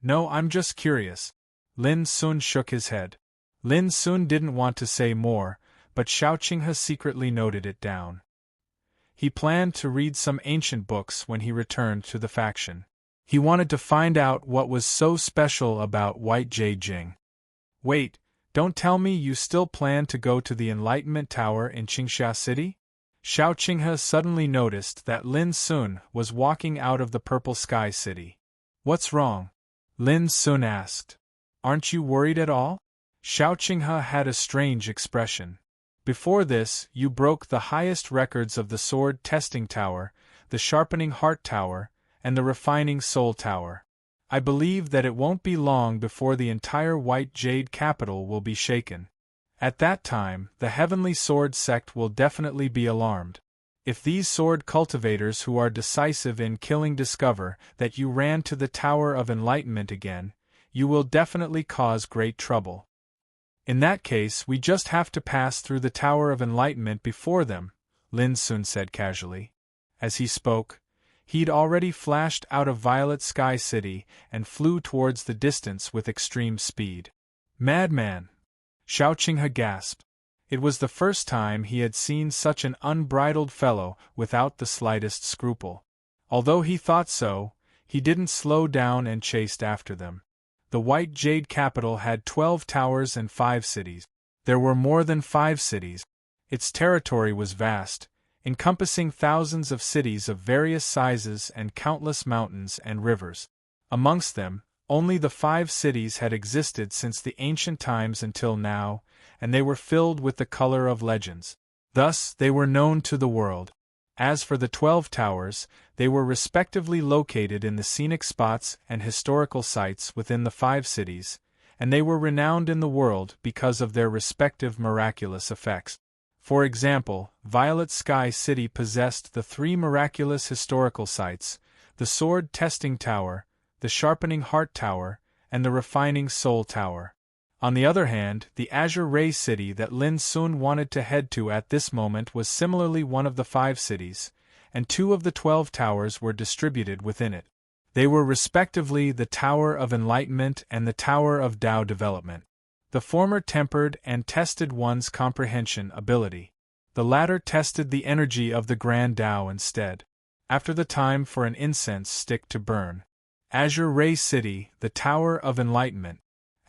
"No, I'm just curious." Lin Sun shook his head. Lin Sun didn't want to say more, but Xiao Qinghe secretly noted it down. He planned to read some ancient books when he returned to the faction. He wanted to find out what was so special about White Jade Jing. "Wait, don't tell me you still plan to go to the Enlightenment Tower in Qingxia City?" Xiao Qinghe suddenly noticed that Lin Sun was walking out of the Purple Sky City. "What's wrong?" Lin Sun asked. "Aren't you worried at all?" Xiao Qinghe had a strange expression. "Before this, you broke the highest records of the Sword Testing Tower, the Sharpening Heart Tower, and the Refining Soul Tower. I believe that it won't be long before the entire White Jade capital will be shaken. At that time, the Heavenly Sword sect will definitely be alarmed. If these sword cultivators who are decisive in killing discover that you ran to the Tower of Enlightenment again, you will definitely cause great trouble. In that case, we just have to pass through the Tower of Enlightenment before them, Lin Sun said casually. As he spoke, he'd already flashed out of Violet Sky City and flew towards the distance with extreme speed. Madman! Xiao Qinghe gasped. It was the first time he had seen such an unbridled fellow without the slightest scruple. Although he thought so, he didn't slow down and chased after them. The White Jade capital had 12 towers and 5 cities. There were more than 5 cities. Its territory was vast, encompassing thousands of cities of various sizes and countless mountains and rivers. Amongst them, only the 5 cities had existed since the ancient times until now, and they were filled with the color of legends. Thus, they were known to the world. As for the 12 towers, they were respectively located in the scenic spots and historical sites within the 5 cities, and they were renowned in the world because of their respective miraculous effects. For example, Violet Sky City possessed the 3 miraculous historical sites, the Sword Testing Tower, the Sharpening Heart Tower, and the Refining Soul Tower. On the other hand, the Azure Ray City that Lin Sun wanted to head to at this moment was similarly one of the 5 cities, and 2 of the 12 towers were distributed within it. They were respectively the Tower of Enlightenment and the Tower of Tao Development. The former tempered and tested one's comprehension ability. The latter tested the energy of the Grand Tao instead. After the time for an incense stick to burn. Azure Ray City, the Tower of Enlightenment.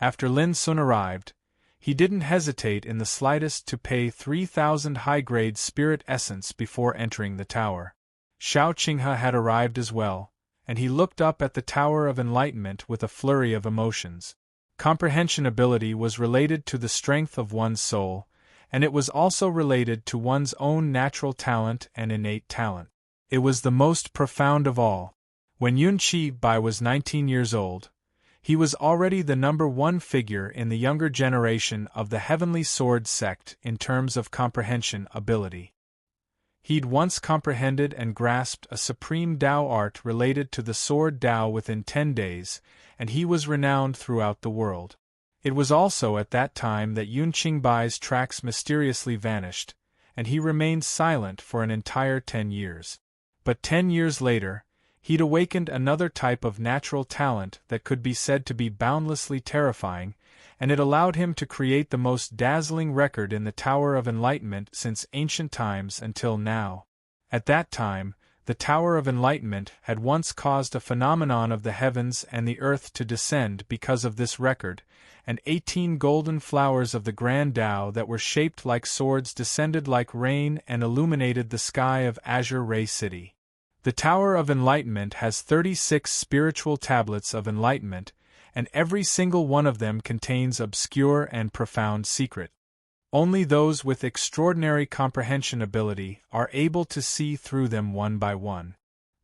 After Lin Sun arrived, he didn't hesitate in the slightest to pay 3,000 high-grade spirit essence before entering the tower. Xiao Qinghe had arrived as well, and he looked up at the Tower of Enlightenment with a flurry of emotions. Comprehension ability was related to the strength of one's soul, and it was also related to one's own natural talent and innate talent. It was the most profound of all. When Yunqi Bai was 19 years old, he was already the #1 figure in the younger generation of the Heavenly Sword sect in terms of comprehension ability. He'd once comprehended and grasped a supreme Tao art related to the Sword Tao within 10 days, and he was renowned throughout the world. It was also at that time that Yun Qingbai's tracks mysteriously vanished, and he remained silent for an entire 10 years. But 10 years later, he'd awakened another type of natural talent that could be said to be boundlessly terrifying, and it allowed him to create the most dazzling record in the Tower of Enlightenment since ancient times until now. At that time, the Tower of Enlightenment had once caused a phenomenon of the heavens and the earth to descend because of this record, and 18 golden flowers of the Grand Tao that were shaped like swords descended like rain and illuminated the sky of Azure Ray City. The Tower of Enlightenment has 36 spiritual tablets of enlightenment, and every single one of them contains obscure and profound secret. Only those with extraordinary comprehension ability are able to see through them one by one.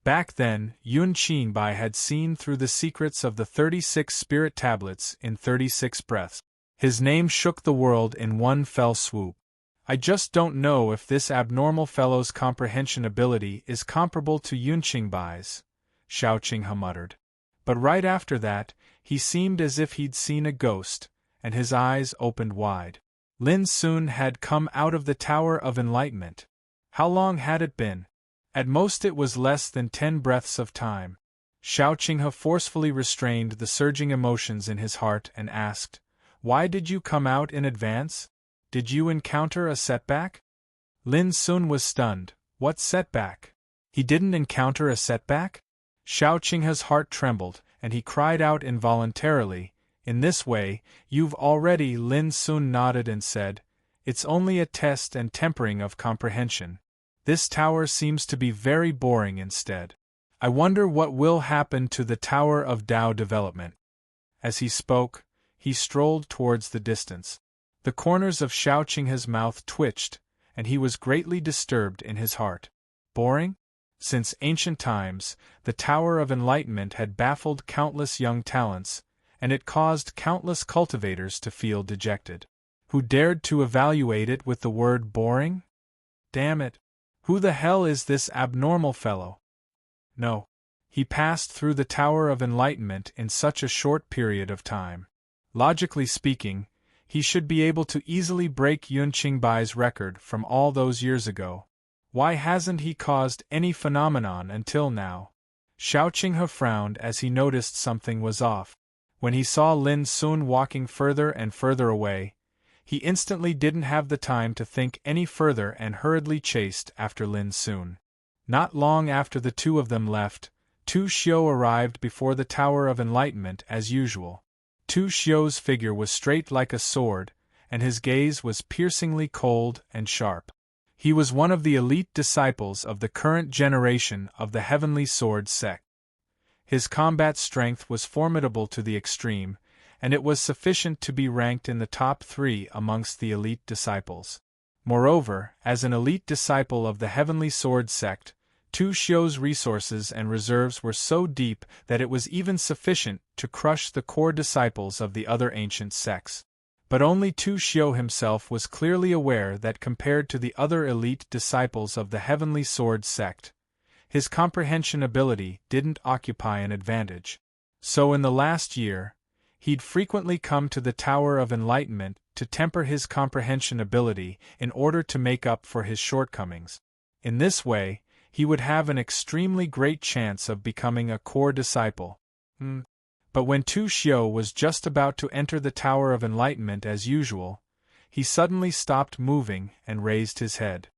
Back then, Yun Qinbai had seen through the secrets of the 36 spirit tablets in 36 breaths. His name shook the world in one fell swoop. I just don't know if this abnormal fellow's comprehension ability is comparable to Yun Qingbai's, Xiao Qinghe muttered. But right after that, he seemed as if he'd seen a ghost, and his eyes opened wide. Lin Sun had come out of the Tower of Enlightenment. How long had it been? At most it was less than 10 breaths of time. Xiao Qinghe forcefully restrained the surging emotions in his heart and asked, "Why did you come out in advance? Did you encounter a setback?" Lin Sun was stunned. What setback? He didn't encounter a setback? Xiao Qinghe's heart trembled, and he cried out involuntarily, "In this way, you've already..." Lin Sun nodded and said, "It's only a test and tempering of comprehension. This tower seems to be very boring instead. I wonder what will happen to the Tower of Tao Development." As he spoke, he strolled towards the distance. The corners of Xiao Qinghe's mouth twitched, and he was greatly disturbed in his heart. Boring? Since ancient times, the Tower of Enlightenment had baffled countless young talents, and it caused countless cultivators to feel dejected. Who dared to evaluate it with the word boring? Damn it! Who the hell is this abnormal fellow? No. He passed through the Tower of Enlightenment in such a short period of time. Logically speaking, he should be able to easily break Yun Qingbai's record from all those years ago. Why hasn't he caused any phenomenon until now? Xiao Qinghe frowned as he noticed something was off. When he saw Lin Sun walking further and further away, he instantly didn't have the time to think any further and hurriedly chased after Lin Sun. Not long after the two of them left, Tu Xiu arrived before the Tower of Enlightenment as usual. Tu Xiu's figure was straight like a sword, and his gaze was piercingly cold and sharp. He was one of the elite disciples of the current generation of the Heavenly Sword sect. His combat strength was formidable to the extreme, and it was sufficient to be ranked in the top 3 amongst the elite disciples. Moreover, as an elite disciple of the Heavenly Sword sect, Tu Xiu's resources and reserves were so deep that it was even sufficient to crush the core disciples of the other ancient sects. But only Tu Xiu himself was clearly aware that compared to the other elite disciples of the Heavenly Sword sect, his comprehension ability didn't occupy an advantage. So in the last year, he'd frequently come to the Tower of Enlightenment to temper his comprehension ability in order to make up for his shortcomings. In this way, he would have an extremely great chance of becoming a core disciple. But when Tu Xiu was just about to enter the Tower of Enlightenment as usual, he suddenly stopped moving and raised his head.